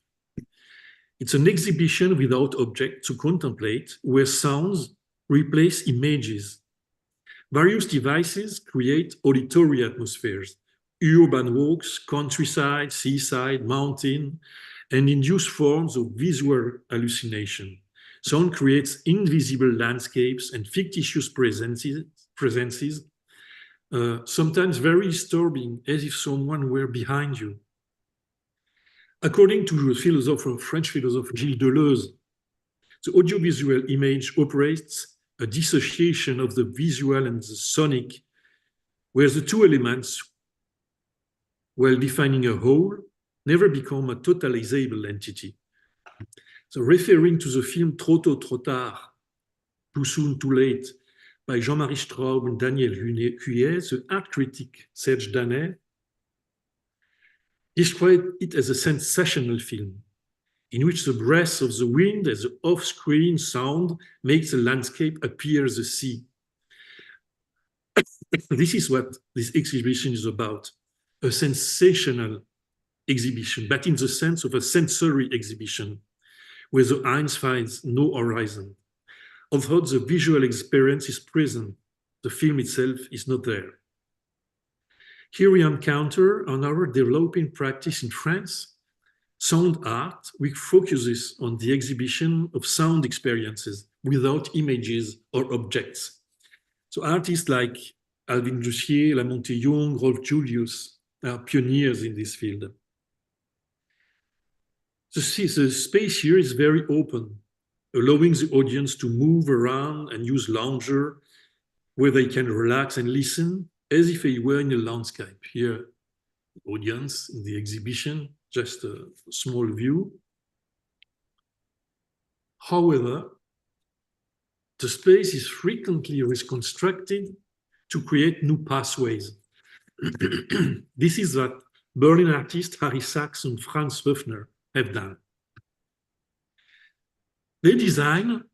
Speaker 8: It's an exhibition without object to contemplate, where sounds replace images. Various devices create auditory atmospheres, urban walks, countryside, seaside, mountain, and induce forms of visual hallucination. Sound creates invisible landscapes and fictitious presences, sometimes very disturbing, as if someone were behind you. According to the French philosopher Gilles Deleuze, the audiovisual image operates a dissociation of the visual and the sonic, where the 2 elements, while defining a whole, never become a totalizable entity. So referring to the film Trop tôt, trop tard, Too soon, too late, by Jean-Marie Straub and Daniel Huyet, the art critic Serge Danet described it as a sensational film, in which the breath of the wind as the off-screen sound makes the landscape appear as the sea. This is what this exhibition is about, a sensational exhibition, but in the sense of a sensory exhibition, where the eye finds no horizon. Although the visual experience is present, the film itself is not there. Here we encounter another developing practice in France, sound art, which focuses on the exhibition of sound experiences without images or objects. So artists like Alvin Jussier, Lamonte Young, Rolf Julius are pioneers in this field. The space here is very open. allowing the audience to move around and use lounger where they can relax and listen as if they were in a landscape. Here, audience in the exhibition, just a small view. However, the space is frequently reconstructed to create new pathways. This is what Berlin artists Harry Sachs and Franz Höfner have done. Their design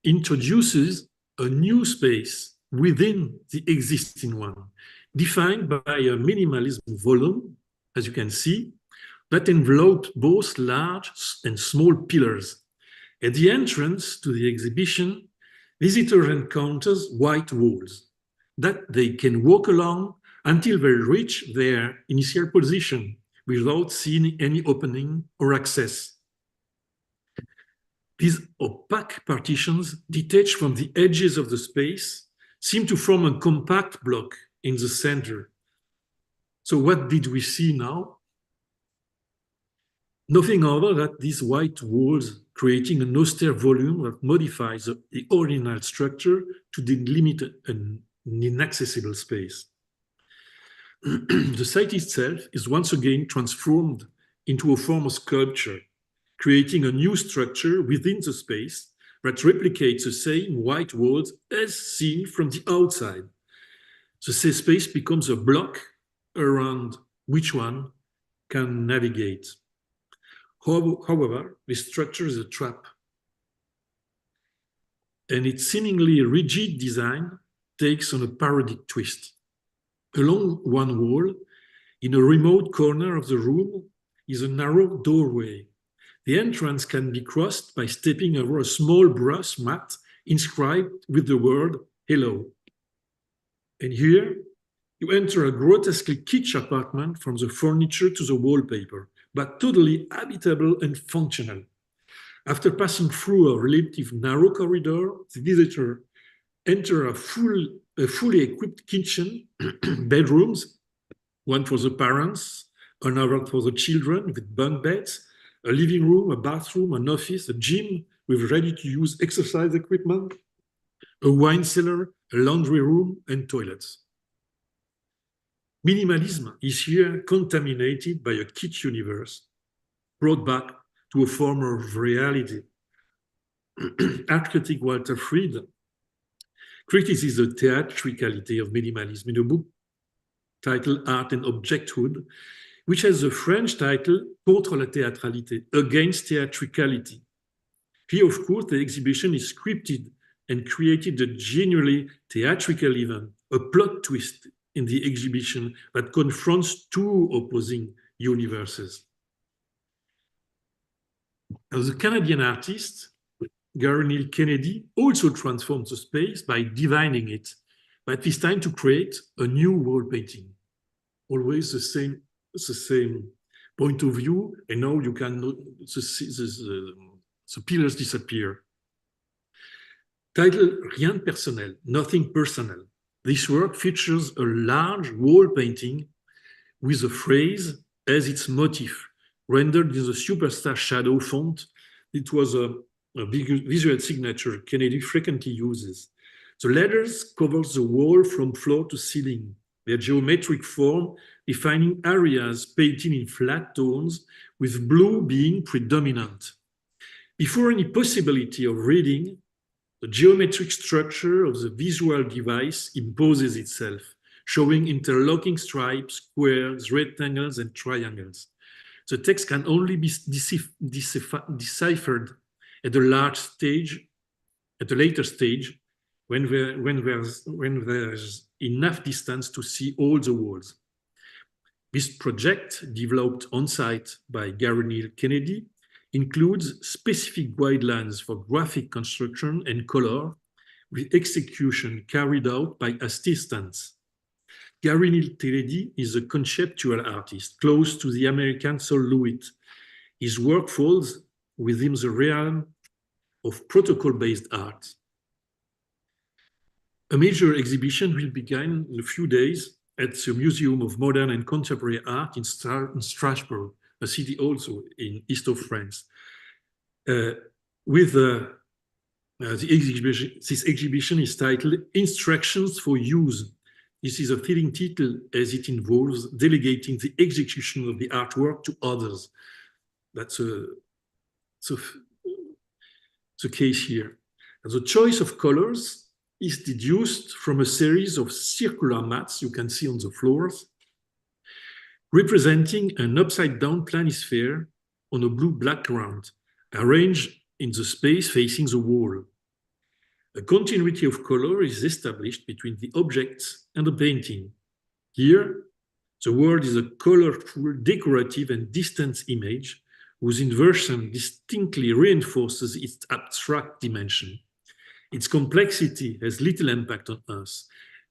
Speaker 8: introduces a new space within the existing one, defined by a minimalism volume, as you can see, that enveloped both large and small pillars. At the entrance to the exhibition, visitors encounter white walls that they can walk along until they reach their initial position without seeing any opening or access. These opaque partitions, detached from the edges of the space, seem to form a compact block in the center. So what did we see now? Nothing other than these white walls creating an austere volume that modifies the original structure to delimit an inaccessible space. The site itself is once again transformed into a form of sculpture, creating a new structure within the space that replicates the same white walls as seen from the outside. The space becomes a block around which one can navigate. However, this structure is a trap, and its seemingly rigid design takes on a parodic twist. Along one wall, in a remote corner of the room, is a narrow doorway. The entrance can be crossed by stepping over a small brass mat inscribed with the word "Hello." And here, you enter a grotesquely kitsch apartment from the furniture to the wallpaper, but totally habitable and functional. After passing through a relatively narrow corridor, the visitor enters a fully equipped kitchen, bedrooms, one for the parents, another for the children with bunk beds, a living room, a bathroom, an office, a gym with ready-to-use exercise equipment, a wine cellar, a laundry room, and toilets. Minimalism is here contaminated by a kitsch universe, brought back to a form of reality. Art critic Walter Fried criticizes the theatricality of minimalism in a book titled Art and Objecthood, which has the French title Contre la théâtralité, Against Theatricality. Here, of course, the exhibition is scripted and created a genuinely theatrical event, a plot twist in the exhibition that confronts two opposing universes. As a Canadian artist, Gary Neal Kennedy also transformed the space by dividing it, but this time to create a new wall painting. Always the same point of view, and now you can the pillars disappear. Title Rien de personnel, nothing personal. This work features a large wall painting with a phrase as its motif, rendered in the superstar shadow font. It was a big visual signature Kennedy frequently uses. The letters cover the wall from floor to ceiling, their geometric form defining areas painted in flat tones, with blue being predominant. Before any possibility of reading, the geometric structure of the visual device imposes itself, showing interlocking stripes, squares, rectangles, and triangles. The text can only be deciphered at a later stage, when there's enough distance to see all the walls. This project, developed on-site by Gary Neal Kennedy, includes specific guidelines for graphic construction and color, with execution carried out by assistants. Gary Neal Kennedy is a conceptual artist, close to the American silhouette. His work falls within the realm of protocol-based art. A major exhibition will begin in a few days at the Museum of Modern and Contemporary Art in Strasbourg, a city also in east of France, with This exhibition is titled Instructions for Use. This is a fitting title as it involves delegating the execution of the artwork to others. That's the case here. And the choice of colors is deduced from a series of circular mats you can see on the floors, representing an upside-down planisphere on a blue-black ground, arranged in the space facing the wall. A continuity of color is established between the objects and the painting. Here, the world is a colorful, decorative, and distant image whose inversion distinctly reinforces its abstract dimension. Its complexity has little impact on us,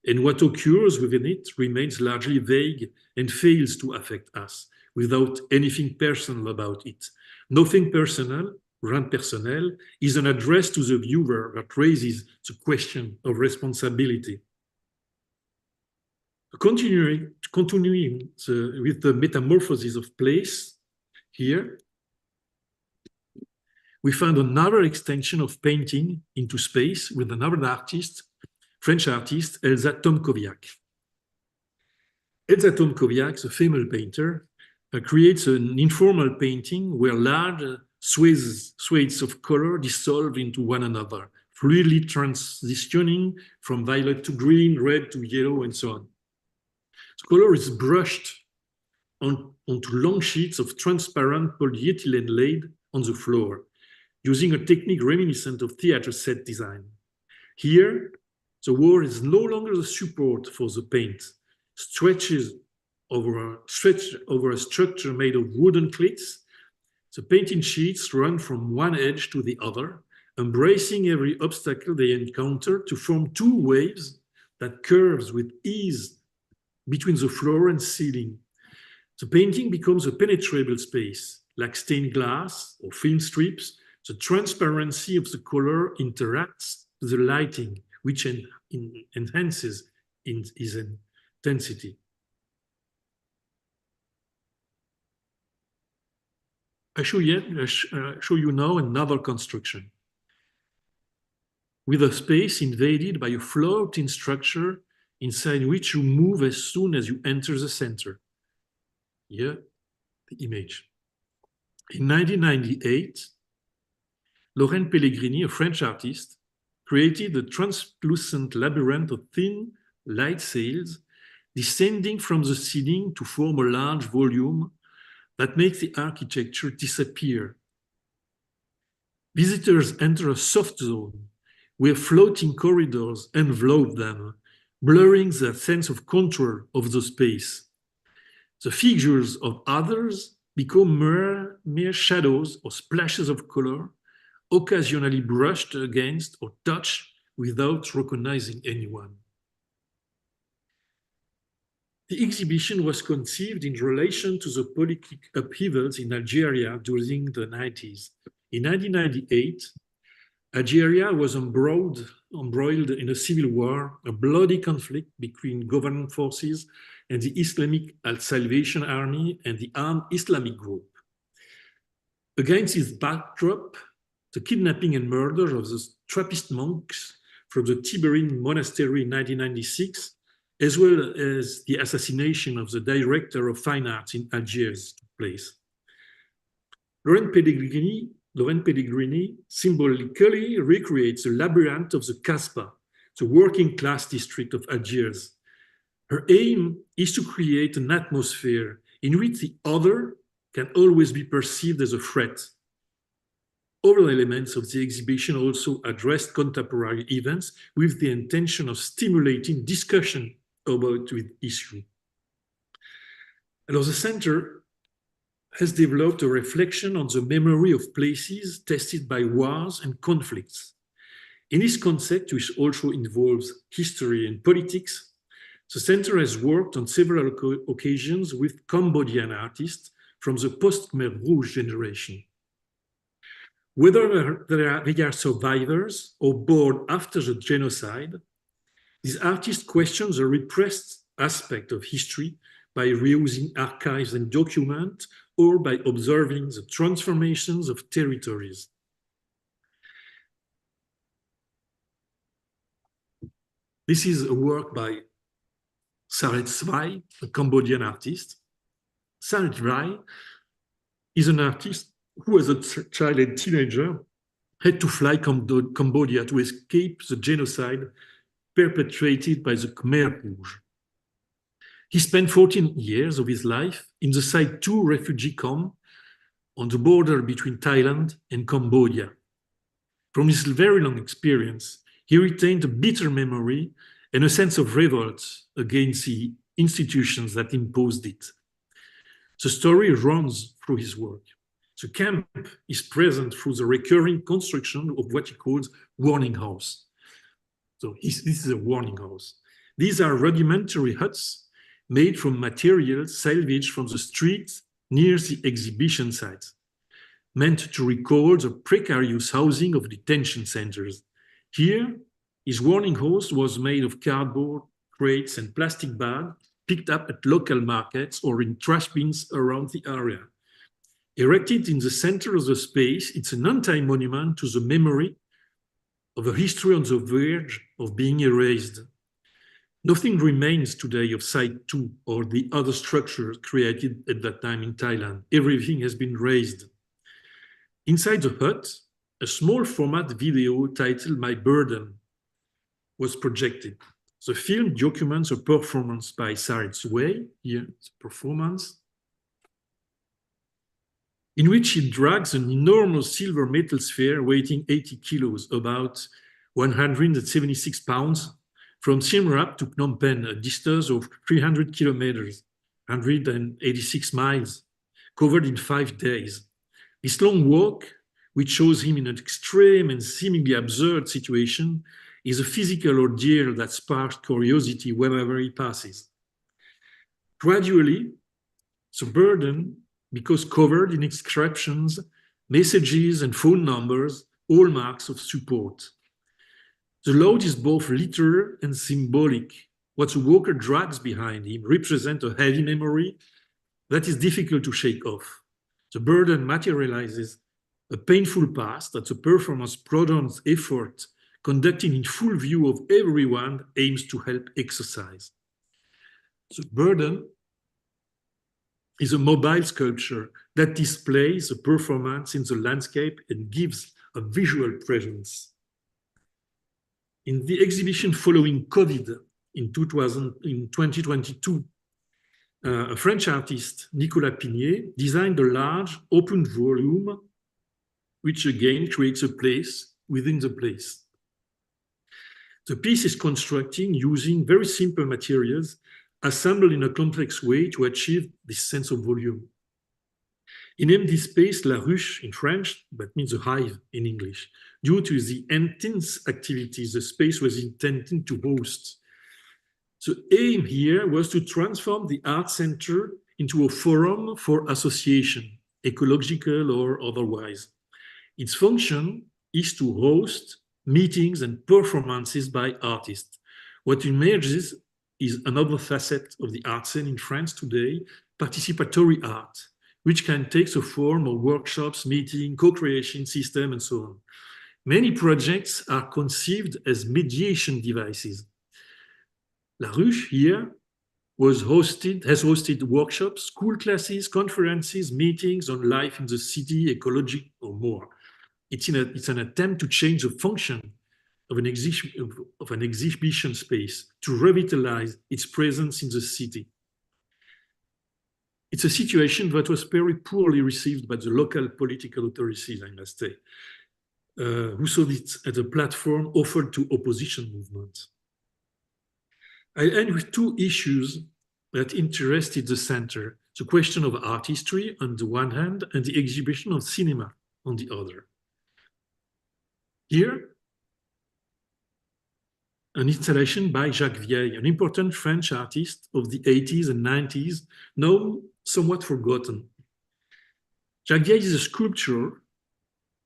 Speaker 8: and what occurs within it remains largely vague and fails to affect us, without anything personal about it. Nothing personal, rien personnel, is an address to the viewer that raises the question of responsibility. Continuing with the metamorphosis of place, here, we found another extension of painting into space with another artist, French artist, Elsa Tomkowiak. Elsa Tomkowiak, the female painter, creates an informal painting where large swathes of color dissolve into one another, fluidly transitioning from violet to green, red to yellow, and so on. The color is brushed onto long sheets of transparent polyethylene laid on the floor, using a technique reminiscent of theater set design. Here, the wall is no longer the support for the paint, stretches over a structure made of wooden cleats. The painting sheets run from one edge to the other, embracing every obstacle they encounter to form two waves that curves with ease between the floor and ceiling. The painting becomes a penetrable space, like stained glass or film strips. The transparency of the color interacts with the lighting, which enhances its intensity. I show you now another construction, with a space invaded by a floating structure inside which you move as soon as you enter the center. Here, the image. In 1998, Lorraine Pellegrini, a French artist, created a translucent labyrinth of thin light sails descending from the ceiling to form a large volume that makes the architecture disappear. Visitors enter a soft zone where floating corridors envelop them, blurring the sense of control of the space. The figures of others become mere shadows or splashes of color, occasionally brushed against or touched without recognizing anyone. The exhibition was conceived in relation to the political upheavals in Algeria during the 90s. In 1998, Algeria was embroiled in a civil war, a bloody conflict between government forces and the Islamic Salvation Army and the armed Islamic group. Against this backdrop, the kidnapping and murder of the Trappist monks from the Tiberine monastery in 1996, as well as the assassination of the director of fine arts in Algiers took place. Lorraine Pellegrini symbolically recreates the labyrinth of the Kasbah, the working class district of Algiers. Her aim is to create an atmosphere in which the other can always be perceived as a threat. Other elements of the exhibition also addressed contemporary events with the intention of stimulating discussion about the issue. And the center has developed a reflection on the memory of places tested by wars and conflicts. In this concept, which also involves history and politics, the center has worked on several occasions with Cambodian artists from the post-Khmer Rouge generation. Whether they are survivors or born after the genocide, these artists question the repressed aspect of history by reusing archives and documents or by observing the transformations of territories. This is a work by Saret Svai, a Cambodian artist. Saret Svai is an artist who, as a child and teenager, had to fly Cambodia to escape the genocide perpetrated by the Khmer Rouge. He spent 14 years of his life in the Site 2 refugee camp on the border between Thailand and Cambodia. From his very long experience, he retained a bitter memory and a sense of revolt against the institutions that imposed it. The story runs through his work. The camp is present through the recurring construction of what he calls warning house. So this is a warning house. These are rudimentary huts made from materials salvaged from the streets near the exhibition sites, meant to record the precarious housing of detention centers. Here, his warning house was made of cardboard, crates, and plastic bags picked up at local markets or in trash bins around the area. Erected in the center of the space, it's an anti-monument to the memory of a history on the verge of being erased. Nothing remains today of Site 2 or the other structures created at that time in Thailand. Everything has been razed. Inside the hut, a small format video titled My Burden was projected. The film documents a performance by Saret Svai, here it's a performance, in which he drags an enormous silver metal sphere weighing 80 kilos, about 176 pounds, from Siem Reap to Phnom Penh, a distance of 300 kilometers, 186 miles, covered in 5 days. This long walk, which shows him in an extreme and seemingly absurd situation, is a physical ordeal that sparks curiosity wherever he passes. Gradually, the burden becomes covered in inscriptions, messages, and phone numbers, all marks of support. The load is both literal and symbolic. What the walker drags behind him represents a heavy memory that is difficult to shake off. The burden materializes a painful past that the performer's prolonged effort, conducting in full view of everyone, aims to help exercise. The burden is a mobile sculpture that displays the performance in the landscape and gives a visual presence. In the exhibition following COVID in 2022, a French artist, Nicolas Pignet, designed a large open volume, which again creates a place within the place. The piece is constructing using very simple materials assembled in a complex way to achieve this sense of volume. He named this space La Ruche in French, but means a hive in English, due to the intense activities the space was intended to host. The aim here was to transform the art center into a forum for association, ecological or otherwise. Its function is to host meetings and performances by artists. What emerges is another facet of the art scene in France today, participatory art, which can take the form of workshops, meetings, co-creation system, and so on. Many projects are conceived as mediation devices. La Ruche here has hosted workshops, school classes, conferences, meetings on life in the city, ecology, or more. It's an attempt to change the function of an exhibition space, to revitalize its presence in the city. It's a situation that was very poorly received by the local political authorities, I must say, who saw it as a platform offered to opposition movements. I'll end with two issues that interested the center: the question of art history on the one hand, and the exhibition of cinema on the other. Here, an installation by Jacques Vieille, an important French artist of the 80s and 90s, now somewhat forgotten. Jacques Vieille is a sculptor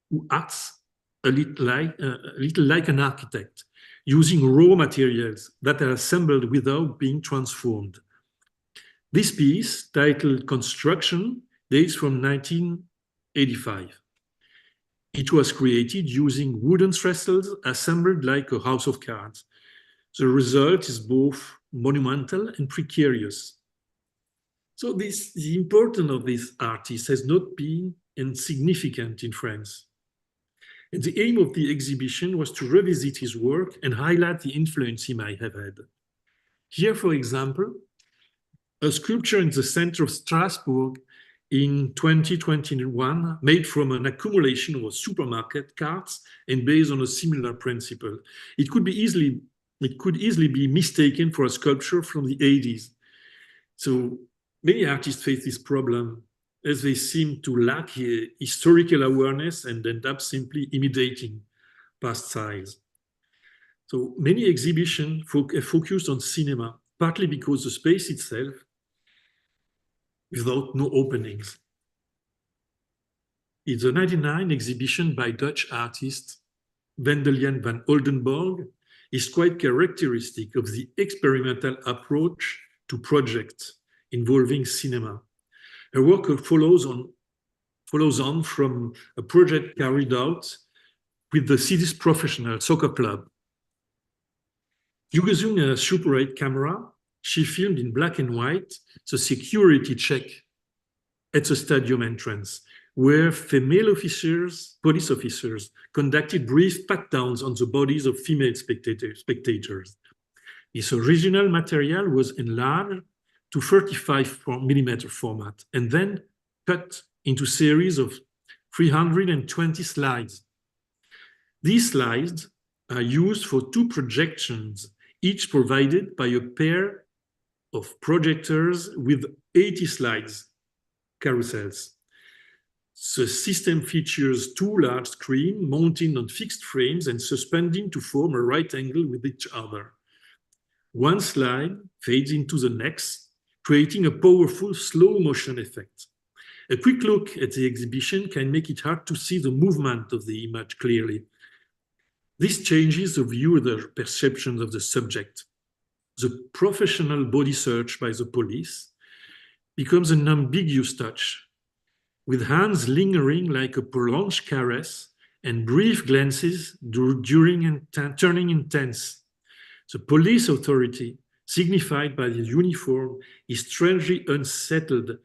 Speaker 8: who acts a little like an architect, using raw materials that are assembled without being transformed. This piece, titled Construction, dates from 1985. It was created using wooden trestles assembled like a house of cards. The result is both monumental and precarious. So the importance of this artist has not been insignificant in France. And the aim of the exhibition was to revisit his work and highlight the influence he might have had. Here, for example, a sculpture in the center of Strasbourg in 2021, made from an accumulation of supermarket carts and based on a similar principle. It could easily be mistaken for a sculpture from the 80s. So many artists face this problem, as they seem to lack historical awareness and end up simply imitating past styles. So many exhibitions focused on cinema, partly because the space itself, without no openings. In the 1999 exhibition by Dutch artist Wendelin van Oldenburg is quite characteristic of the experimental approach to projects involving cinema. Her work follows on from a project carried out with the city's professional soccer club. Using a Super 8 camera, she filmed in black and white the security check at the stadium entrance, where female police officers, conducted brief pat-downs on the bodies of female spectators. This original material was enlarged to 35mm format and then cut into a series of 320 slides. These slides are used for 2 projections, each provided by a pair of projectors with 80 slides, carousels. The system features 2 large screens mounted on fixed frames and suspending to form a right angle with each other. One slide fades into the next, creating a powerful slow motion effect. A quick look at the exhibition can make it hard to see the movement of the image clearly. This changes the viewer's perception of the subject. The professional body search by the police becomes an ambiguous touch, with hands lingering like a prolonged caress and brief glances turning intense. The police authority, signified by the uniform, is strangely unsettled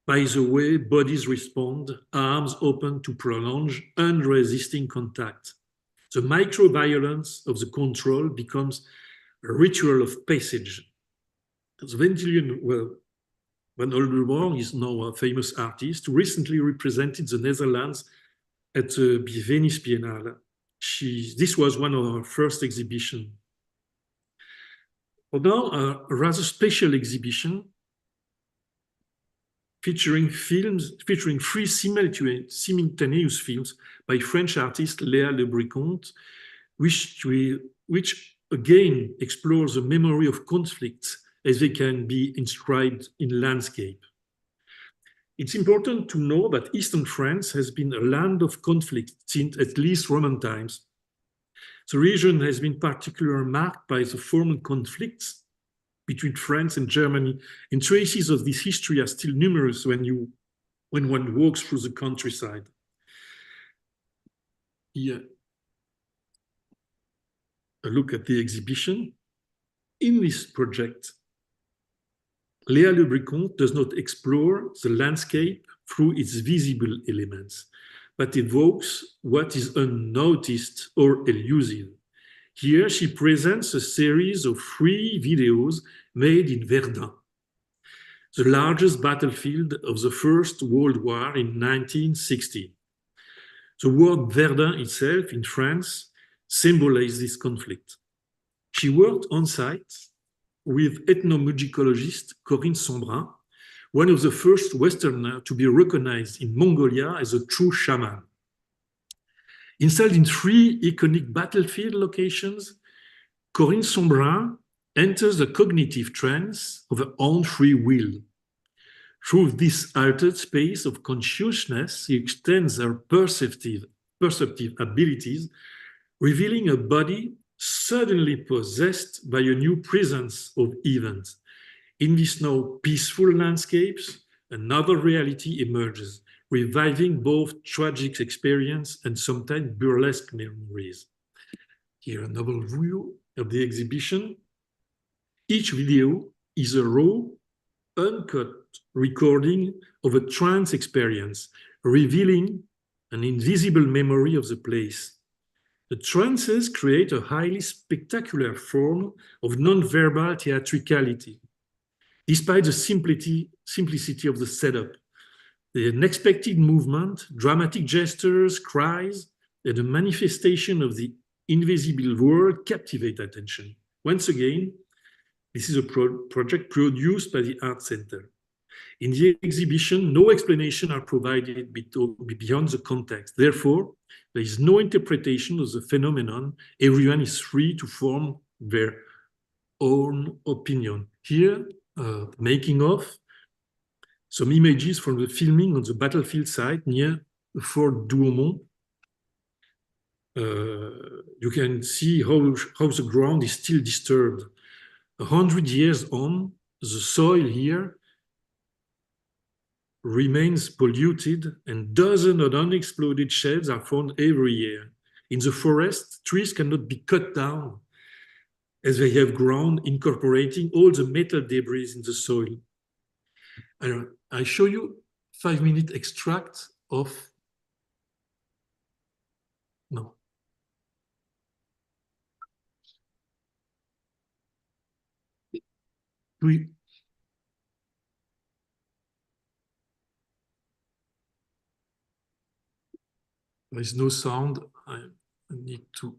Speaker 8: by the way bodies respond, arms open to prolonged, unresisting contact. The micro-violence of the control becomes a ritual of passage. The Wendelin van Oldenburg is now a famous artist who recently represented the Netherlands at the Venice Biennale. This was one of her first exhibitions. Now, a rather special exhibition featuring 3 simultaneous films by French artist Léa Le Breconte, which again explores the memory of conflicts as they can be inscribed in landscape. It's important to know that Eastern France has been a land of conflict since at least Roman times. The region has been particularly marked by the former conflicts between France and Germany, and traces of this history are still numerous when one walks through the countryside. Here, a look at the exhibition. In this project, Léa Le Breconte does not explore the landscape through its visible elements, but evokes what is unnoticed or elusive. Here she presents a series of 3 videos made in Verdun, the largest battlefield of the First World War in 1960. The word Verdun itself in France symbolizes this conflict. She worked on site with ethnomusicologist Corinne Sombrin, one of the first Westerners to be recognized in Mongolia as a true shaman. Installed in 3 iconic battlefield locations, Corinne Sombrin enters the cognitive trance of her own free will. Through this altered space of consciousness, she extends her perceptive abilities, revealing a body suddenly possessed by a new presence of events. In these now peaceful landscapes, another reality emerges, reviving both tragic experience and sometimes burlesque memories. Here another view of the exhibition, each video is a raw, uncut recording of a trance experience, revealing an invisible memory of the place. The trances create a highly spectacular form of non-verbal theatricality. Despite the simplicity of the setup, the unexpected movement, dramatic gestures, cries, and the manifestation of the invisible world captivate attention. Once again, this is a project produced by the Art Center. In the exhibition, no explanation are provided beyond the context. Therefore, there is no interpretation of the phenomenon. Everyone is free to form their own opinion. Here, making of some images from the filming on the battlefield site near Fort Douaumont. You can see how the ground is still disturbed. 100 years on, the soil here remains polluted and dozens of unexploded shells are found every year. In the forest, trees cannot be cut down as they have grown, incorporating all the metal debris in the soil. I show you 5-minute extract of, no. We, there is no sound. I need to.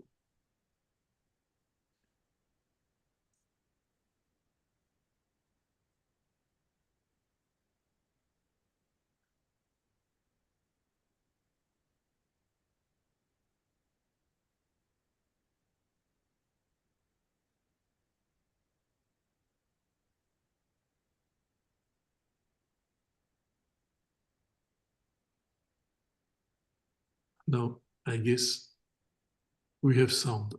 Speaker 8: No, I guess we have sound.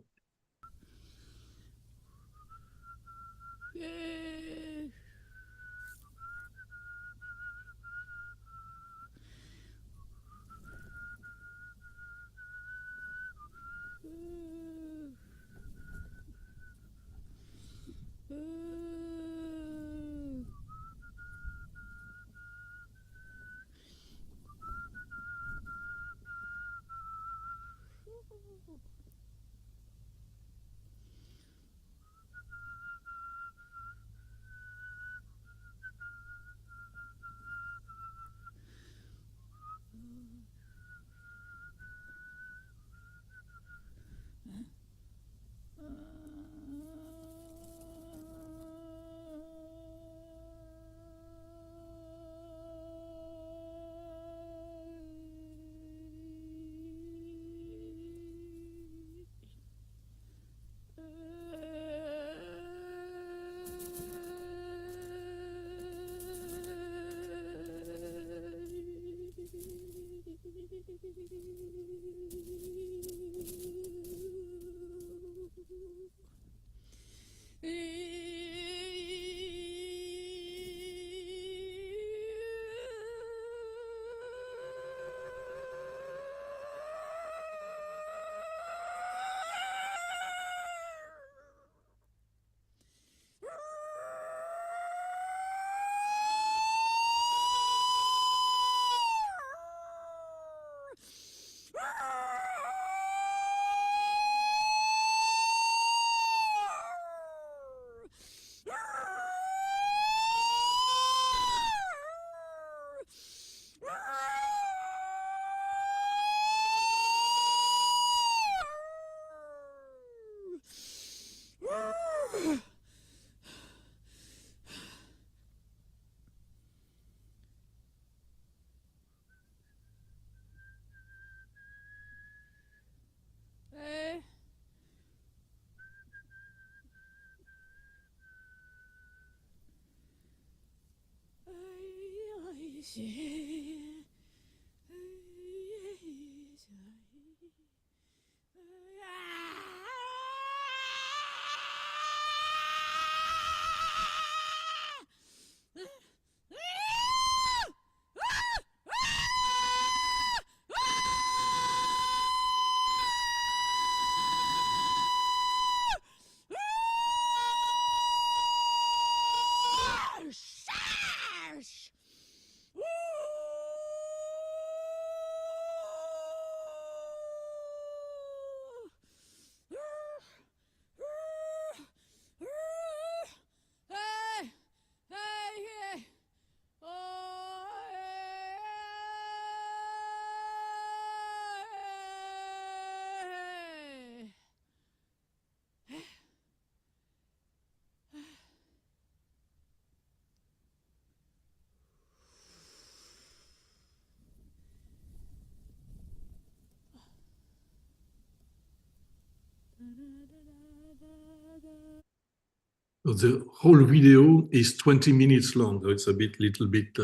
Speaker 8: the whole video is 20 minutes long. So it's a little bit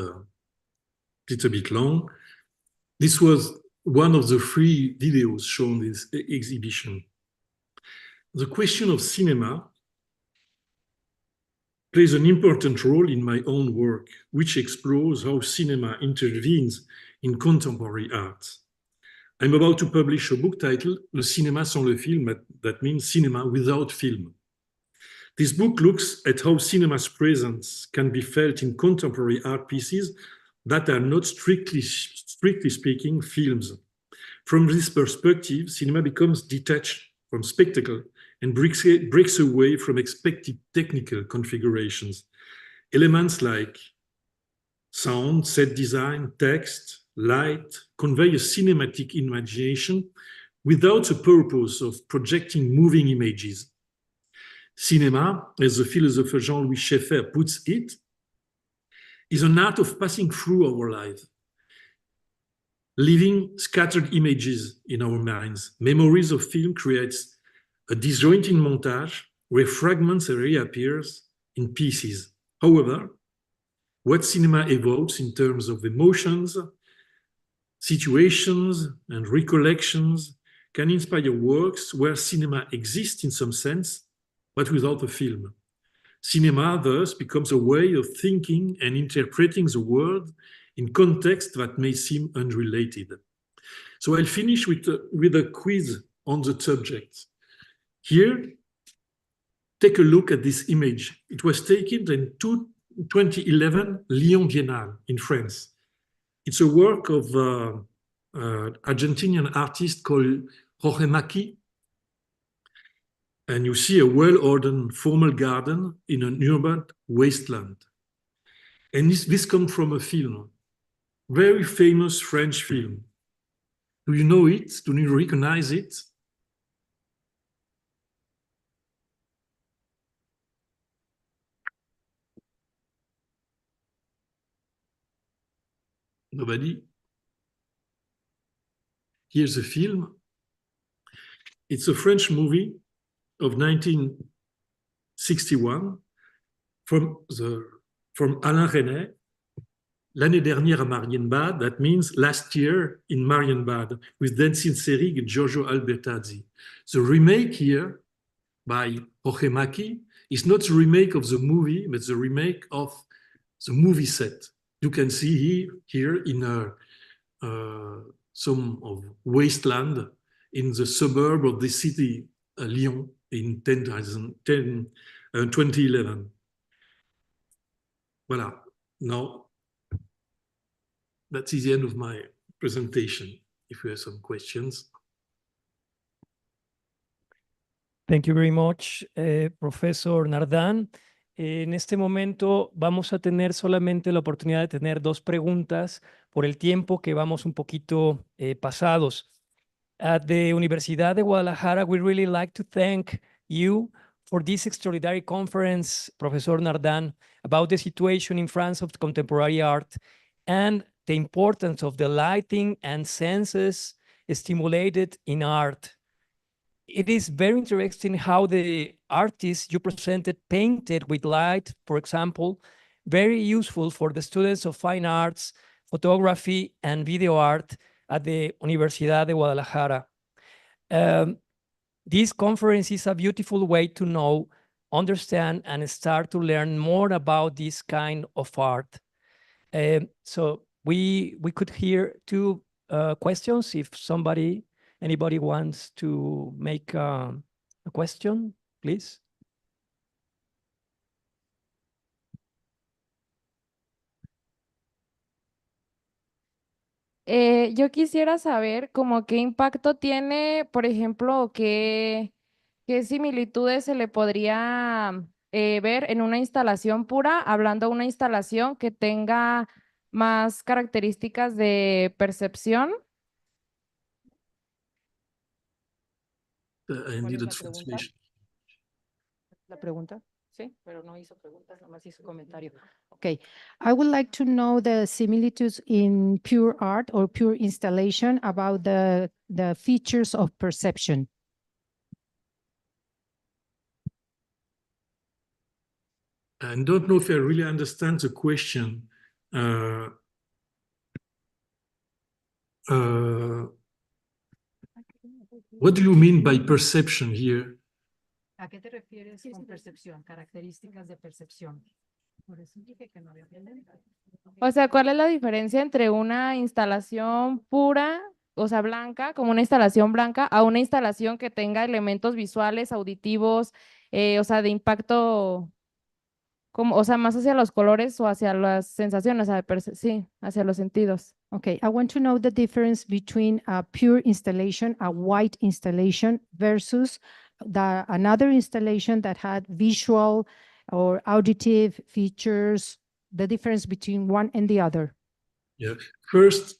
Speaker 8: long. This was one of the 3 videos shown in this exhibition. The question of cinema plays an important role in my own work, which explores how cinema intervenes in contemporary art. I'm about to publish a book titled Le cinéma sans le film, that means cinema without film. This book looks at how cinema's presence can be felt in contemporary art pieces that are not strictly speaking films. From this perspective, cinema becomes detached from spectacle and breaks away from expected technical configurations. Elements like sound, set design, text, light convey a cinematic imagination without the purpose of projecting moving images. Cinema, as the philosopher Jean-Louis Schaeffer puts it, is an art of passing through our life, leaving scattered images in our minds. Memories of film creates a disjointed montage where fragments reappears in pieces. However, what cinema evokes in terms of emotions, situations, and recollections can inspire works where cinema exists in some sense, but without a film. Cinema thus becomes a way of thinking and interpreting the world in contexts that may seem unrelated. So I'll finish with a quiz on the subject. Here, take a look at this image. It was taken in 2011 Lyon Biennale in France. It's a work of Argentinian artist called Jorge Maki. And you see a well-ordered formal garden in an urban wasteland. And this comes from a film, very famous French film. Do you know it? Do you recognize it? Nobody? Here's the film. It's a French movie of 1961 from Alain Resnais, L'année dernière à Marienbad, that means last year in Marienbad, with Dancing Serig and Giorgio Albertazzi. The remake here by Jorge Maki is not the remake of the movie, but the remake of the movie set. You can see here in some of wasteland in the suburb of the city, Lyon, in 2011. Voilà. Now, that's the end of my presentation. If you have some questions.
Speaker 1: Thank you very much, Profesor Nardán. En este momento vamos a tener solamente la oportunidad de tener 2 preguntas por el tiempo que vamos un poquito pasados. At the Universidad de Guadalajara, we really like to thank you for this extraordinary conference, Professor Nardán, about the situation in France of contemporary art and the importance of the lighting and senses stimulated in art. It is very interesting how the artists you presented painted with light, for example, very useful for the students of fine arts, photography, and video art at the Universidad de Guadalajara. This conference is a beautiful way to know, understand, and start to learn more about this kind of art. So we could hear 2 questions if anybody wants to make a question, please.
Speaker 4: Yo quisiera saber como qué impacto tiene, por ejemplo, qué similitudes se le podría ver en una instalación pura, hablando de una instalación que tenga más características de percepción.
Speaker 8: I need a translation.
Speaker 5: La pregunta, sí, pero no hizo preguntas, nomás hizo comentario. Okay, I would like to know the similitudes in pure art or pure installation about the features of perception.
Speaker 8: I don't know if I really understand the question. What do you mean by perception here?
Speaker 5: ¿A qué te refieres con percepción? Características de percepción. Por eso dije que no había problema.
Speaker 4: O sea, ¿cuál es la diferencia entre una instalación pura, o sea, blanca, como una instalación blanca, a una instalación que tenga elementos visuales, auditivos, o sea, de impacto, como, o sea, más hacia los colores o hacia las sensaciones, sí, hacia los sentidos?
Speaker 5: Okay, I want to know the difference between a pure installation, a white installation, versus another installation that had visual or auditive features, the difference between one and the other.
Speaker 8: Yeah. First,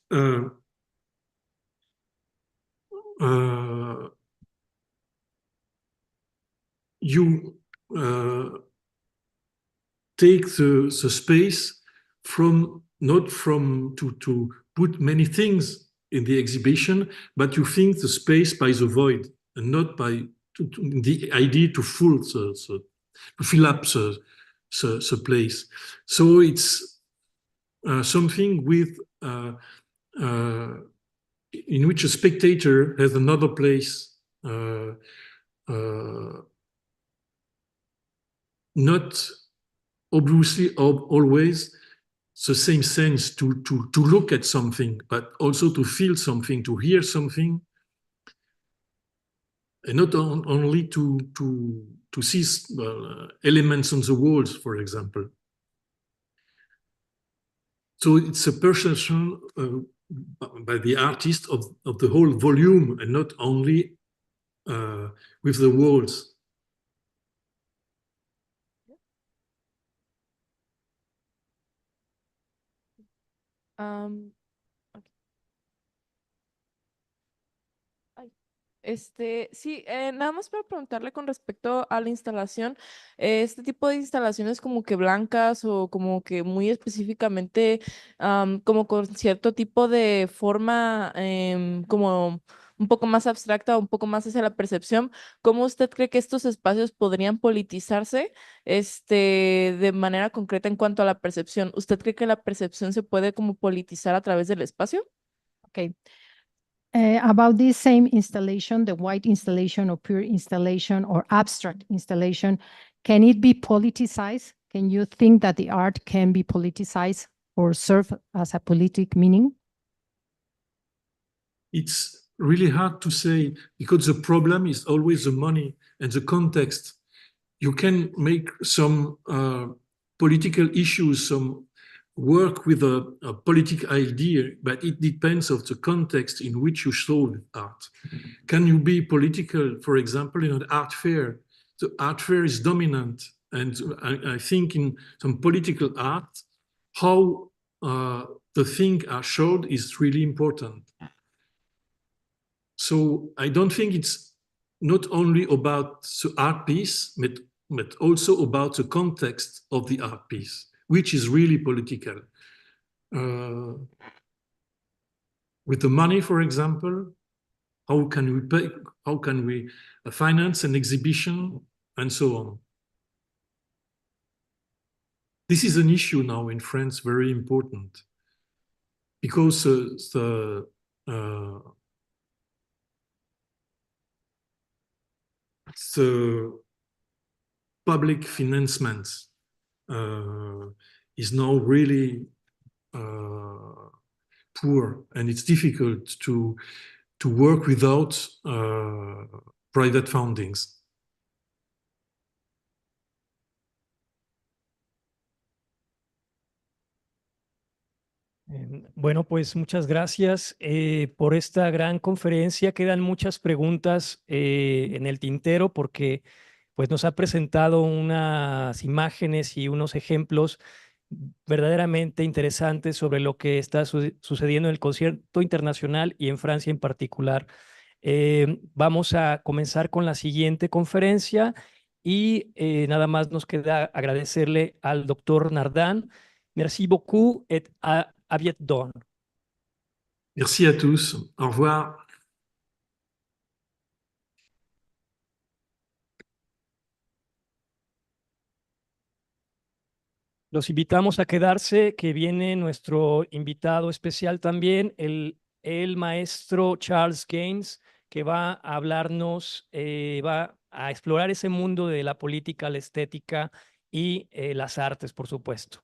Speaker 8: you take the space from not from to put many things in the exhibition, but you think the space by the void and not by the idea to fill up the place. So it's something with in which a spectator has another place, not obviously always the same sense to look at something, but also to feel something, to hear something, and not only to see elements on the walls, for example. So it's a perception by the artist of the whole volume and not only with the walls.
Speaker 9: Am, ok. Ay, sí, nada más para preguntarle con respecto a la instalación, este tipo de instalaciones como que blancas o como que muy específicamente como con cierto tipo de forma como un poco más abstracta, un poco más hacia la percepción, ¿cómo usted cree que estos espacios podrían politizarse de manera concreta en cuanto a la percepción? ¿Usted cree que la percepción se puede como politizar a través del espacio?
Speaker 5: Okay. About this same installation, the white installation or pure installation or abstract installation, can it be politicized? Can you think that the art can be politicized or serve as a politic meaning?
Speaker 8: It's really hard to say because the problem is always the money and the context. You can make some political issues, some work with a political idea, but it depends of the context in which you show art. Can you be political, for example, in an art fair? The art fair is dominant, and I think in some political art, how the things are showed is really important. So I don't think it's not only about the art piece, but also about the context of the art piece, which is really political. With the money, for example, how can we pay, how can we finance an exhibition, and so on. This is an issue now in France, very important, because the public financement is now really poor, and it's difficult to work without private fundings.
Speaker 1: Bueno, pues muchas gracias por esta gran conferencia. Quedan muchas preguntas en el tintero porque pues nos ha presentado unas imágenes y unos ejemplos verdaderamente interesantes sobre lo que está sucediendo en el concierto internacional y en Francia en particular. Vamos a comenzar con la siguiente conferencia y nada más nos queda agradecerle al doctor Nardin. Merci beaucoup et à bientôt.
Speaker 8: Merci à tous. Au revoir.
Speaker 1: Los invitamos a quedarse, que viene nuestro invitado especial también, el maestro Charles Gaines, que va a hablarnos, va a explorar ese mundo de la política, la estética y las artes, por supuesto.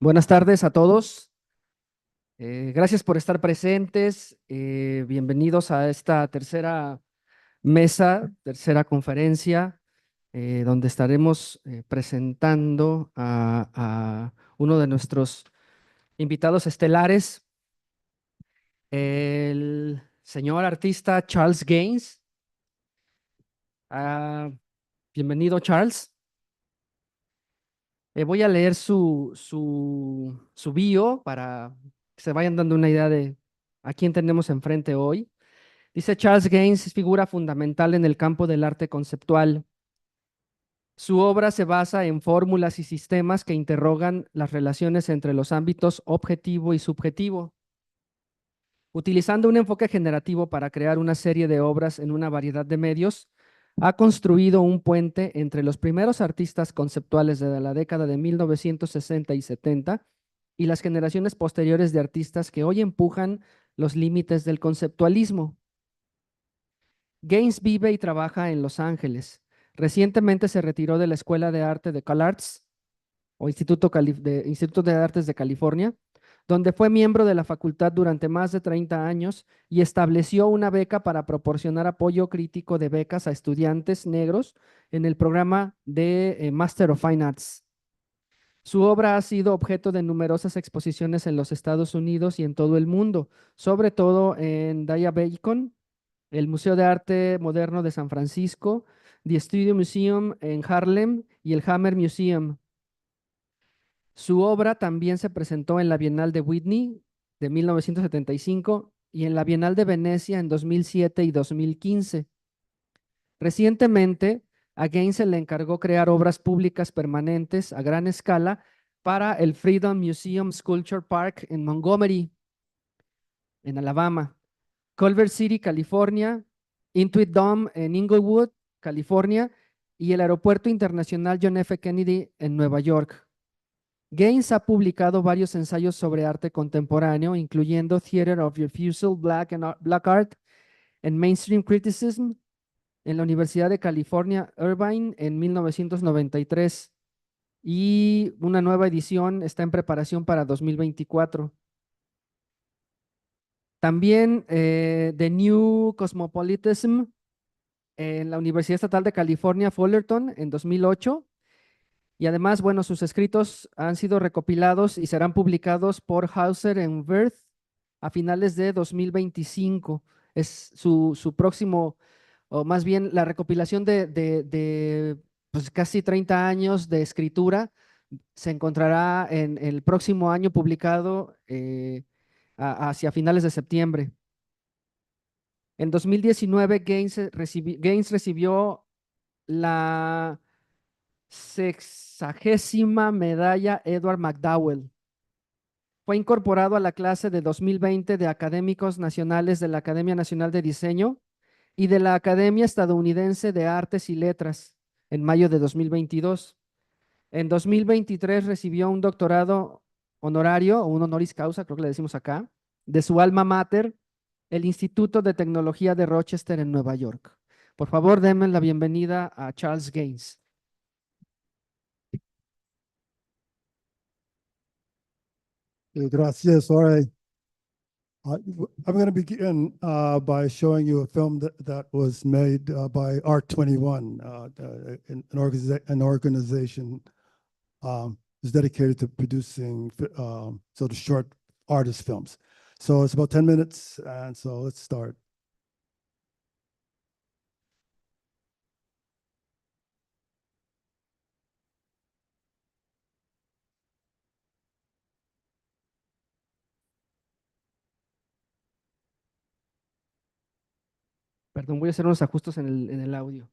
Speaker 10: Buenas tardes a todos. Gracias por estar presentes. Bienvenidos a esta tercera mesa, tercera conferencia, donde estaremos presentando a uno de nuestros invitados estelares, el señor artista Charles Gaines. Ah, bienvenido, Charles. Voy a leer su bio para que se vayan dando una idea de a quién tenemos enfrente hoy. Dice: Charles Gaines es figura fundamental en el campo del arte conceptual. Su obra se basa en fórmulas y sistemas que interrogan las relaciones entre los ámbitos objetivo y subjetivo, utilizando un enfoque generativo para crear una serie de obras en una variedad de medios. Ha construido un puente entre los primeros artistas conceptuales de la década de 1960 y 70 y las generaciones posteriores de artistas que hoy empujan los límites del conceptualismo. Gaines vive y trabaja en Los Ángeles. Recientemente se retiró de la Escuela de Arte de CalArts o Instituto de Artes de California, donde fue miembro de la facultad durante más de 30 años y estableció una beca para proporcionar apoyo crítico de becas a estudiantes negros en el programa de Master of Fine Arts. Su obra ha sido objeto de numerosas exposiciones en los Estados Unidos y en todo el mundo, sobre todo en Daya Bacon, el Museo de Arte Moderno de San Francisco, The Studio Museum en Harlem y el Hammer Museum. Su obra también se presentó en la Bienal de Whitney de 1975 y en la Bienal de Venecia en 2007 y 2015. Recientemente, a Gaines se le encargó crear obras públicas permanentes a gran escala para el Freedom Museum Sculpture Park en Montgomery, en Alabama, Culver City, California, Intuit Dome en Inglewood, California, y el Aeropuerto Internacional John F. Kennedy en Nueva York. Gaines ha publicado varios ensayos sobre arte contemporáneo, incluyendo Theater of Refusal, Black Art and Mainstream Criticism, en la Universidad de California, Irvine, en 1993. Y una nueva edición está en preparación para 2024. También The New Cosmopolitanism en la Universidad Estatal de California, Fullerton, en 2008. Y además, bueno, sus escritos han sido recopilados y serán publicados por Hauser en Wirth a finales de 2025. Es su próximo, o más bien la recopilación de pues casi 30 años de escritura. Se encontrará en el próximo año publicado hacia finales de septiembre. En 2019, Gaines recibió la 60ª medalla Edward McDowell. Fue incorporado a la clase de 2020 de académicos nacionales de la Academia Nacional de Diseño y de la Academia Estadounidense de Artes y Letras en mayo de 2022. En 2023 recibió un doctorado honorario, o un honoris causa, creo que le decimos acá, de su alma mater, el Instituto de Tecnología de Rochester en Nueva York. Por favor, denme la bienvenida a Charles Gaines.
Speaker 11: Gracias. All right. I'm going to begin by showing you a film that was made by Art 21, an organization is dedicated to producing sort of short artist films. So it's about 10 minutes, and so let's start.
Speaker 10: Perdón, voy a hacer unos ajustes en el audio.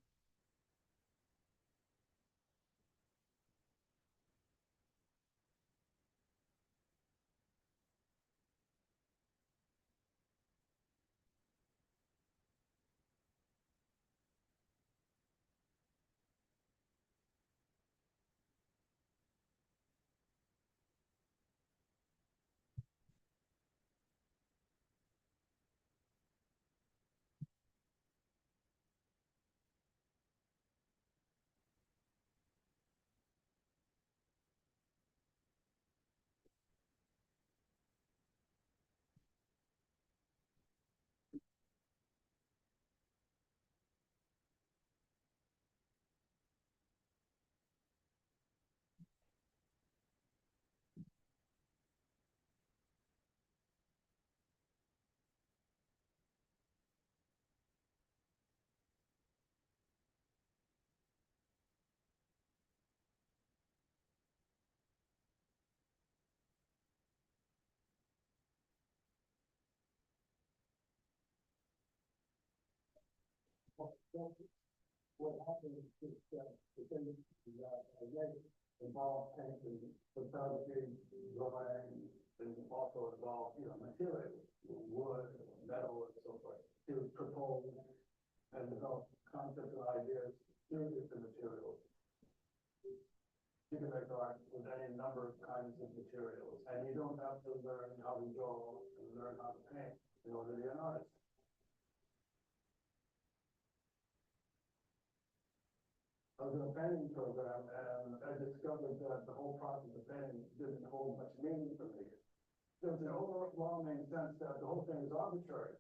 Speaker 11: What happens is that the things that I make involve painting, photography, drawing, and also involve, materials, wood, metal, and so forth, to propose and develop concepts and ideas through different materials. You can make art with any number of kinds of materials, and you don't have to learn how to draw and learn how to paint in order to be an artist. I was in a painting program, and I discovered that the whole process of painting didn't hold much meaning for me. There was an overwhelming sense that the whole thing is arbitrary.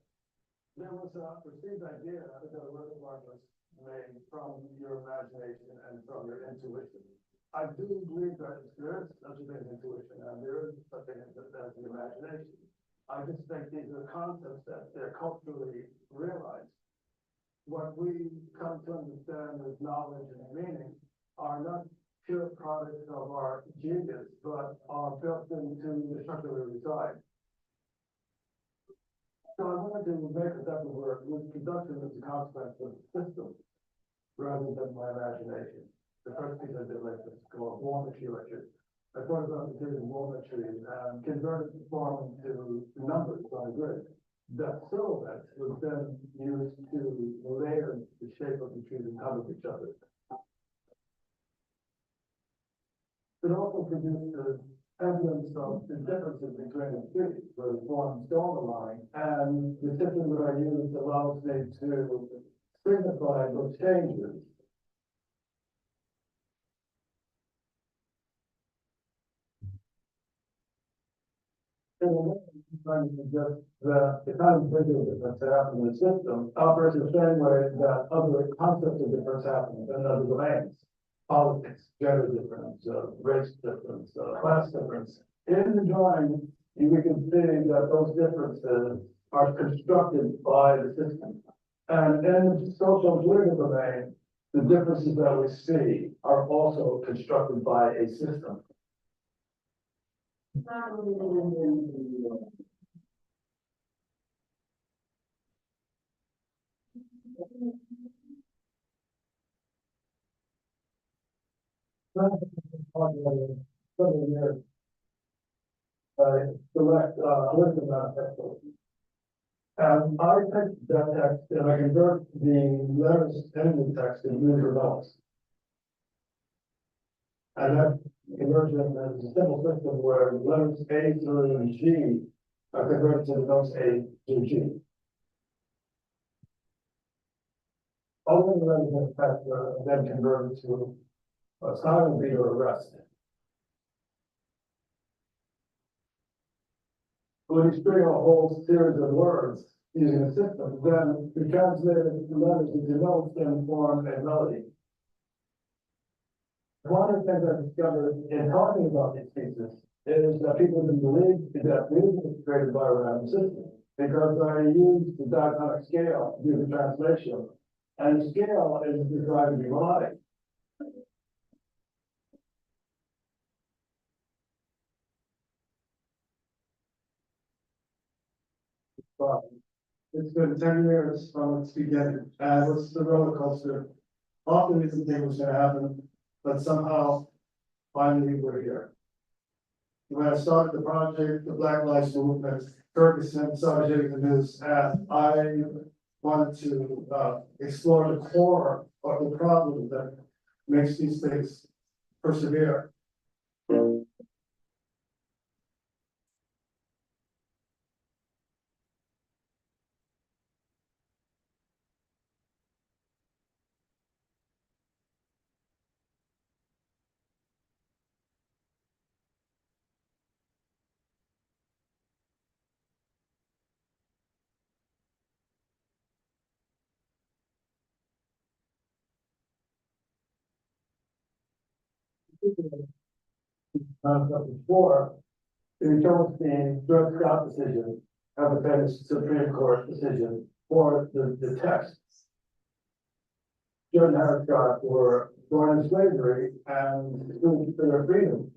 Speaker 11: There was a perceived idea that a work of art was made from your imagination and from your intuition. I do believe that there is such a thing as intuition, and there is such a thing as the imagination. I just think these are concepts that they're culturally realized. What we come to understand as knowledge and meaning are not pure products of our genius, but are built into the structure we reside. So I wanted to make a type of work with production as a consequence of system rather than my imagination. The first piece I did like this is called walnut tree orchard. I photographed a series of walnut trees and converted the form into numbers on a grid. That silhouette was then used to layer the shape of the trees on top of each other. It also produces evidence of the differences between the trees, where the forms don't align, and the system that I use allows me to signify those changes. Trying to suggest that the kind of visual difference that happens in the system operates the same way that other concepts of difference happen in other domains. Politics, gender difference, race difference, class difference. In the drawing, we can see that those differences are constructed by the system. And in the social political domain, the differences that we see are also constructed by a system. Several years, select a list of manifestos. And I take that text and I convert the letters in the text into user notes. And that conversion is a simple system where letters A through G are converted to the notes A through G. All of the letters in the text are then converted to a silent beat or a rest. When you string a whole series of words using a system, then we translate the letters into notes and form a melody. One of the things I discovered in talking about these pieces is that people can believe that music is created by a random system, because I use the diatonic scale to do the translation, and the scale is designed to be melodic. But it's been 10 years from its beginning, and it's the roller coaster. Often these things was going to happen, but somehow, finally, we're here. When I started the project, the Black Lives Movement, Ferguson started hitting the news, and I wanted to explore the core of the problem that makes these things persevere. Before, the Dred Scott decision, of the famous Supreme Court decision for the text. Dred and Harry Scott were born in slavery and for their freedom.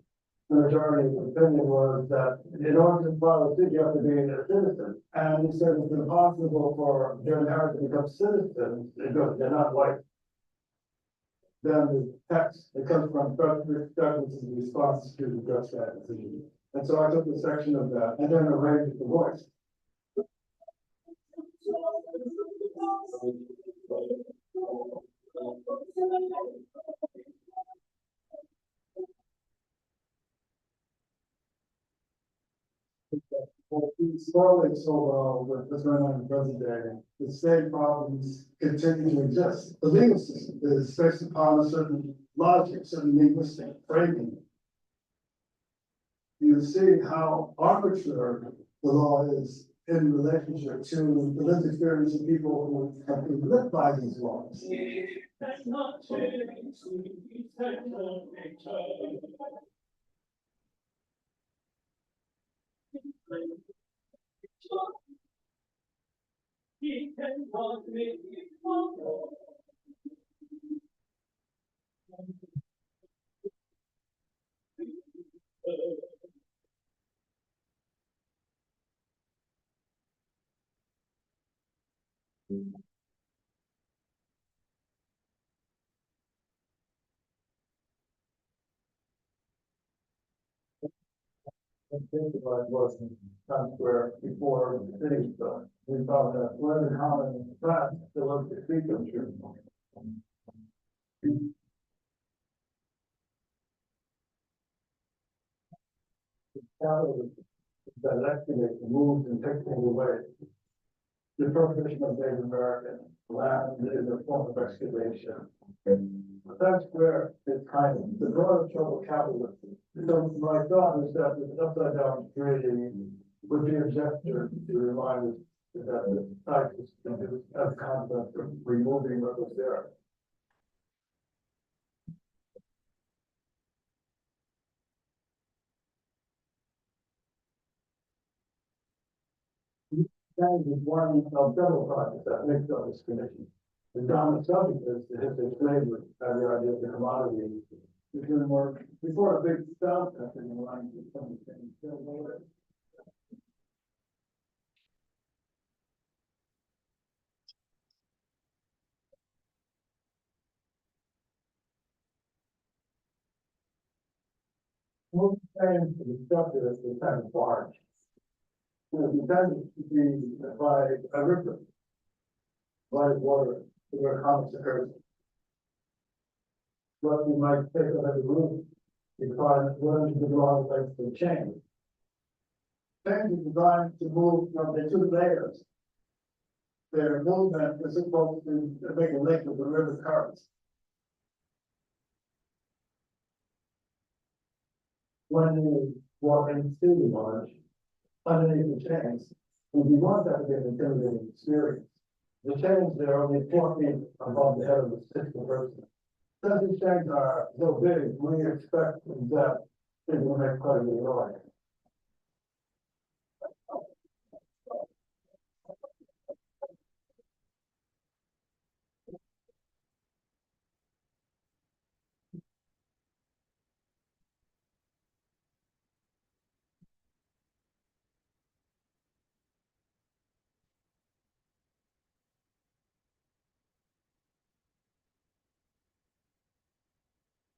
Speaker 11: the majority's opinion was that in order to file a suit, you have to be a citizen. And he said it's impossible for German Arabs to become citizens because they're not white. Then the text, it comes from Douglas's response to the Dutch decision. And so I took a section of that and then arranged the voice. Well, it's correlates so well with what's going on in the present day. The same problems continue to exist. The legal system is based upon a certain logic, certain linguistic framing. You see how arbitrary the law is in relationship to the lived experience of people who have been lived by these laws. I think about was in Times Square before the city, so we thought that when and how in the past there was the freedom tree. Capital that elected moved and took things away. The prohibition of Native American land is a form of excavation. But that's where it's kind of the broader trouble with capitalism. So my thought is that this upside down tree would be a gesture to remind us that the site is as a concept of removing what was there. That is one of several projects that makes up this commission. The dominant subject is the history of slavery and the idea of the commodity. We're doing work before a big South country in the line to some things. Most times the structure is kind of large. It's intended to be by a river, by water, where commerce occurs. What we might take on as a roof, because one of the laws like the chain. Chain is designed to move from the two layers. Their movement is supposed to make a link with the river currents. When you walk into the marsh, underneath the chains, if you want that to be an intimidating experience, the chains there are only 4 feet above the head of the sixth person. Since these chains are so big, we expect that it will make quite a bit of noise.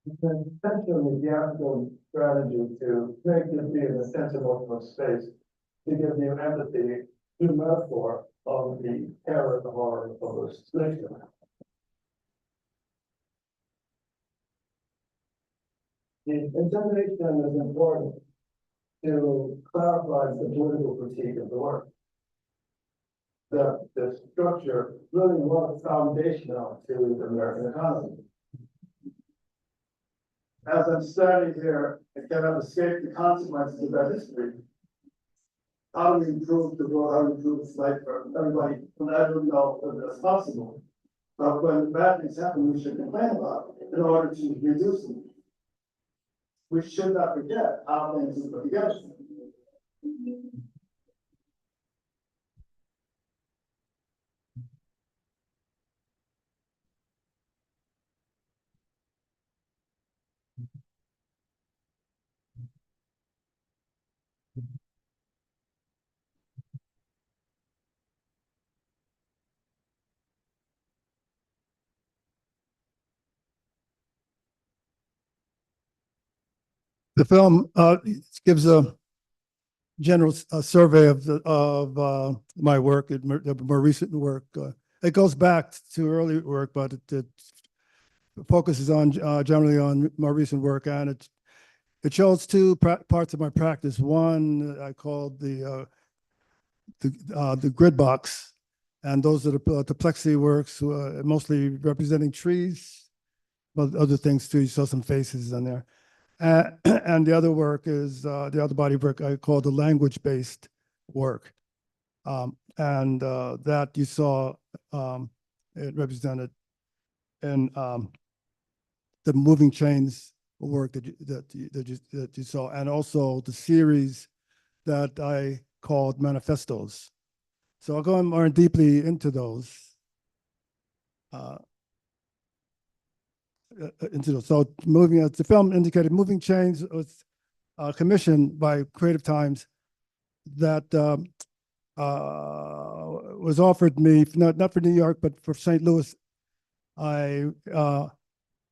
Speaker 11: Essentially, the actual strategy to make this be an sensible of space to give you empathy to metaphor of the terror of our of the situation. The intimidation is important to clarify the political critique of the work. The structure really was foundational to the American economy. As I'm standing here, I cannot escape the consequences of that history. How do we improve the world? How do we improve life for everybody? And I don't know if that's possible. But when bad things happen, we should complain about it in order to reduce them. We should not forget how things are put together. The film gives a general survey of my work, more recent work. It goes back to early work, but it focuses on generally on more recent work, and it shows two parts of my practice. One I called the grid box, and those are the plexi works, mostly representing trees, but other things too. You saw some faces in there. And the other work is the other body of work I call the language-based work. And that you saw it represented in the moving chains work that you saw, and also the series that I called manifestos. So I'll go more deeply into those. So the film indicated Moving Chains was commissioned by Creative Times that was offered me, not for New York, but for St. Louis. I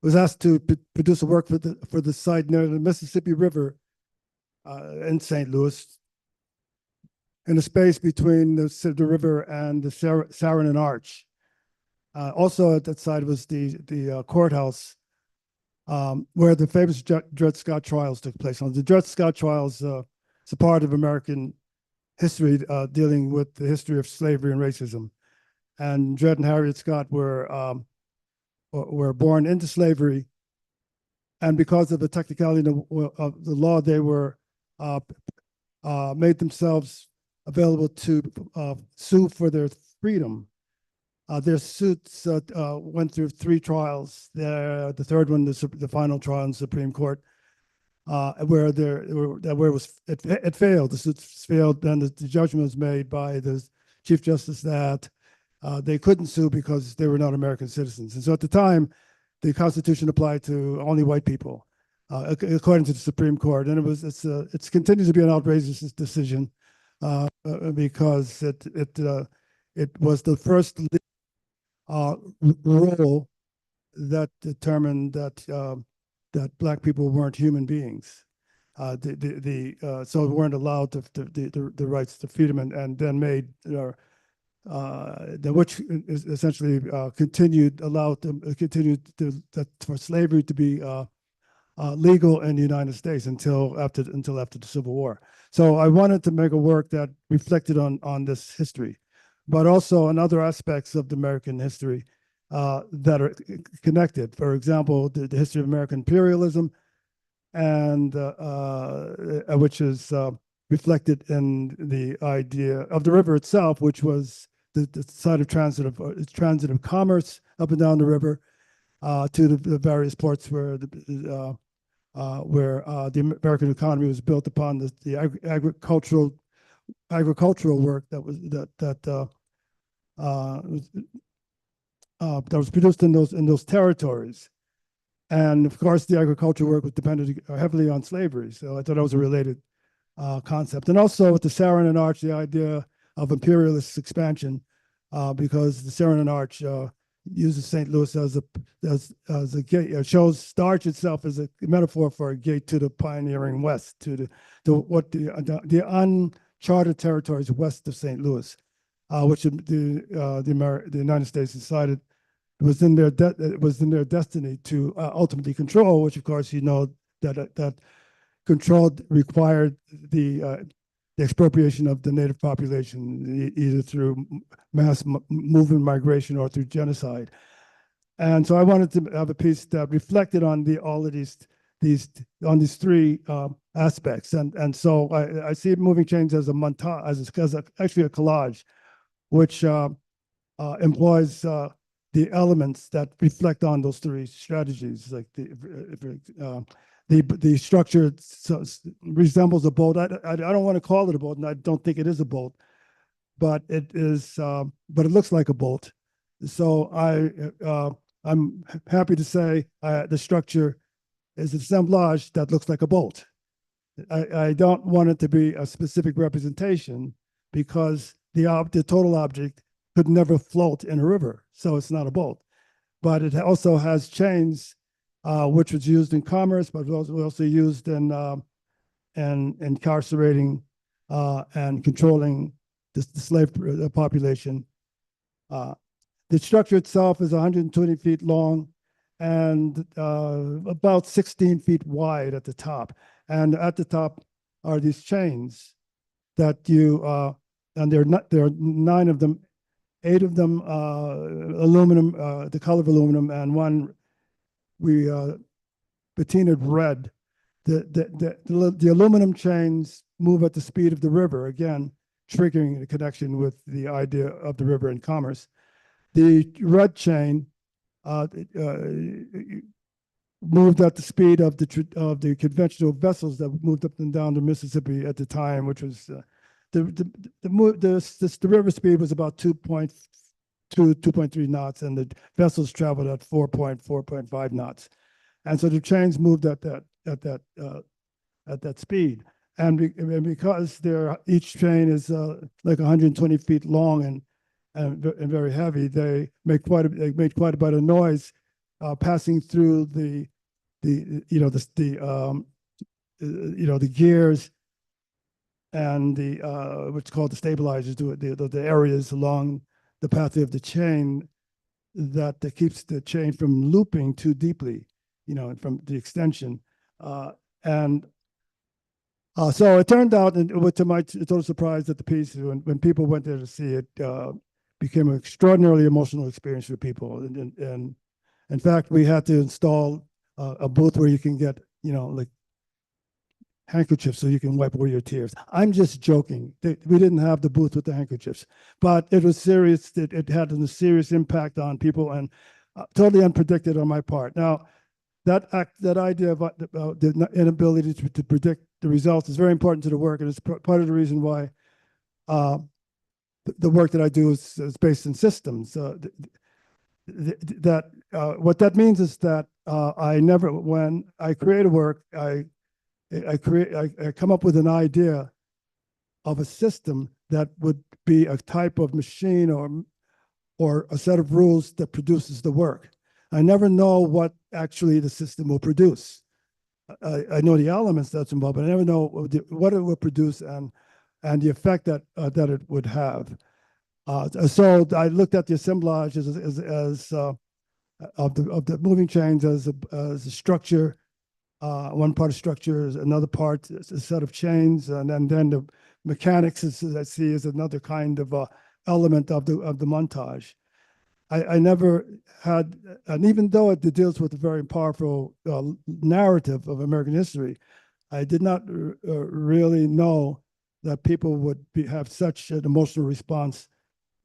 Speaker 11: was asked to produce a work for the site near the Mississippi River in St. Louis, in the space between the river and the Saarinen Arch. Also at that site was the courthouse where the famous Dred Scott trials took place. The Dred Scott trials is a part of American history dealing with the history of slavery and racism. And Dred and Harriet Scott were born into slavery, and because of the technicality of the law, they were made themselves available to sue for their freedom. Their suits went through 3 trials. The third one, the final trial in the Supreme Court, where it failed. The suits failed, and the judgment was made by the Chief Justice that they couldn't sue because they were not American citizens. And so at the time, the Constitution applied to only white people, according to the Supreme Court. And it's continued to be an outrageous decision because it was the first rule that determined that Black people weren't human beings. So weren't allowed the rights to freedom, and then made which is essentially continued for slavery to be legal in the United States until after the Civil War. So I wanted to make a work that reflected on this history, but also on other aspects of the American history that are connected. For example, the history of American imperialism, and which is reflected in the idea of the river itself, which was the site of transit of commerce up and down the river to the various ports where the American economy was built upon the agricultural work that was produced in those territories. And of course, the agricultural work was dependent heavily on slavery. So I thought that was a related concept. And also with the Saarinen Arch, the idea of imperialist expansion, because the Saarinen Arch uses St. Louis as a gate. Shows Starch itself as a metaphor for a gate to the pioneering West, to the uncharted territories west of St. Louis, which the United States decided was in their destiny to ultimately control. Which, of course, that control required the expropriation of the native population, either through mass movement migration or through genocide. And so I wanted to have a piece that reflected on all of these 3 aspects. And so I see Moving Chains as a montage, as actually a collage, which employs the elements that reflect on those 3 strategies, like the structure resembles a boat. I don't want to call it a boat, and I don't think it is a boat, but it is. But it looks like a boat. So I'm happy to say the structure is an assemblage that looks like a boat. I don't want it to be a specific representation because the total object could never float in a river, so it's not a boat. But it also has chains which was used in commerce, but was also used in incarcerating and controlling the slave population. The structure itself is 120 feet long and about 16 feet wide at the top. And at the top are these chains that and there are 9 of them, 8 of them aluminum, the color of aluminum, and one we patinaed red. The aluminum chains move at the speed of the river, again, triggering the connection with the idea of the river and commerce. The red chain moved at the speed of the conventional vessels that moved up and down the Mississippi at the time, which was the river speed was about 2.3 knots, and the vessels traveled at 4.5 knots, and so the chains moved at that speed, and because each chain is like 120 feet long and very heavy, they made quite a bit of noise passing through the gears and what's called the stabilizers, the areas along the pathway of the chain that keeps the chain from looping too deeply, from the extension. So it turned out, and to my total surprise, that the piece, when people went there to see it, became an extraordinarily emotional experience for people. And in fact, we had to install a booth where you can get, like handkerchiefs so you can wipe away your tears. I'm just joking. We didn't have the booth with the handkerchiefs, but it was serious. It had a serious impact on people and totally unpredicted on my part. Now, that idea of the inability to predict the results is very important to the work, and it's part of the reason why the work that I do is based in systems. What that means is that when I create a work, I come up with an idea of a system that would be a type of machine or a set of rules that produces the work. I never know what actually the system will produce. I know the elements that's involved, but I never know what it will produce and the effect that it would have. So I looked at the assemblage of the moving chains as a structure. One part of structure is another part, is a set of chains, and then the mechanics as I see is another kind of element of the montage. I never had, and even though it deals with a very powerful narrative of American history, I did not really know that people would have such an emotional response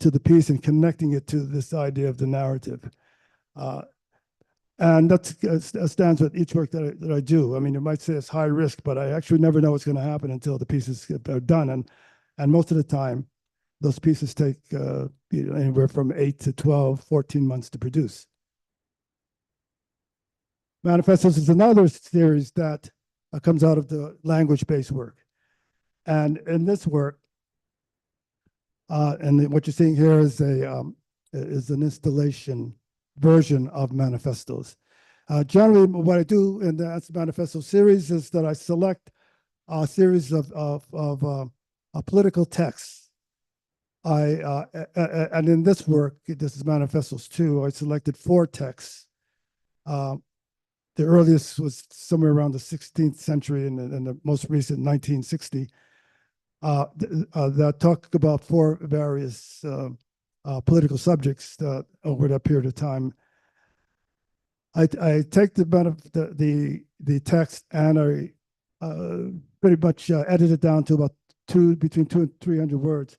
Speaker 11: to the piece and connecting it to this idea of the narrative. And that stands with each work that I do. I mean, you might say it's high risk, but I actually never know what's going to happen until the pieces are done. And most of the time, those pieces take anywhere from 8 to 12, 14 months to produce. Manifestos is another series that comes out of the language-based work. And in this work, and what you're seeing here is an installation version of manifestos. Generally, what I do in the manifesto series is that I select a series of political texts. And in this work, this is manifestos too, I selected 4 texts. The earliest was somewhere around the 16th century and the most recent 1960. That talk about 4 various political subjects over that period of time. I take the text and I pretty much edit it down to about between 200 and 300 words,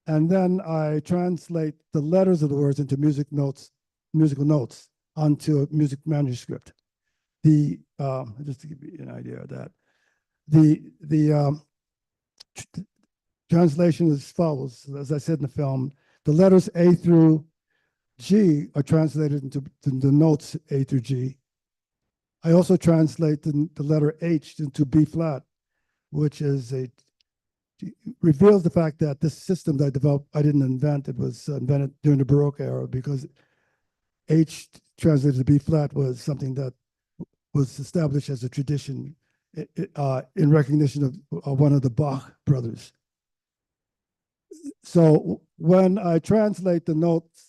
Speaker 11: and then I translate the letters of the words into musical notes onto a music manuscript. Just to give you an idea of that, the translation is as follows. As I said in the film, the letters A through G are translated into the notes A through G. I also translate the letter H into B flat, which reveals the fact that this system that I developed, I didn't invent. It was invented during the Baroque era, because H translated to B flat was something that was established as a tradition in recognition of one of the Bach brothers. So when I translate the notes,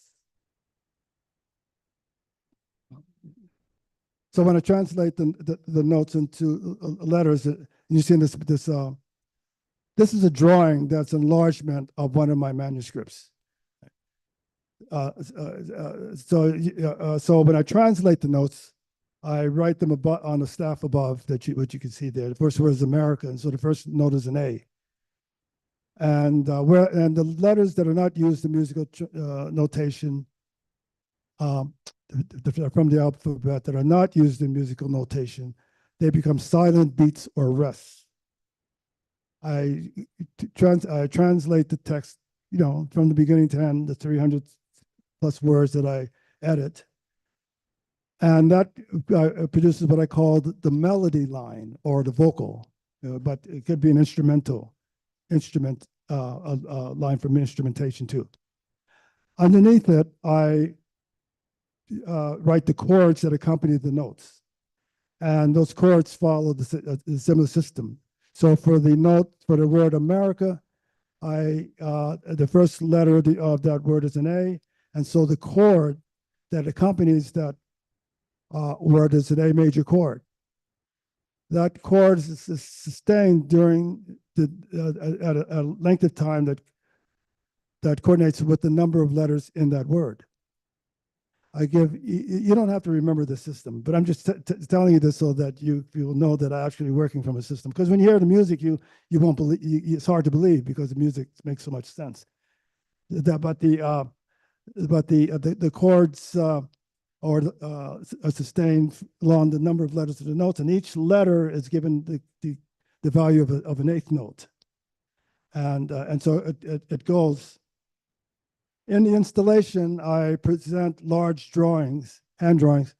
Speaker 11: the notes into letters, you see this this is a drawing that's enlargement of one of my manuscripts. So when I translate the notes, I write them on the staff above what you can see there. The first word is America, and so the first note is an A. And the letters that are not used in musical notation from the alphabet that are not used in musical notation, they become silent beats or rests. I translate the text, from the beginning to end, the 300 plus words that I edit. And that produces what I call the melody line or the vocal, but it could be an instrument line from instrumentation too. Underneath it, I write the chords that accompany the notes. And those chords follow the similar system. So for the word America, the first letter of that word is an A. And so the chord that accompanies that word is an A major chord. That chord is sustained during at a length of time that coordinates with the number of letters in that word. You don't have to remember the system, but I'm just telling you this so that you will know that I'm actually working from a system. Because when you hear the music, you won't believe. It's hard to believe because the music makes so much sense. But the chords are sustained along the number of letters of the notes, and each letter is given the value of an eighth note, and so it goes. In the installation, I present large drawings, hand drawings,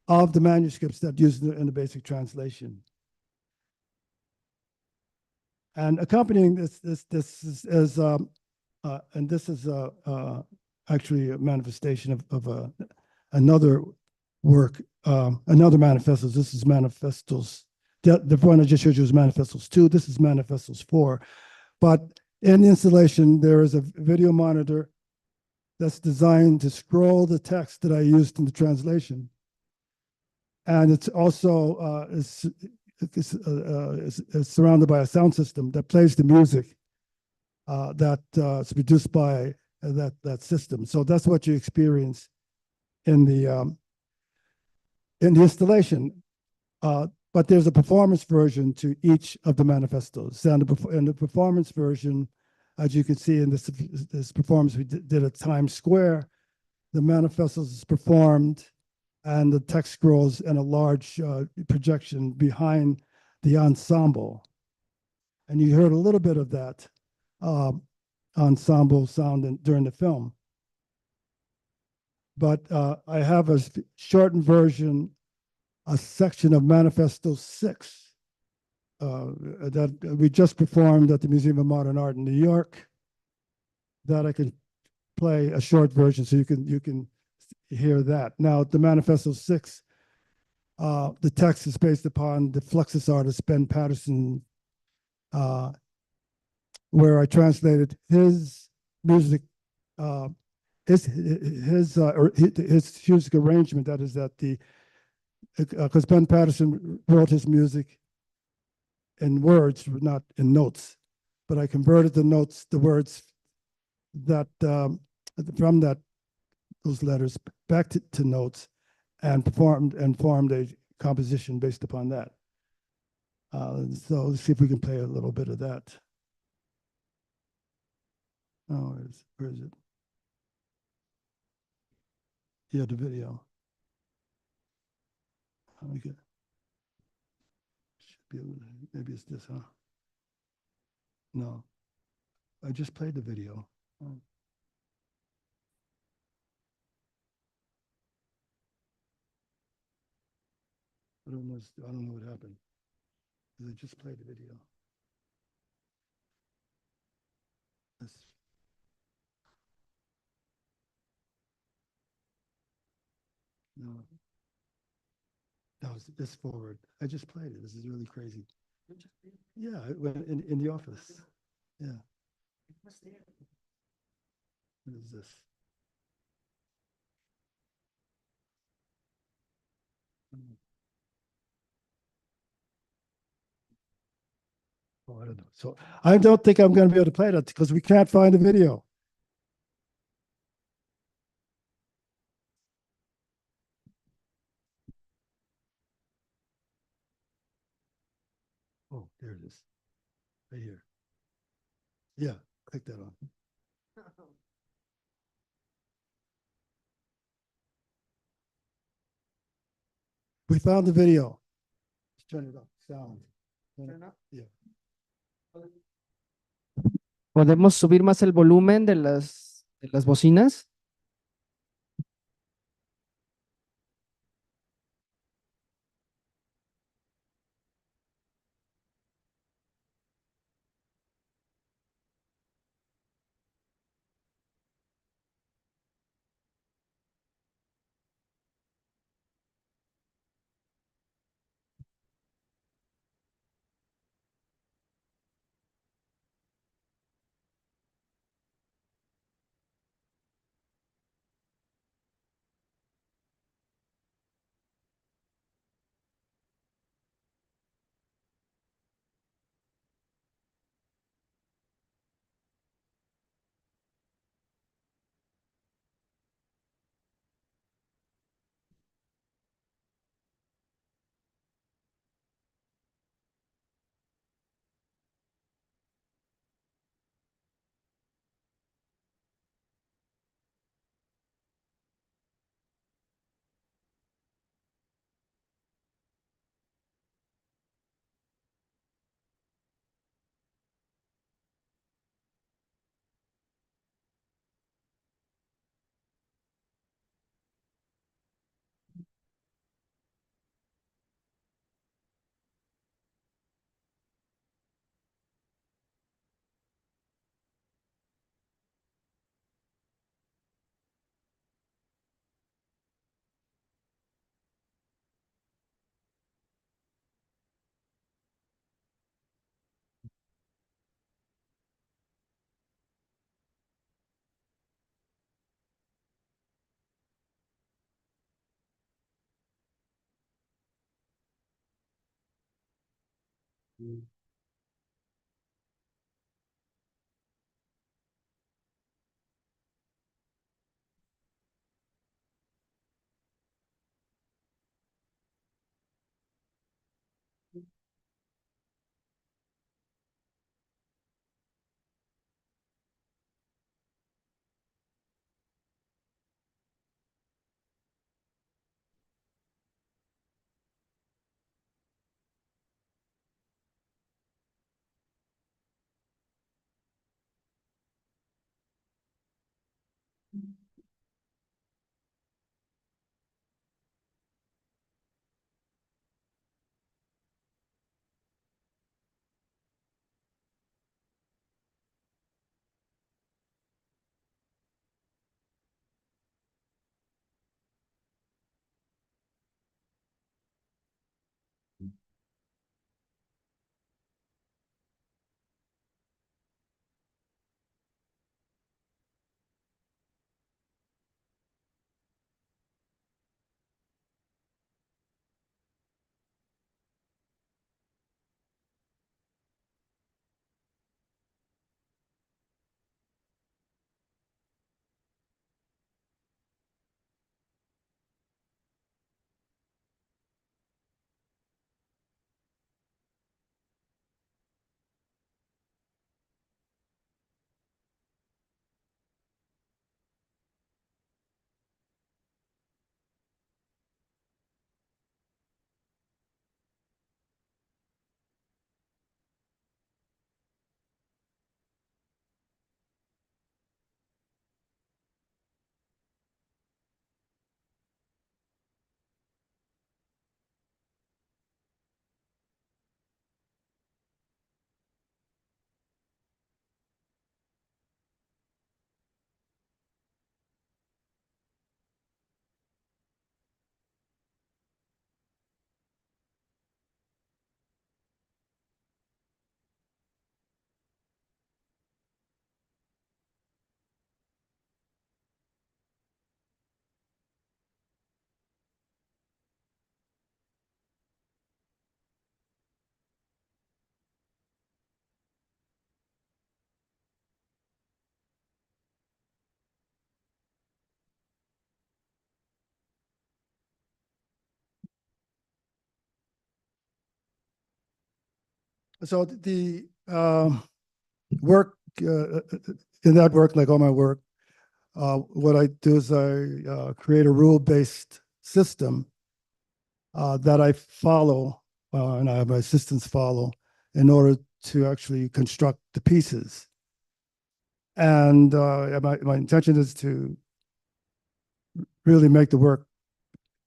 Speaker 11: of the manuscripts that used in the basic translation. And accompanying this is actually a manifestation of another work, another manifestos. This is manifestos. The one I just showed you is manifestos 2. This is manifestos 4. But in the installation, there is a video monitor that's designed to scroll the text that I used in the translation. And it's also is surrounded by a sound system that plays the music that's produced by that system. So that's what you experience in the installation. But there's a performance version to each of the manifestos. And in the performance version, as you can see in this performance we did at Times Square, the manifestos is performed and the text scrolls in a large projection behind the ensemble. And you heard a little bit of that ensemble sound during the film. But I have a shortened version, a section of Manifesto 6 that we just performed at the Museum of Modern Art in New York, that I can play a short version so you can hear that. Now, the Manifesto 6, the text is based upon the Fluxus artist Ben Patterson, where I translated his music, his music arrangement. That is because Ben Patterson wrote his music in words, not in notes. But I converted the words that from those letters back to notes, and formed a composition based upon that. So let's see if we can play a little bit of that. Oh, where is it? Yeah, the video. Okay. Should be able to, maybe it's this, huh? No, I just played the video. Oh. I don't know what happened. I just played the video. No. No, it's forward. I just played it. This is really crazy. Yeah, in the office. Yeah. What is this? Oh, I don't know. So I don't think I'm going to be able to play that because we can't find the video. Oh, there it is. Right here. Yeah, click that on. We found the video. Let's turn it up. Sound. Turn it up? Yeah.
Speaker 10: ¿Podemos subir más el volumen de las bocinas?
Speaker 11: So the work in that work, like all my work, what I do is I create a rule-based system that I follow, and I have my assistants follow in order to actually construct the pieces. And my intention is to really make the work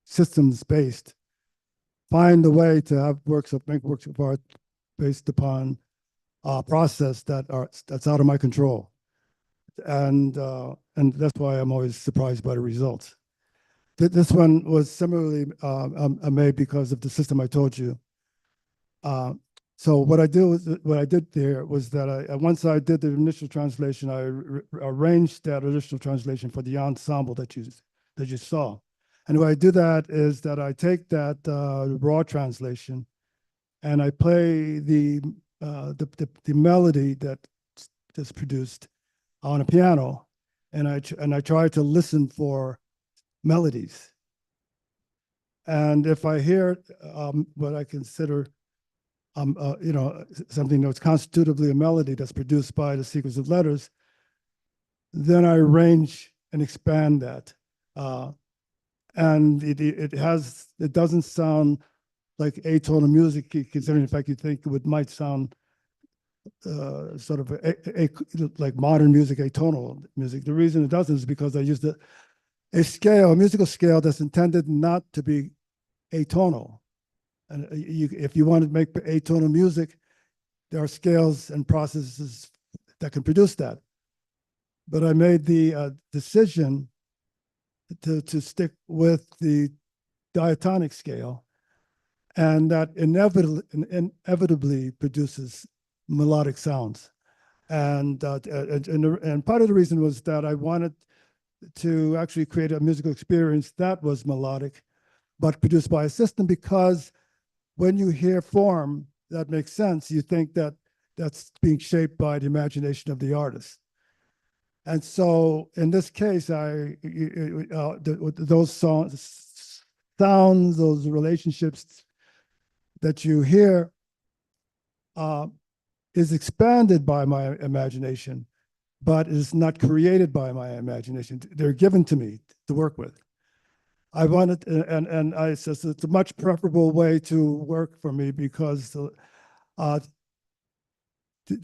Speaker 11: systems-based, find a way to have make works of art based upon a process that's out of my control. And that's why I'm always surprised by the results. This one was similarly made because of the system I told you. So what I did there was that once I did the initial translation, I arranged that initial translation for the ensemble that you saw. And the way I do that is that I take that raw translation and I play the melody that's produced on a piano, and I try to listen for melodies. And if I hear what I consider something that's constitutively a melody that's produced by the sequence of letters, then I arrange and expand that. And it doesn't sound like atonal music, considering the fact you think it might sound sort of like modern music, atonal music. The reason it doesn't is because I used a musical scale that's intended not to be atonal. And if you want to make atonal music, there are scales and processes that can produce that. But I made the decision to stick with the diatonic scale, and that inevitably produces melodic sounds. And part of the reason was that I wanted to actually create a musical experience that was melodic, but produced by a system, because when you hear form that makes sense, you think that that's being shaped by the imagination of the artist. And so in this case, those sounds, those relationships that you hear is expanded by my imagination, but is not created by my imagination. They're given to me to work with. I wanted, and I says it's a much preferable way to work for me, because the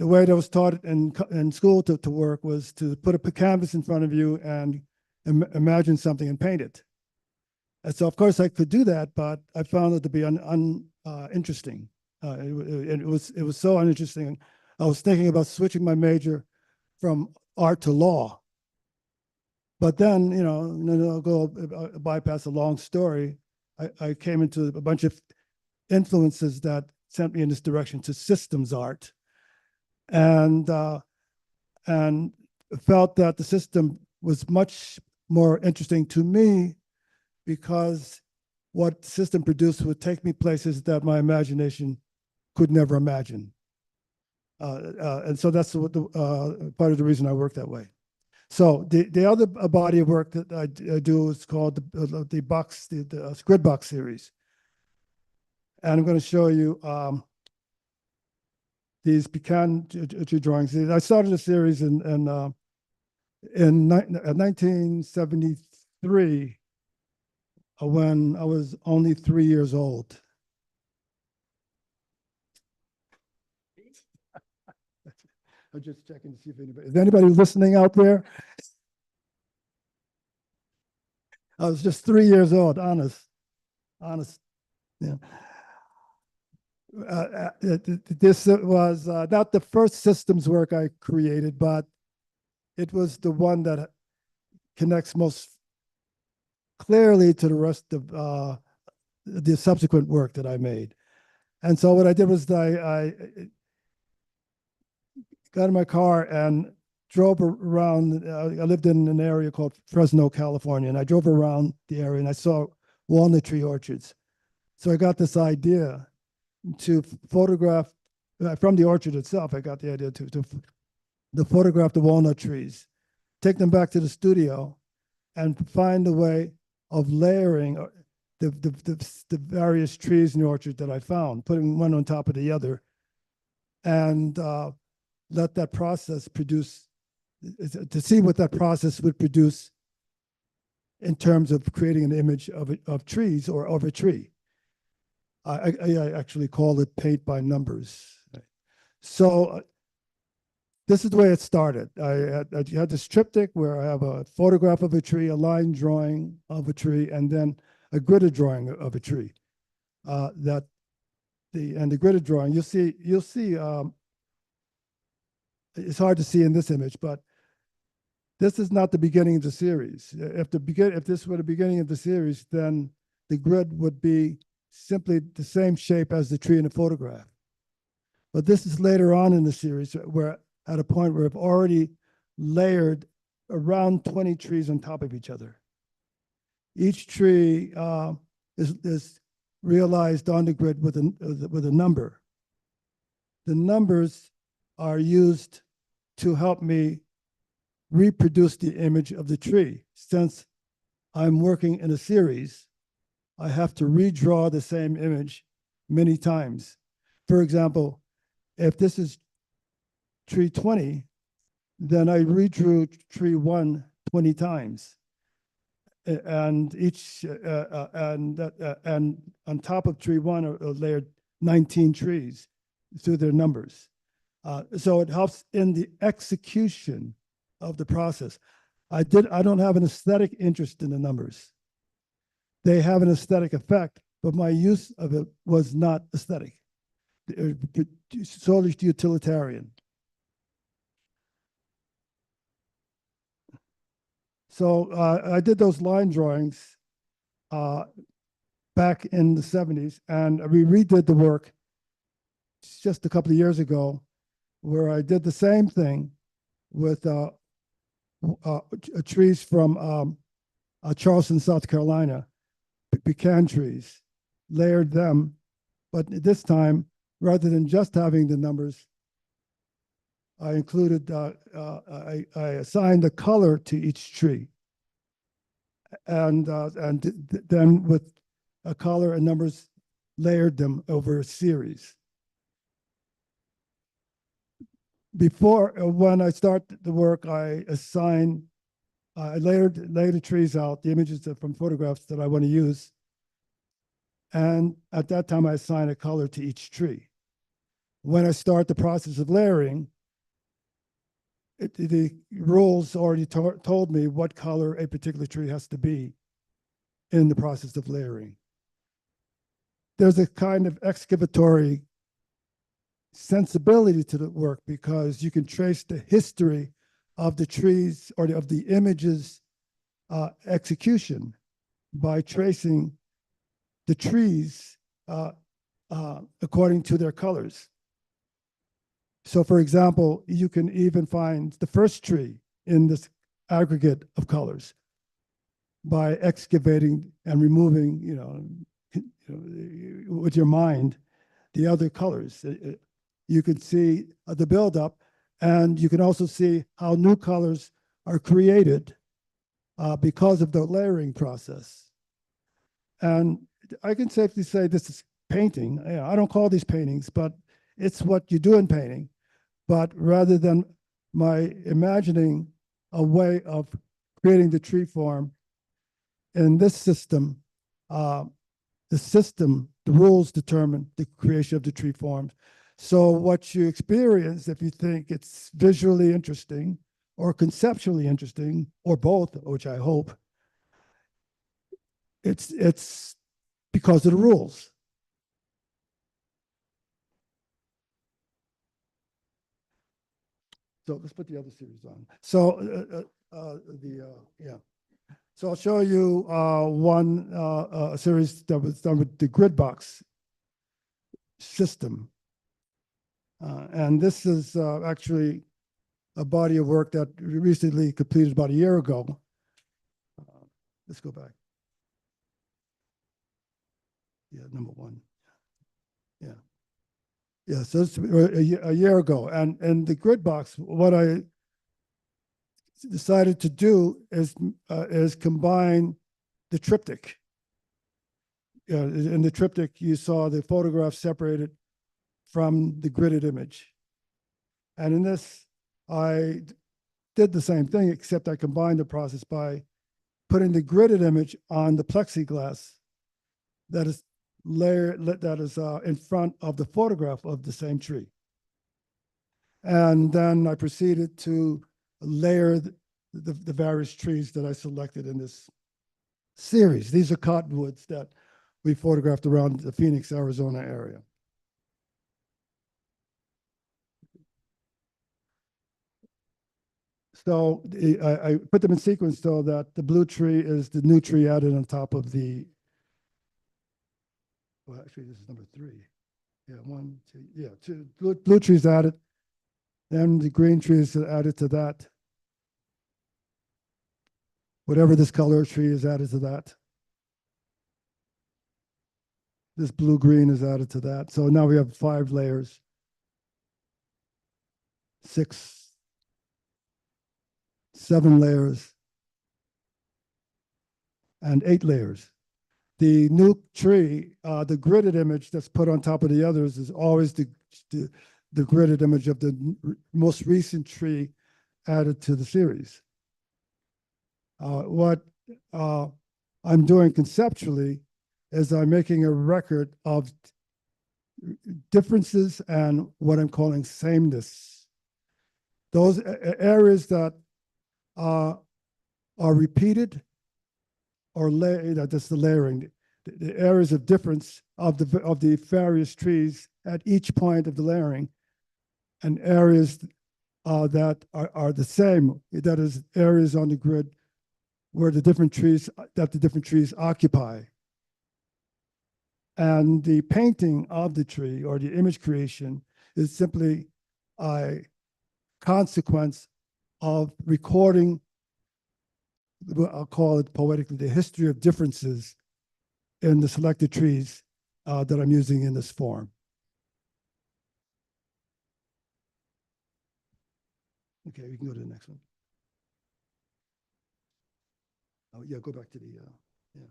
Speaker 11: way that was taught in school to work was to put a canvas in front of you and imagine something and paint it. And so, of course, I could do that, but I found it to be uninteresting. It was so uninteresting. I was thinking about switching my major from art to law. But then, I'll go bypass a long story. I came into a bunch of influences that sent me in this direction to systems art, and felt that the system was much more interesting to me, because what the system produced would take me places that my imagination could never imagine. And so that's part of the reason I work that way. So the other body of work that I do is called the Squid Box series. And I'm going to show you these pecan drawings. I started a series in 1973 when I was only 3 years old. I'm just checking to see if is anybody listening out there? I was just 3 years old, honest. Yeah. This was not the first systems work I created, but it was the one that connects most clearly to the rest of the subsequent work that I made. And so what I did was I got in my car and drove around. I lived in an area called Fresno, California, and I drove around the area and I saw walnut tree orchards. So I got this idea to photograph, from the orchard itself, I got the idea to photograph the walnut trees, take them back to the studio, and find a way of layering the various trees in the orchard that I found, putting one on top of the other, and let that process produce, to see what that process would produce in terms of creating an image of trees or of a tree. I actually call it paint by numbers. So this is the way it started. I had this triptych where I have a photograph of a tree, a line drawing of a tree, and then a gridded drawing of a tree. The gridded drawing, you'll see. It's hard to see in this image, but this is not the beginning of the series. If this were the beginning of the series, then the grid would be simply the same shape as the tree in the photograph. But this is later on in the series, where at a point where I've already layered around 20 trees on top of each other. Each tree is realized on the grid with a number. The numbers are used to help me reproduce the image of the tree. Since I'm working in a series, I have to redraw the same image many times. For example, if this is tree 20, then I redrew tree 1 20 times. And and on top of tree 1 are layered 19 trees through their numbers. So it helps in the execution of the process. I don't have an aesthetic interest in the numbers. They have an aesthetic effect, but my use of it was not aesthetic. Solely utilitarian. So I did those line drawings back in the 70s, and we redid the work just a couple of years ago, where I did the same thing with trees from Charleston, South Carolina, pecan trees, layered them, but this time, rather than just having the numbers, I included, I assigned a color to each tree. And then with a color and numbers, layered them over a series. Before, when I start the work, I laid the trees out, the images from photographs that I want to use. And at that time, I assign a color to each tree. When I start the process of layering, the rules already told me what color a particular tree has to be in the process of layering. There's a kind of excavatory sensibility to the work because you can trace the history of the trees or of the images execution by tracing the trees according to their colors. So for example, you can even find the first tree in this aggregate of colors by excavating and removing, with your mind, the other colors. You can see the buildup, and you can also see how new colors are created because of the layering process. And I can safely say this is painting. I don't call these paintings, but it's what you do in painting. But rather than my imagining a way of creating the tree form in this system, the rules determine the creation of the tree forms. So what you experience, if you think it's visually interesting or conceptually interesting, or both, which I hope, it's because of the rules. So let's put the other series on. So So I'll show you one series that was done with the grid box system. And this is actually a body of work that we recently completed about a year ago. Let's go back. Yeah, number 1. Yeah. Yeah, so it's a year ago. And in the grid box, what I decided to do is combine the triptych. In the triptych, you saw the photograph separated from the gridded image. And in this, I did the same thing, except I combined the process by putting the gridded image on the plexiglass that is in front of the photograph of the same tree. And then I proceeded to layer the various trees that I selected in this series. These are cottonwoods that we photographed around the Phoenix, Arizona area. So I put them in sequence so that the blue tree is the new tree added on top of the, well, actually, this is number 3. Yeah, 1, 2, yeah, 2 blue trees added. Then the green trees added to that. Whatever this color tree is added to that. This blue-green is added to that. So now we have 5 layers. 6, 7 layers, and 8 layers. The new tree, the gridded image that's put on top of the others is always the gridded image of the most recent tree added to the series. What I'm doing conceptually is I'm making a record of differences and what I'm calling sameness. Those areas that are repeated or that's the layering, the areas of difference of the various trees at each point of the layering, and areas that are the same, that is areas on the grid where the different trees occupy. And the painting of the tree or the image creation is simply a consequence of recording, I'll call it poetically, the history of differences in the selected trees that I'm using in this form. Okay, we can go to the next one. Oh, yeah, go back to the, yeah.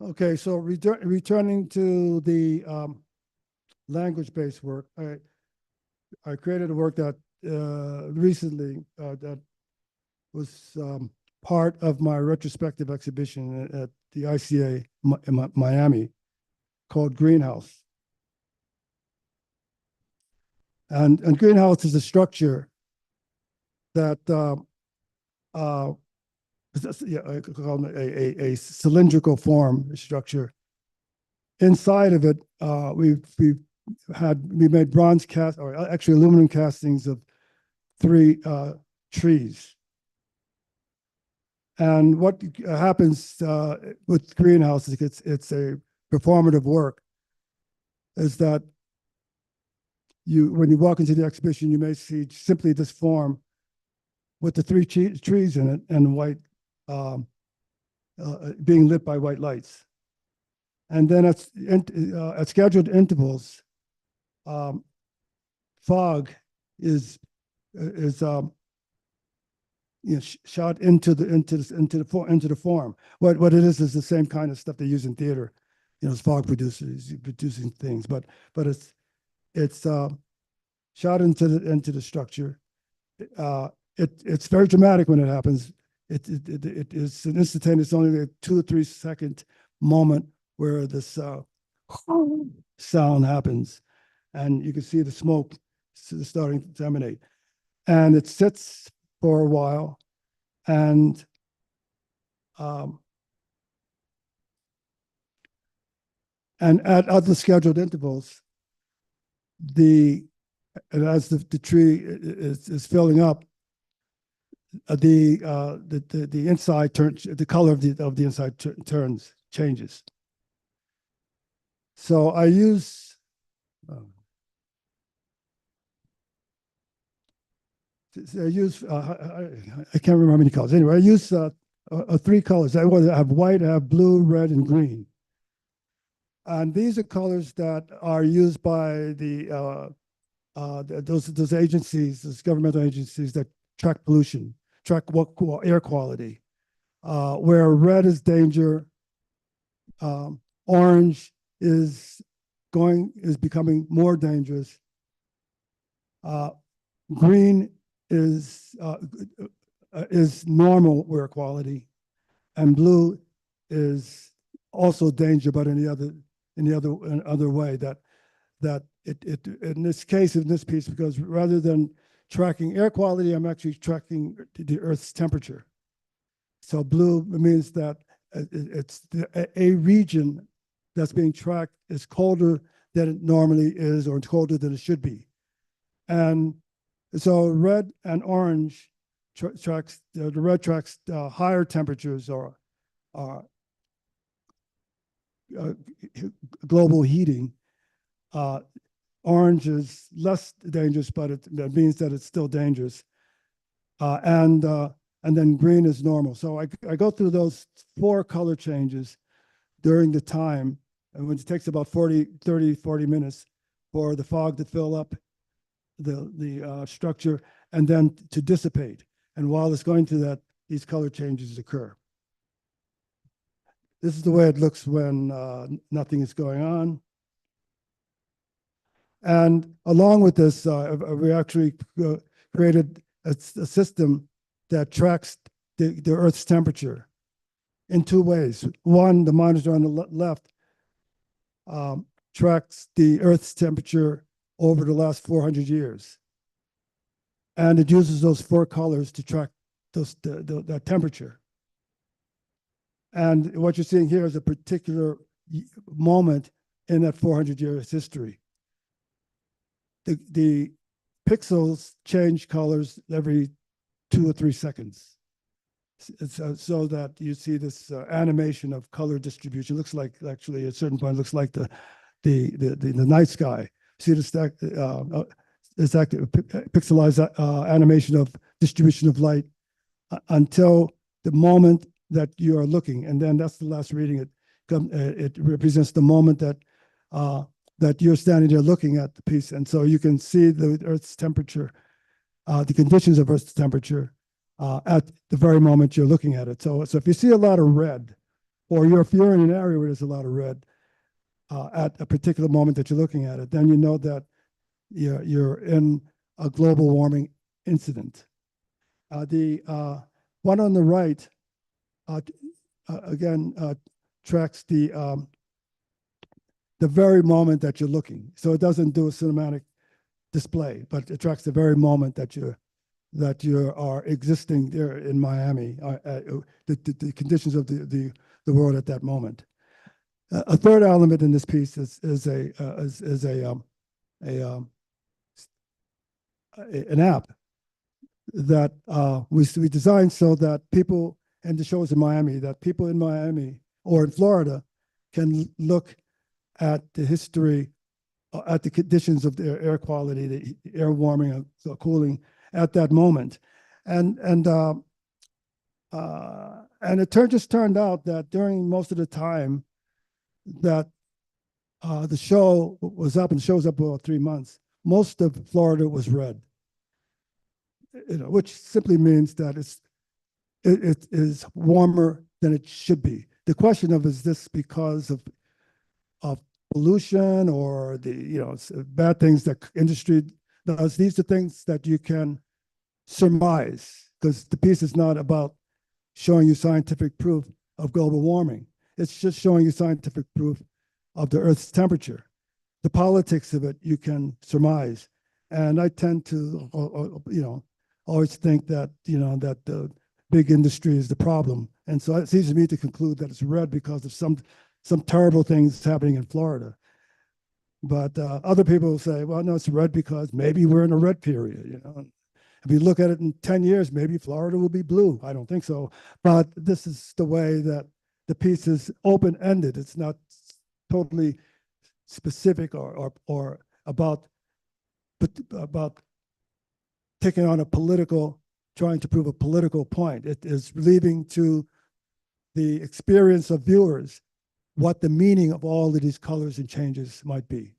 Speaker 11: Okay, so returning to the language-based work, I created a work that recently that was part of my retrospective exhibition at the ICA in Miami called Greenhouse. And greenhouse is a structure that I call it a cylindrical form structure. Inside of it, we made bronze cast, or actually aluminum castings of 3 trees. And what happens with greenhouses, it's a performative work, is that when you walk into the exhibition, you may see simply this form with the 3 trees in it and white, being lit by white lights. And then at scheduled intervals, fog is shot into the form. What it is the same kind of stuff they use in theater. It's fog producing things, but it's shot into the structure. It's very dramatic when it happens. It is an instantaneous, only a 2 or 3 second moment where this sound happens, and you can see the smoke starting to emanate, and it sits for a while, and at other scheduled intervals, as the tree is filling up, the inside turns, the color of the inside changes. So I use I can't remember how many colors. Anyway, I use three colors. I have white, I have blue, red, and green. And these are colors that are used by those agencies, those governmental agencies that track pollution, track air quality. Where red is danger, orange is becoming more dangerous. Green is normal air quality, and blue is also danger, but in the other way. That it in this case, in this piece, because rather than tracking air quality, I'm actually tracking the Earth's temperature. So blue means that it's a region that's being tracked is colder than it normally is, or colder than it should be. And so red and orange tracks, the red tracks higher temperatures or global heating. Orange is less dangerous, but that means that it's still dangerous. And then green is normal. So I go through those 4 color changes during the time, and it takes about 40 minutes for the fog to fill up the structure and then to dissipate. And while it's going through that, these color changes occur. This is the way it looks when nothing is going on. And along with this, we actually created a system that tracks the Earth's temperature in 2 ways. One, the monitor on the left tracks the Earth's temperature over the last 400 years. And it uses those 4 colors to track that temperature. And what you're seeing here is a particular moment in that 400 years history. The pixels change colors every 2 or 3 seconds. So that you see this animation of color distribution. Looks like, actually, at a certain point, looks like the night sky. See this pixelized animation of distribution of light until the moment that you are looking, and then that's the last reading. It represents the moment that that you're standing there looking at the piece, and so you can see the Earth's temperature, the conditions of Earth's temperature at the very moment you're looking at it. So if you see a lot of red, or if you're in an area where there's a lot of red at a particular moment that you're looking at it, then you know that you're in a global warming incident. The one on the right, again, tracks the very moment that you're looking. So it doesn't do a cinematic display, but it tracks the very moment that you are existing there in Miami, the conditions of the world at that moment. A third element in this piece is an app that we designed so that people, and the show is in Miami, that people in Miami or in Florida can look at the history, at the conditions of the air quality, the air warming and so cooling at that moment. And it just turned out that during most of the time that the show was up, and the show's up about 3 months, most of Florida was red, which simply means that it is warmer than it should be. The question of, is this because of pollution or the bad things that industry does? These are things that you can surmise, because the piece is not about showing you scientific proof of global warming. It's just showing you scientific proof of the Earth's temperature. The politics of it you can surmise. And I tend to, always think that, that the big industry is the problem. And so it's easy to me to conclude that it's red because of some terrible things happening in Florida. But other people will say, well, no, it's red because maybe we're in a red period. If you look at it in 10 years, maybe Florida will be blue. I don't think so. But this is the way that the piece is open-ended. It's not totally specific or about taking on trying to prove a political point. It is leaving to the experience of viewers what the meaning of all of these colors and changes might be.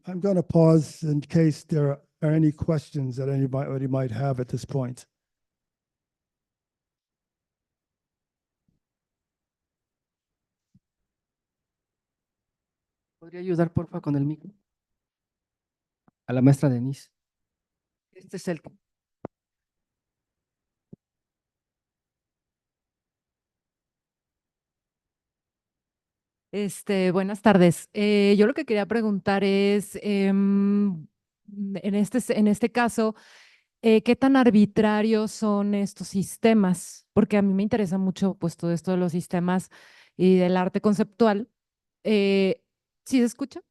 Speaker 11: I'm going to pause in case there are any questions that anybody might have at this point.
Speaker 10: ¿Podría ayudar, porfa, con el micro? A la maestra Denise. Este es el...
Speaker 12: Buenas tardes. Yo lo que quería preguntar es, en este caso, ¿qué tan arbitrarios son estos sistemas? Porque a mí me interesa mucho pues todo esto de los sistemas y del arte conceptual. ¿Sí se escucha?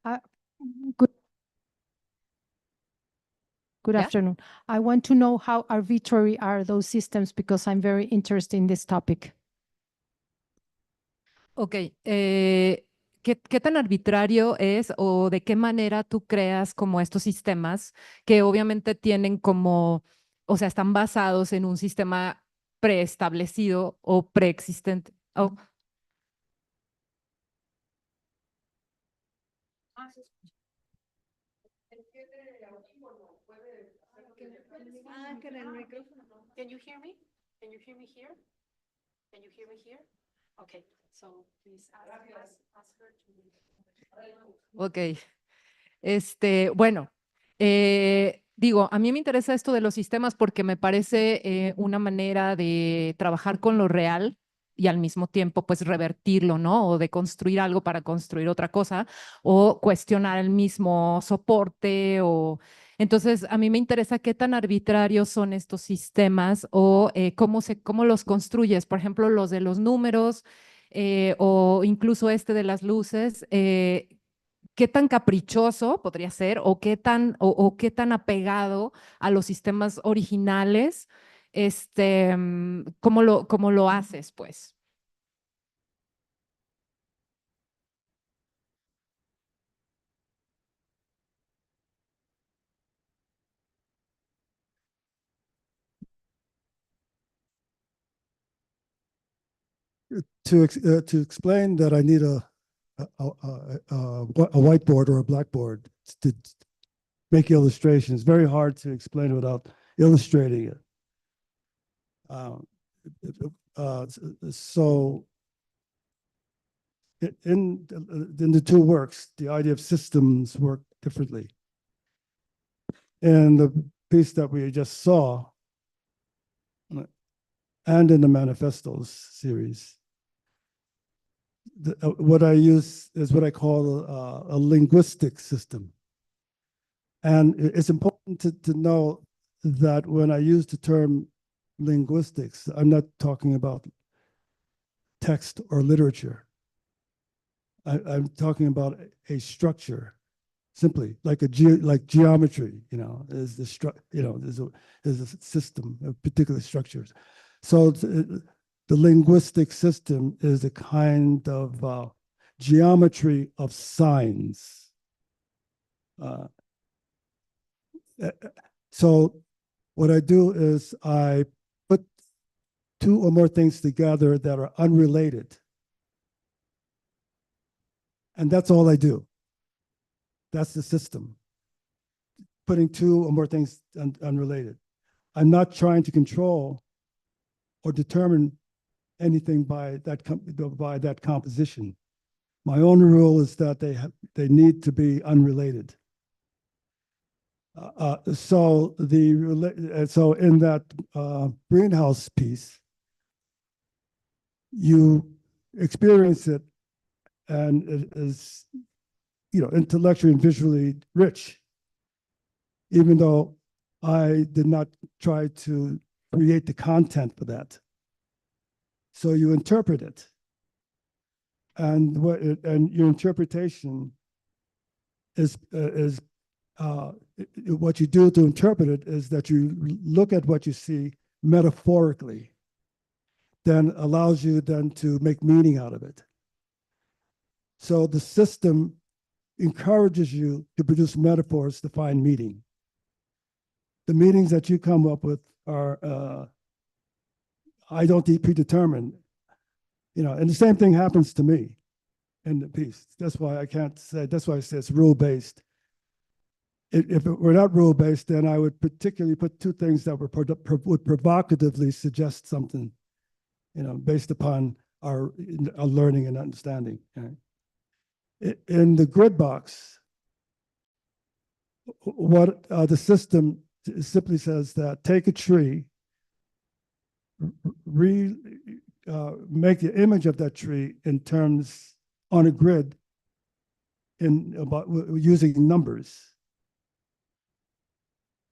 Speaker 5: Uh, good, good
Speaker 12: Yeah.
Speaker 5: afternoon. I want to know how arbitrary are those systems because I'm very interested in this topic.
Speaker 12: Ok. ¿Qué tan arbitrario es o de qué manera tú creas como estos sistemas que obviamente tienen como, o sea, están basados en un sistema preestablecido o preexistente? Oh.
Speaker 5: Can you hear me? Can you hear me here? Can you hear me here? Okay, so please ask her to...
Speaker 12: Ok. Bueno, digo, a mí me interesa esto de los sistemas porque me parece una manera de trabajar con lo real y al mismo tiempo pues revertirlo, ¿no? O de construir algo para construir otra cosa o cuestionar el mismo soporte o... Entonces, a mí me interesa qué tan arbitrarios son estos sistemas o cómo los construyes. Por ejemplo, los de los números o incluso este de las luces. ¿Qué tan caprichoso podría ser o qué tan apegado a los sistemas originales, cómo lo haces, pues?
Speaker 11: To explain that I need a whiteboard or a blackboard to make illustrations. Very hard to explain without illustrating it. So in the two works, the idea of systems work differently. In the piece that we just saw, and in the Manifestos series, what I use is what I call a linguistic system. And it's important to know that when I use the term linguistics, I'm not talking about text or literature. I'm talking about a structure, simply like like geometry. Is is a system of particular structures. So the linguistic system is a kind of geometry of signs. So what I do is I put two or more things together that are unrelated. And that's all I do. That's the system. Putting two or more things unrelated. I'm not trying to control or determine anything by that composition. My own rule is that they need to be unrelated. So in that greenhouse piece, you experience it, and it is, intellectually and visually rich, even though I did not try to create the content for that. So you interpret it, and your interpretation is what you do to interpret it is that you look at what you see metaphorically, then allows you then to make meaning out of it. So the system encourages you to produce metaphors to find meaning. The meanings that you come up with are, I don't predetermine, and the same thing happens to me in the piece. That's why I can't say, that's why I say it's rule-based. If it were not rule-based, then I would particularly put two things that would provocatively suggest something, based upon our learning and understanding. In the grid box, what the system simply says that take a tree, make the image of that tree in terms on a grid using numbers.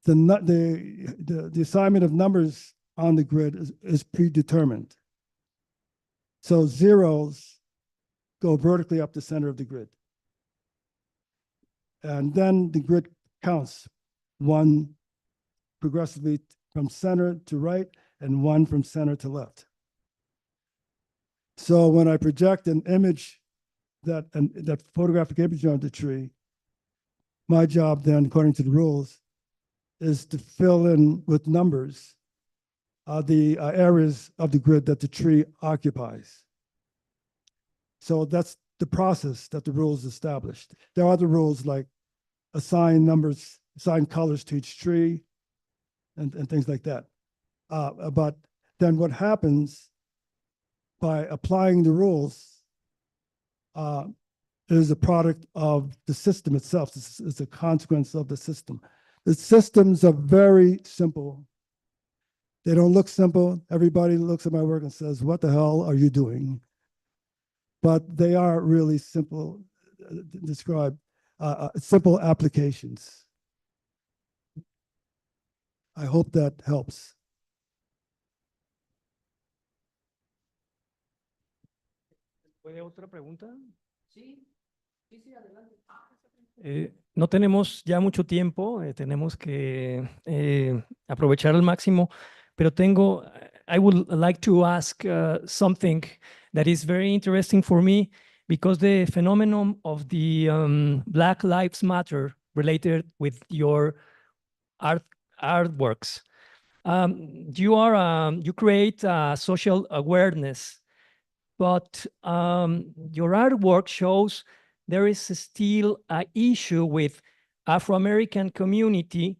Speaker 11: The assignment of numbers on the grid is predetermined. So zeros go vertically up the center of the grid. And then the grid counts one progressively from center to right and one from center to left. So when I project an image, that photographic image on the tree, my job then, according to the rules, is to fill in with numbers the areas of the grid that the tree occupies. So that's the process that the rules established. There are other rules like assign numbers, assign colors to each tree, and things like that. But then what happens by applying the rules is a product of the system itself. It's a consequence of the system. The systems are very simple. They don't look simple. Everybody looks at my work and says, what the hell are you doing? But they are really simple, simple applications. I hope that helps.
Speaker 1: ¿Puede otra pregunta? Sí, adelante. No tenemos ya mucho tiempo, tenemos que aprovechar al máximo, pero I would like to ask something that is very interesting for me, because the phenomenon of the Black Lives Matter related with your artworks. You create social awareness, but your artwork shows there is still an issue with Afro-American community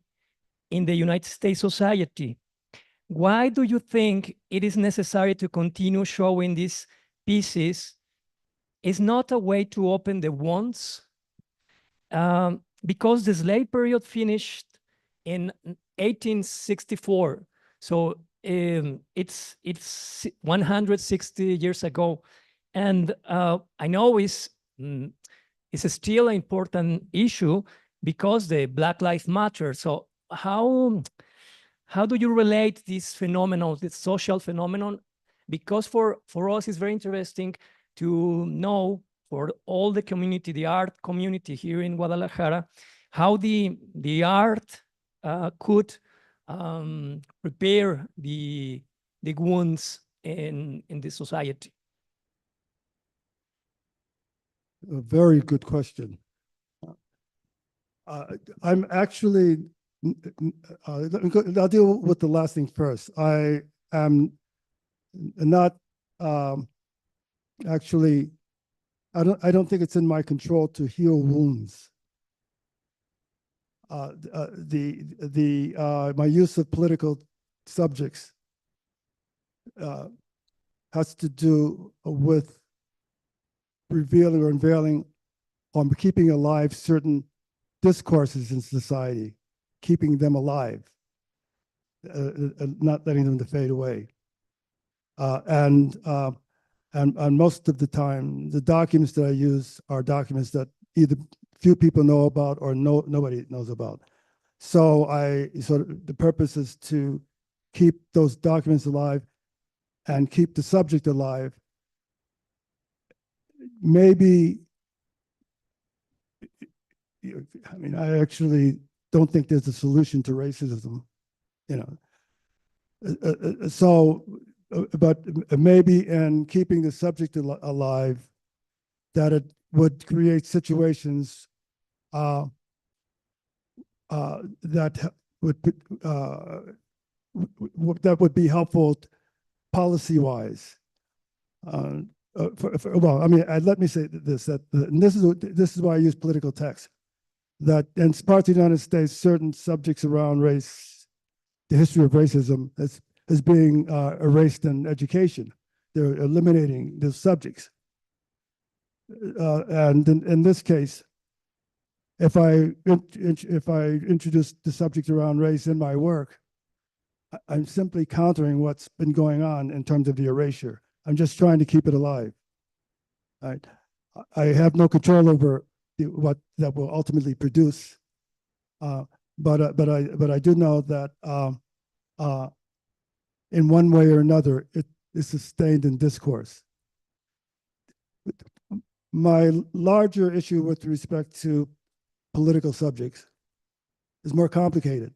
Speaker 1: in the United States society. Why do you think it is necessary to continue showing these pieces? Is not a way to open the wounds? Because the slave period finished in 1864. So it's 160 years ago. And I know it's still an important issue because the Black Lives Matter. So how do you relate this phenomenon, this social phenomenon? Because for us, it's very interesting to know, for all the community, the art community here in Guadalajara, how the art could repair the wounds in the society.
Speaker 11: A very good question. I'm actually, I'll deal with the last thing first. I am not actually, I don't think it's in my control to heal wounds. My use of political subjects has to do with revealing or unveiling or keeping alive certain discourses in society, keeping them alive, not letting them fade away. And most of the time, the documents that I use are documents that either few people know about or nobody knows about. So the purpose is to keep those documents alive and keep the subject alive. Maybe, I mean, I actually don't think there's a solution to racism, but maybe in keeping the subject alive, that it would create situations that would that would be helpful policy-wise. Well, I mean, let me say this: that and this is why I use political text. That in parts of the United States, certain subjects around race, the history of racism, is being erased in education. They're eliminating those subjects. And in this case, if I introduce the subject around race in my work, I'm simply countering what's been going on in terms of the erasure. I'm just trying to keep it alive. Right? I have no control over what that will ultimately produce, but I do know that in one way or another, it is sustained in discourse. My larger issue with respect to political subjects is more complicated.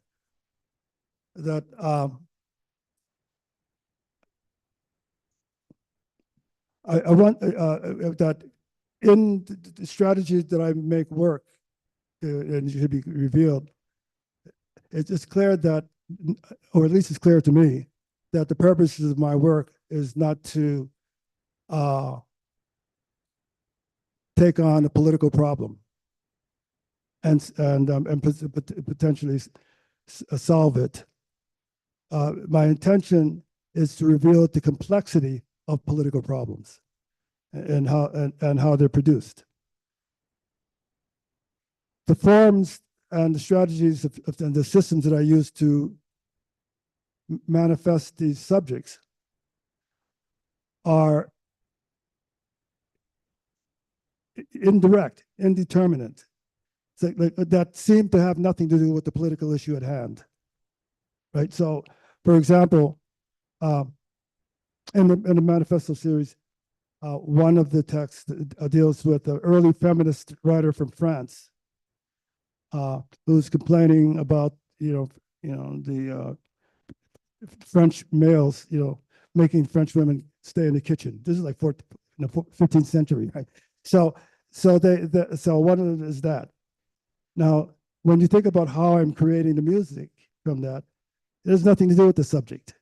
Speaker 11: That I want that in the strategies that I make work and should be revealed, it's clear that, or at least it's clear to me, that the purposes of my work is not to take on a political problem and potentially solve it. My intention is to reveal the complexity of political problems and how they're produced. The forms and the strategies and the systems that I use to manifest these subjects are indirect, indeterminate, that seem to have nothing to do with the political issue at hand. Right. So, for example, in the manifesto series, one of the texts deals with an early feminist writer from France, who's complaining about the French males making French women stay in the kitchen. This is like 15th century, right? So one of it is that. Now, when you think about how I'm creating the music from that, it has nothing to do with the subject.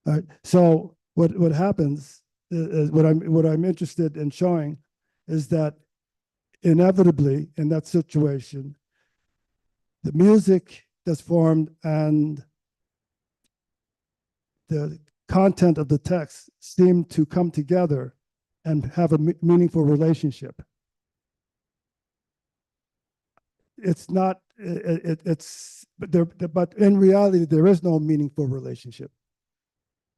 Speaker 11: All right. So what happens is what I'm interested in showing is that inevitably in that situation, the music that's formed and the content of the text seem to come together and have a meaningful relationship. It's not, but in reality, there is no meaningful relationship.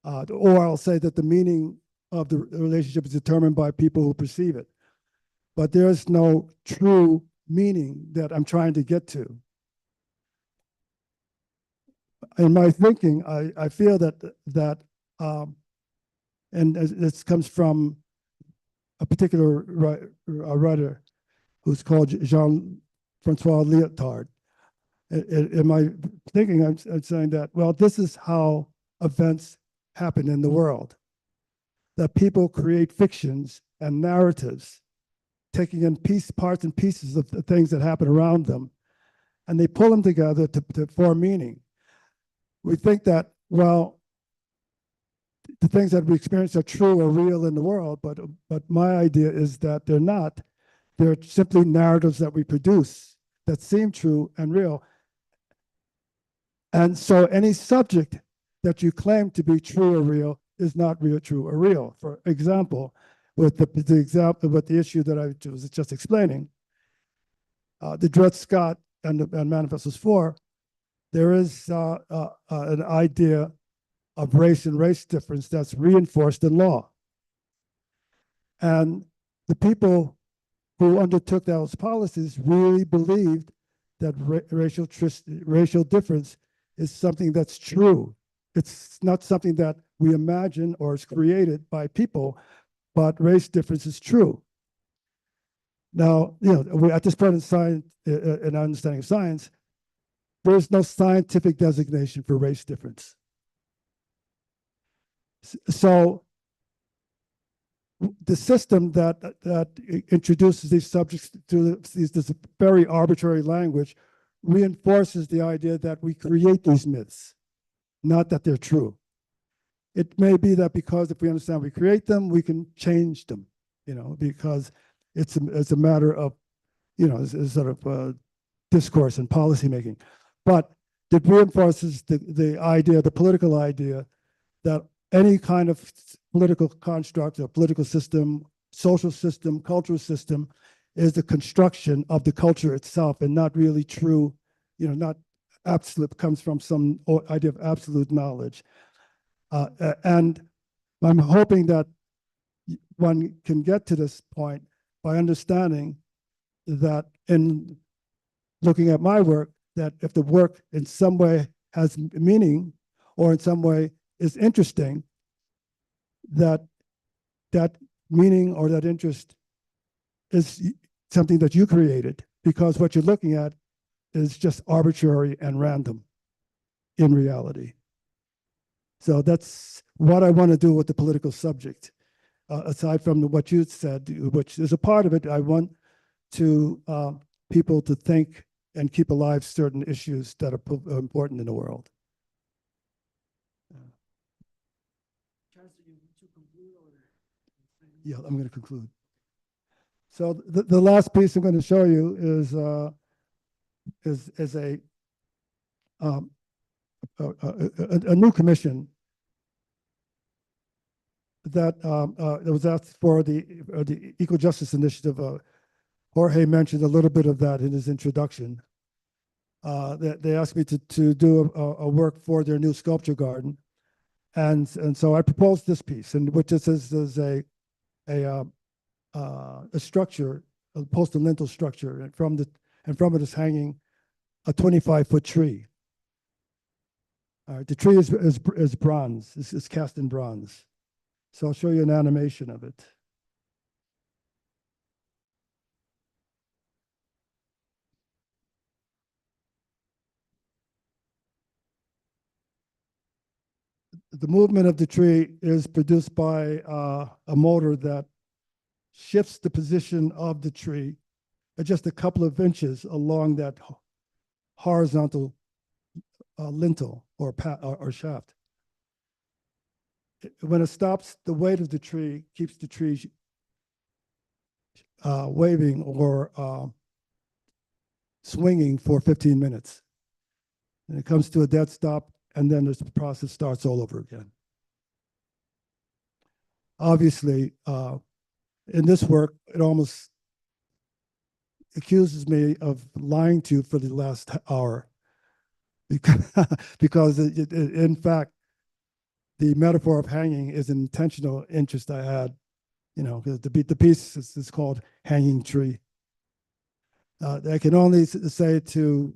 Speaker 11: Or I'll say that the meaning of the relationship is determined by people who perceive it. But there is no true meaning that I'm trying to get to. In my thinking, I feel that and this comes from a particular writer who's called Jean-Francois Lyotard. In my thinking, I'm saying that, well, this is how events happen in the world. That people create fictions and narratives, taking in parts and pieces of the things that happen around them, and they pull them together to form meaning. We think that, well, the things that we experience are true or real in the world, but my idea is that they're not. They're simply narratives that we produce that seem true and real. And so any subject that you claim to be true or real is not real, true or real. For example, with the issue that I was just explaining, the Dred Scott and Manifestos 4, there is an idea of race and race difference that's reinforced in law. And the people who undertook those policies really believed that racial difference is something that's true. It's not something that we imagine or is created by people, but race difference is true. Now, at this point in science, in understanding of science, there is no scientific designation for race difference. So the system that introduces these subjects to this very arbitrary language reinforces the idea that we create these myths, not that they're true. It may be that because if we understand we create them, we can change them, because it's a matter of, it's sort of discourse and policymaking. But it reinforces the idea, the political idea, that any kind of political construct or political system, social system, cultural system is the construction of the culture itself and not really true, not absolute, comes from some idea of absolute knowledge. And I'm hoping that one can get to this point by understanding that in looking at my work, that if the work in some way has meaning or in some way is interesting, that meaning or that interest is something that you created, because what you're looking at is just arbitrary and random in reality. So that's what I want to do with the political subject. Aside from what you said, which is a part of it, I want to people to think and keep alive certain issues that are important in the world. Yeah, I'm going to conclude. So the last piece I'm going to show you is a new commission that was asked for the Equal Justice Initiative. Jorge mentioned a little bit of that in his introduction. They asked me to do a work for their new sculpture garden, and so I proposed this piece, and which is a structure, a post and lintel structure, and from it is hanging a 25-foot tree. All right, the tree is bronze. It's cast in bronze. So I'll show you an animation of it. The movement of the tree is produced by a motor that shifts the position of the tree just a couple of inches along that horizontal lintel or shaft. When it stops, the weight of the tree keeps the tree waving or swinging for 15 minutes. And it comes to a dead stop, and then the process starts all over again. Obviously, in this work, it almost accuses me of lying to you for the last hour, because in fact, the metaphor of hanging is an intentional interest I had, because the piece is called Hanging Tree. I can only say to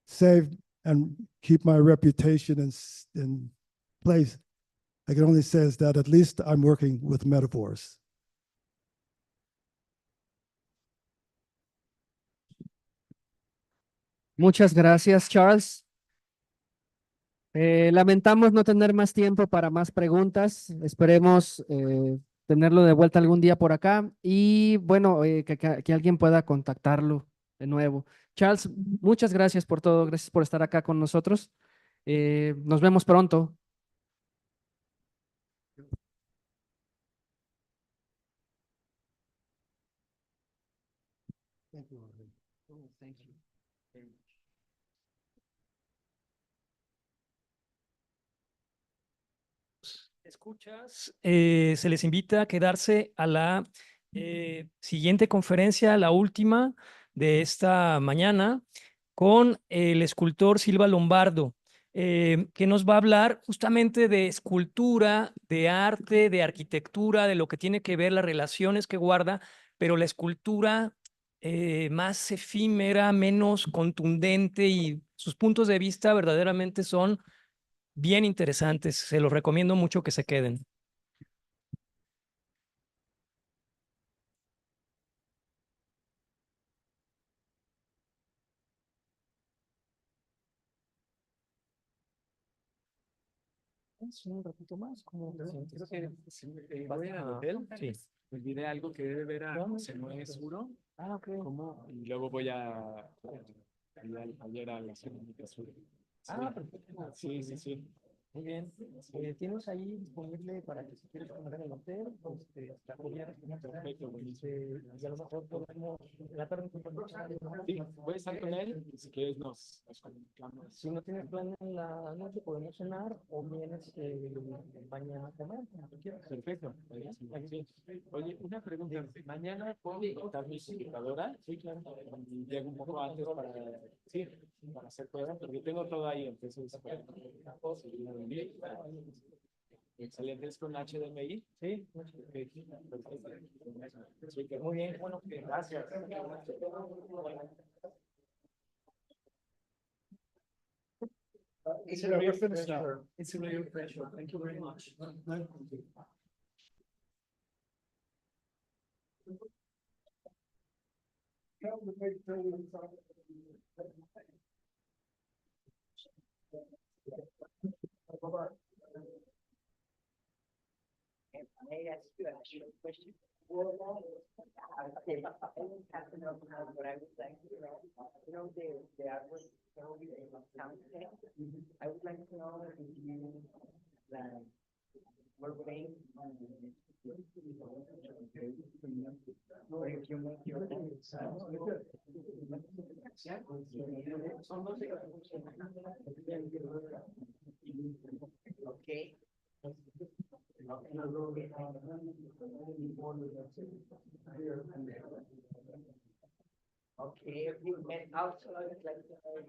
Speaker 11: save and keep my reputation in place, I can only say is that at least I'm working with metaphors.
Speaker 10: Muchas gracias, Charles. Lamentamos no tener más tiempo para más preguntas. Esperemos tenerlo de vuelta algún día por acá y bueno, que alguien pueda contactarlo de nuevo. Charles, muchas gracias por todo. Gracias por estar acá con nosotros. Nos vemos pronto.
Speaker 11: Thank you.
Speaker 10: Thank you very much.
Speaker 1: Escuchas, se les invita a quedarse a la siguiente conferencia, la última de esta mañana, con el escultor Silva Lombardo, que nos va a hablar justamente de escultura, de arte, de arquitectura, de lo que tiene que ver las relaciones que guarda, pero la escultura más efímera, menos contundente, y sus puntos de vista verdaderamente son bien interesantes. Se los recomiendo mucho que se queden. quieres un ratito más, como creo que voy al hotel. Sí.
Speaker 13: Olvidé algo que debe ver a se no es seguro.
Speaker 1: Ah, ok.
Speaker 13: ¿Cómo? Y luego voy a ayer a la zona de sur.
Speaker 1: Ah, perfecto.
Speaker 13: Sí, sí, sí.
Speaker 1: Muy bien. ¿Tienes ahí disponible para que si quieres comer en el hotel? Pues está cubierto.
Speaker 13: Perfecto, buenísimo.
Speaker 1: Y a lo mejor podemos en la tarde podemos echar algo, ¿no?
Speaker 13: Sí, voy a estar con él. Si quieres nos comunicamos.
Speaker 1: Si no tienes plan en la noche, podemos cenar o vienes mañana a comer, como tú quieras.
Speaker 13: Perfecto. Buenísimo. Sí. Oye, una pregunta. ¿Mañana puedo conectar mi computadora? Sí, claro. Y llego un poco antes para hacer pruebas, porque tengo todo ahí, entonces. Excelente, ¿es con HDMI?
Speaker 1: Sí.
Speaker 13: Perfecto.
Speaker 1: Muy bien, bueno, gracias.
Speaker 11: It's a real
Speaker 1: pleasure. It's a real pleasure. Thank you very much.
Speaker 14: May I ask you a short question? Okay, I don't have to know what I would like to know. You know, the artwork sound tech. I would like to know if you were based on or if you make your own sound. Okay. Okay, and also I would like to know if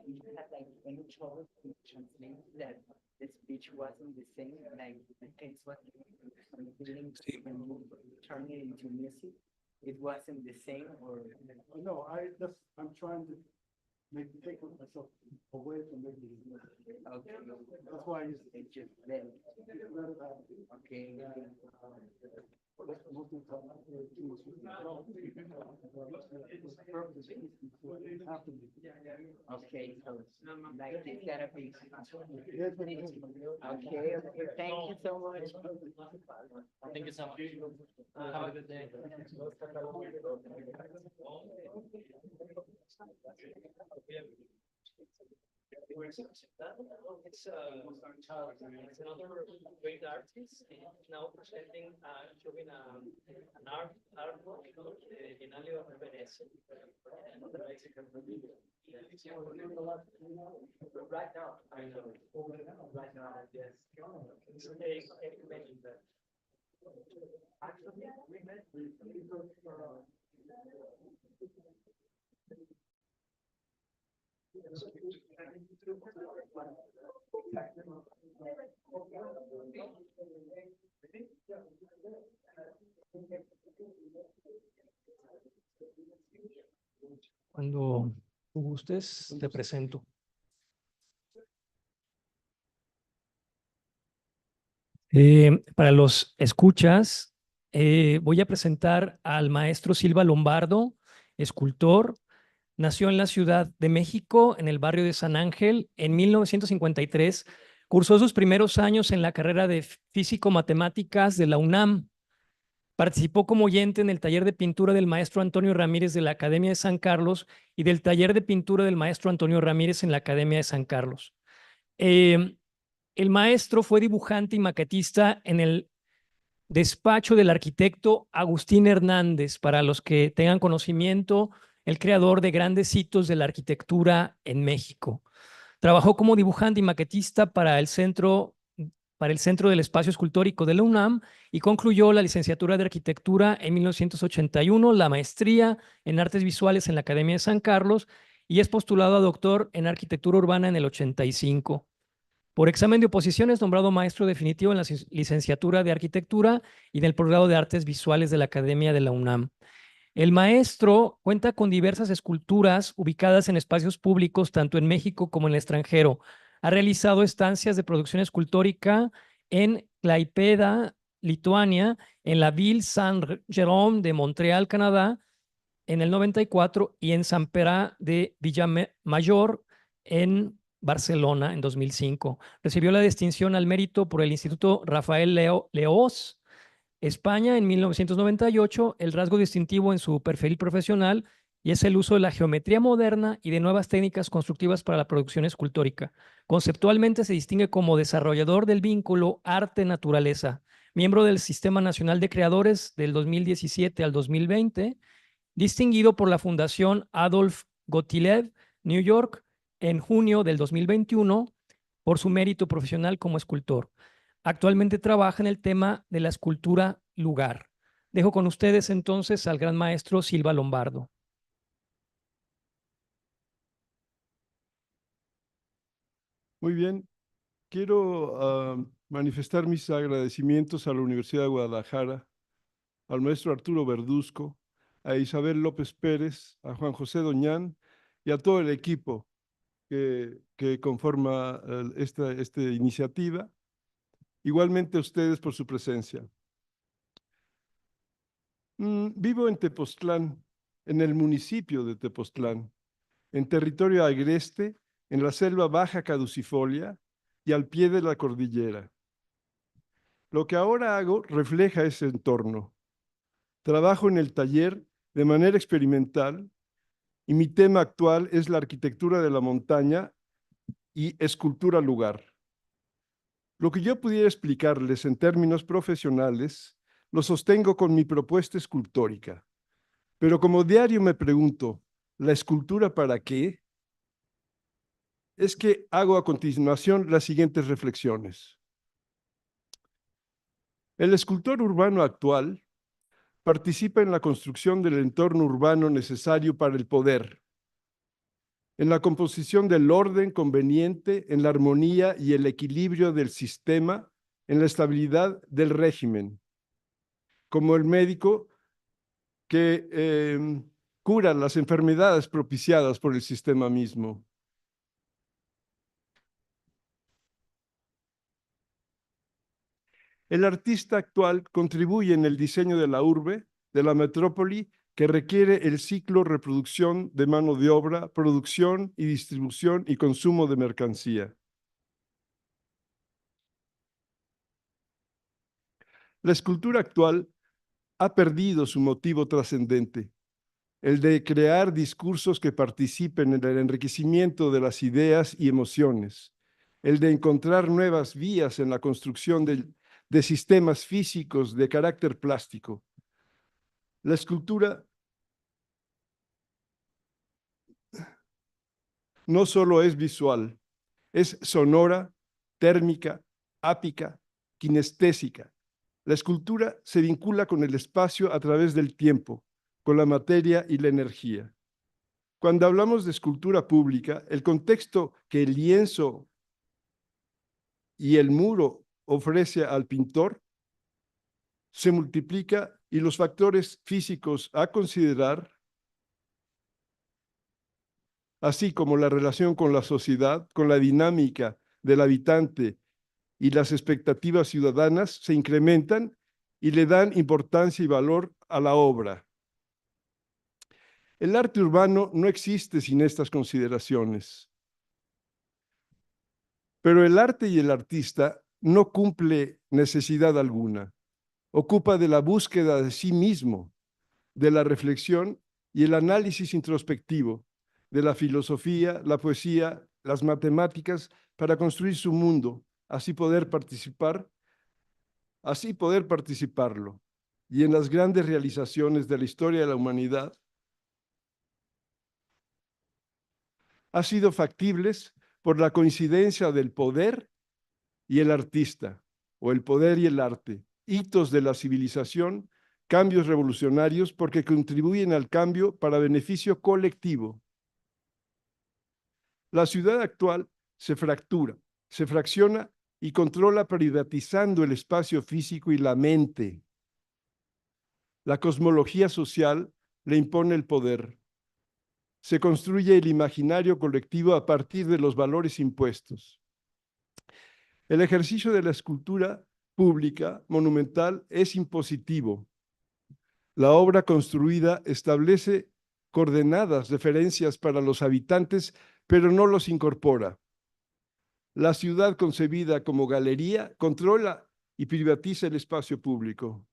Speaker 14: you had like any trouble to translate that the speech wasn't the same, like the text was feeling when you turn it into music, it wasn't the same or.
Speaker 11: No, I'm trying to take myself away from making it.
Speaker 14: Okay.
Speaker 11: That's why I use
Speaker 14: it. Just then. Okay. Okay, so like it's gotta be. Okay, thank you so much.
Speaker 1: Thank you so much. Have a good day. It's another great artist now presenting, showing an artwork Biennale of Venice. Right now, I know. Right now, yes. Okay, you mentioned that. Actually, we met Cuando tú gustes, te presento. Para los escuchas, voy a presentar al maestro Silva Lombardo, escultor. Nació en la Ciudad de México, en el barrio de San Ángel, en 1953. Cursó sus primeros años en la carrera de Físico-Matemáticas de la UNAM. Participó como oyente en el taller de pintura del maestro Antonio Ramírez de la Academia de San Carlos y del taller de pintura del maestro Antonio Ramírez en la Academia de San Carlos. El maestro fue dibujante y maquetista en el despacho del arquitecto Agustín Hernández, para los que tengan conocimiento, el creador de grandes hitos de la arquitectura en México. Trabajó como dibujante y maquetista para el Centro del Espacio Escultórico de la UNAM y concluyó la licenciatura de Arquitectura en 1981, la maestría en Artes Visuales en la Academia de San Carlos y es postulado a doctor en Arquitectura Urbana en el 85. Por examen de oposición es nombrado maestro definitivo en la licenciatura de Arquitectura y en el posgrado de Artes Visuales de la Academia de la UNAM. El maestro cuenta con diversas esculturas ubicadas en espacios públicos, tanto en México como en el extranjero. Ha realizado estancias de producción escultórica en Klaipėda, Lituania, en la Ville Saint-Jérôme de Montreal, Canadá, en el 94, y en Sant Pere de Villamayor, en Barcelona, en 2005. Recibió la distinción al mérito por el Instituto Rafael Leós, España, en 1998. El rasgo distintivo en su perfil profesional y es el uso de la geometría moderna y de nuevas técnicas constructivas para la producción escultórica. Conceptualmente se distingue como desarrollador del vínculo arte-naturaleza, miembro del Sistema Nacional de Creadores del 2017 al 2020, distinguido por la Fundación Adolf Gottlieb, New York, en junio del 2021 por su mérito profesional como escultor. Actualmente trabaja en el tema de la escultura lugar. Dejo con ustedes entonces al gran maestro Silva Lombardo.
Speaker 15: Muy bien, quiero manifestar mis agradecimientos a la Universidad de Guadalajara, al maestro Arturo Verduzco, a Isabel López Pérez, a Juan José Doñán y a todo el equipo que conforma esta iniciativa. Igualmente a ustedes por su presencia. Vivo en Tepoztlán, en el municipio de Tepoztlán, en territorio agreste, en la selva baja caducifolia y al pie de la cordillera. Lo que ahora hago refleja ese entorno. Trabajo en el taller de manera experimental y mi tema actual es la arquitectura de la montaña y escultura lugar. Lo que yo pudiera explicarles en términos profesionales, lo sostengo con mi propuesta escultórica. Pero como diario me pregunto, ¿la escultura para qué? Es que hago a continuación las siguientes reflexiones. El escultor urbano actual participa en la construcción del entorno urbano necesario para el poder, en la composición del orden conveniente, en la armonía y el equilibrio del sistema, en la estabilidad del régimen, como el médico que cura las enfermedades propiciadas por el sistema mismo. El artista actual contribuye en el diseño de la urbe, de la metrópoli, que requiere el ciclo reproducción de mano de obra, producción y distribución y consumo de mercancía. La escultura actual ha perdido su motivo trascendente, el de crear discursos que participen en el enriquecimiento de las ideas y emociones, el de encontrar nuevas vías en la construcción de sistemas físicos de carácter plástico. La escultura no solo es visual, es sonora, térmica, ápica, kinestésica. La escultura se vincula con el espacio a través del tiempo, con la materia y la energía. Cuando hablamos de escultura pública, el contexto que el lienzo y el muro ofrece al pintor se multiplica y los factores físicos a considerar, así como la relación con la sociedad, con la dinámica del habitante y las expectativas ciudadanas, se incrementan y le dan importancia y valor a la obra. El arte urbano no existe sin estas consideraciones. Pero el arte y el artista no cumple necesidad alguna. Ocupa de la búsqueda de sí mismo, de la reflexión y el análisis introspectivo, de la filosofía, la poesía, las matemáticas, para construir su mundo, así poder participarlo. Y en las grandes realizaciones de la historia de la humanidad, ha sido factibles por la coincidencia del poder y el artista, o el poder y el arte, hitos de la civilización, cambios revolucionarios porque contribuyen al cambio para beneficio colectivo. La ciudad actual se fractura, se fracciona y controla privatizando el espacio físico y la mente. La cosmología social le impone el poder. Se construye el imaginario colectivo a partir de los valores impuestos. El ejercicio de la escultura pública, monumental, es impositivo. La obra construida establece coordenadas, referencias para los habitantes, pero no los incorpora. La ciudad concebida como galería controla y privatiza el espacio público.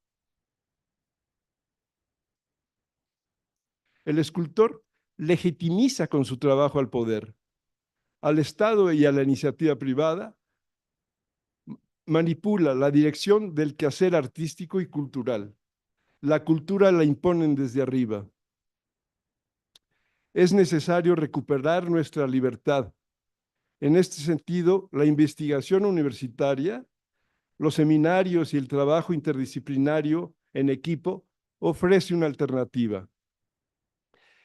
Speaker 15: El escultor legitimiza con su trabajo al poder, al Estado y a la iniciativa privada, manipula la dirección del quehacer artístico y cultural. La cultura la imponen desde arriba. Es necesario recuperar nuestra libertad. En este sentido, la investigación universitaria, los seminarios y el trabajo interdisciplinario en equipo ofrece una alternativa.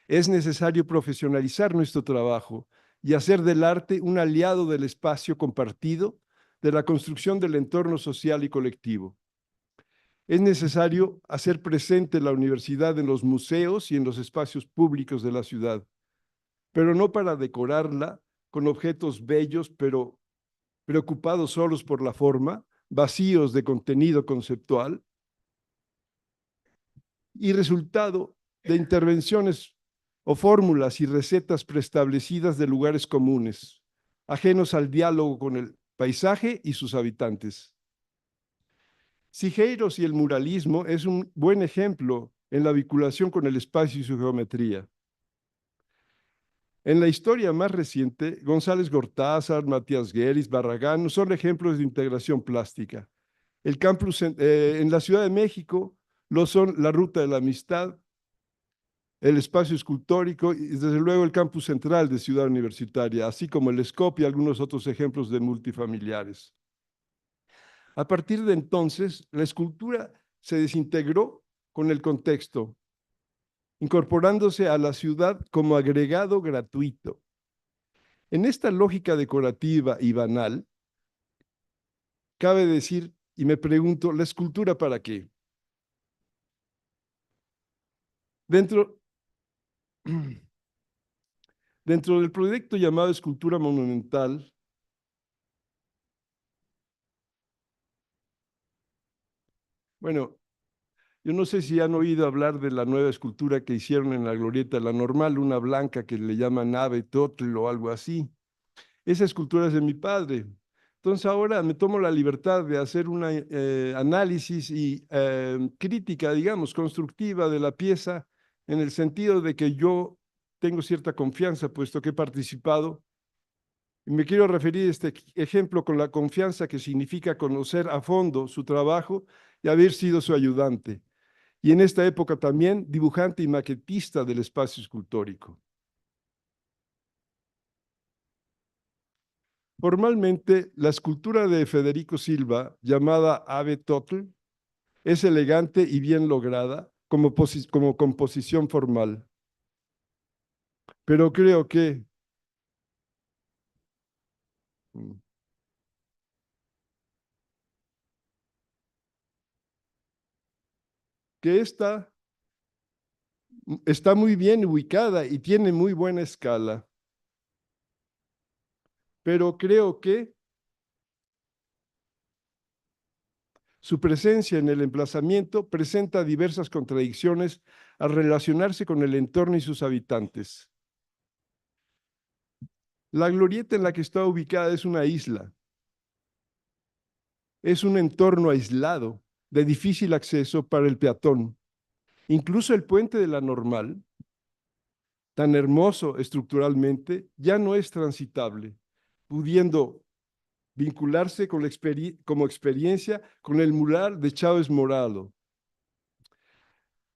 Speaker 15: Es necesario profesionalizar nuestro trabajo y hacer del arte un aliado del espacio compartido, de la construcción del entorno social y colectivo. Es necesario hacer presente la universidad en los museos y en los espacios públicos de la ciudad, pero no para decorarla con objetos bellos, pero preocupados solos por la forma, vacíos de contenido conceptual y resultado de intervenciones o fórmulas y recetas preestablecidas de lugares comunes, ajenos al diálogo con el paisaje y sus habitantes. Sigeiros y el muralismo es un buen ejemplo en la vinculación con el espacio y su geometría. En la historia más reciente, González Gortázar, Matías Gueris, Barragán son ejemplos de integración plástica. El campus en la Ciudad de México lo son la Ruta de la Amistad, el espacio escultórico y desde luego el campus central de Ciudad Universitaria, así como el SCOP y algunos otros ejemplos de multifamiliares. A partir de entonces, la escultura se desintegró con el contexto, incorporándose a la ciudad como agregado gratuito. En esta lógica decorativa y banal, cabe decir, y me pregunto, ¿la escultura para qué? Dentro del proyecto llamado Escultura Monumental, bueno, yo no sé si han oído hablar de la nueva escultura que hicieron en la Glorieta La Normal, una blanca que le llaman Ave Totl o algo así. Esa escultura es de mi padre. Entonces ahora me tomo la libertad de hacer un análisis y crítica, digamos, constructiva de la pieza, en el sentido de que yo tengo cierta confianza, puesto que he participado. Y me quiero referir a este ejemplo con la confianza que significa conocer a fondo su trabajo y haber sido su ayudante. Y en esta época también dibujante y maquetista del espacio escultórico. Formalmente, la escultura de Federico Silva, llamada Ave Totl, es elegante y bien lograda como composición formal. Pero creo mm, que esta está muy bien ubicada y tiene muy buena escala. Pero creo que su presencia en el emplazamiento presenta diversas contradicciones al relacionarse con el entorno y sus habitantes. La glorieta en la que está ubicada es una isla. Es un entorno aislado, de difícil acceso para el peatón. Incluso el puente de la Normal, tan hermoso estructuralmente, ya no es transitable, pudiendo vincularse con como experiencia con el mural de Chávez Morado.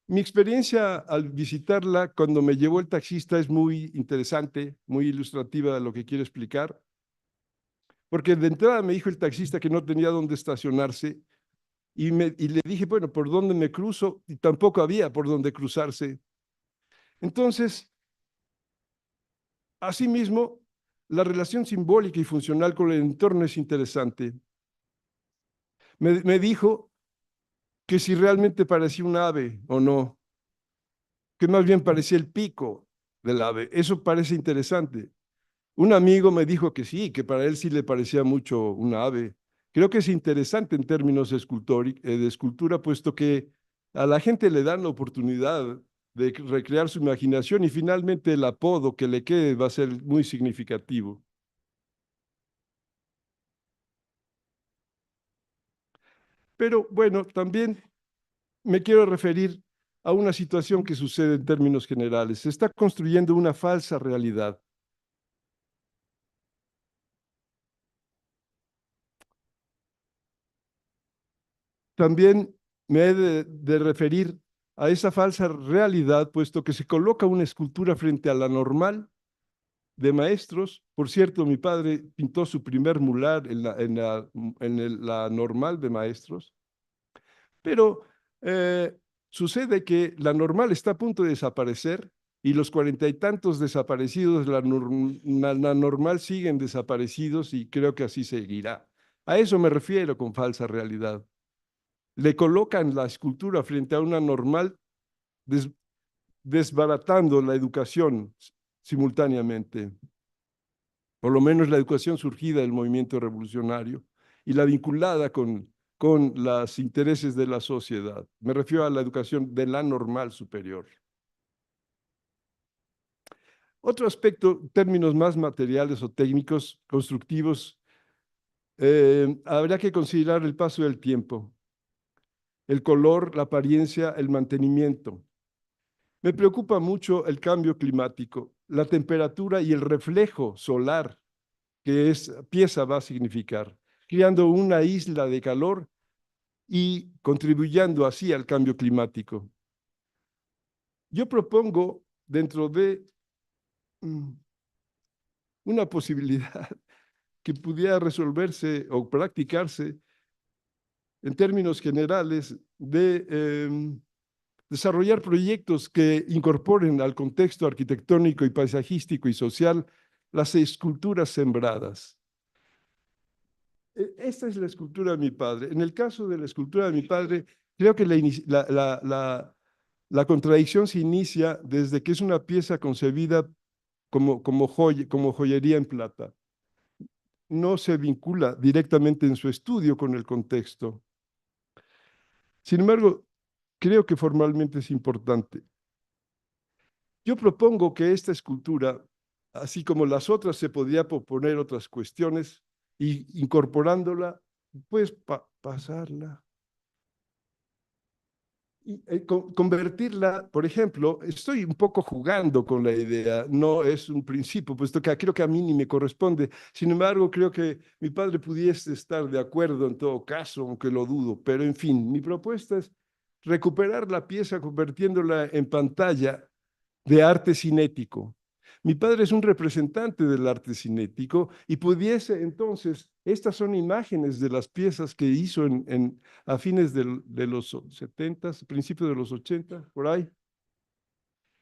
Speaker 15: Mi experiencia al visitarla cuando me llevó el taxista es muy interesante, muy ilustrativa de lo que quiero explicar, porque de entrada me dijo el taxista que no tenía dónde estacionarse y le dije, bueno, ¿por dónde me cruzo? Y tampoco había por dónde cruzarse. Entonces, asimismo, la relación simbólica y funcional con el entorno es interesante. Me dijo que si realmente parecía un ave o no, que más bien parecía el pico del ave. Eso parece interesante. Un amigo me dijo que sí, que para él sí le parecía mucho un ave. Creo que es interesante en términos de escultura, puesto que a la gente le dan la oportunidad de recrear su imaginación y finalmente el apodo que le quede va a ser muy significativo. Pero bueno, también me quiero referir a una situación que sucede en términos generales. Se está construyendo una falsa realidad. También me he de referir a esa falsa realidad, puesto que se coloca una escultura frente a la normal de maestros. Por cierto, mi padre pintó su primer mural la normal de maestros, pero sucede que la normal está a punto de desaparecer y los 40 y tantos desaparecidos de la normal siguen desaparecidos y creo que así seguirá. A eso me refiero con falsa realidad. Le colocan la escultura frente a una normal, desbaratando la educación simultáneamente, por lo menos la educación surgida del movimiento revolucionario y la vinculada con los intereses de la sociedad. Me refiero a la educación de la normal superior. Otro aspecto, términos más materiales o técnicos, constructivos, habrá que considerar el paso del tiempo, el color, la apariencia, el mantenimiento. Me preocupa mucho el cambio climático, la temperatura y el reflejo solar que esa pieza va a significar, creando una isla de calor y contribuyendo así al cambio climático. Yo propongo dentro de una posibilidad que pudiera resolverse o practicarse en términos generales de desarrollar proyectos que incorporen al contexto arquitectónico y paisajístico y social las esculturas sembradas. Esta es la escultura de mi padre. En el caso de la escultura de mi padre, creo que la contradicción se inicia desde que es una pieza concebida como joyería en plata. No se vincula directamente en su estudio con el contexto. Sin embargo, creo que formalmente es importante. Yo propongo que esta escultura, así como las otras, se podría proponer otras cuestiones y incorporándola, pues pasarla. Y, convertirla, por ejemplo, estoy un poco jugando con la idea, no es un principio, puesto que creo que a mí ni me corresponde. Sin embargo, creo que mi padre pudiese estar de acuerdo en todo caso, aunque lo dudo. Pero en fin, mi propuesta es recuperar la pieza convirtiéndola en pantalla de arte cinético. Mi padre es un representante del arte cinético y pudiese entonces, estas son imágenes de las piezas que hizo a fines de los 70, principios de los 80, por ahí,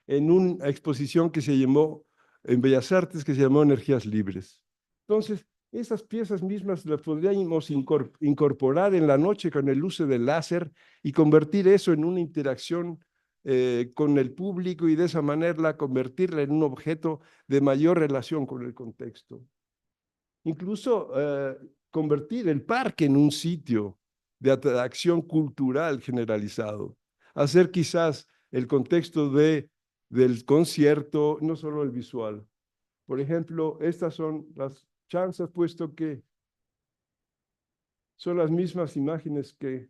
Speaker 15: en una exposición que se llamó, en Bellas Artes, que se llamó Energías Libres. Entonces, esas piezas mismas las podríamos incorporar en la noche con el uso del láser y convertir eso en una interacción con el público y de esa manera convertirla en un objeto de mayor relación con el contexto. Incluso convertir el parque en un sitio de atracción cultural generalizado. Hacer quizás el contexto del concierto, no solo el visual. Por ejemplo, estas son las chanzas, puesto que son las mismas imágenes que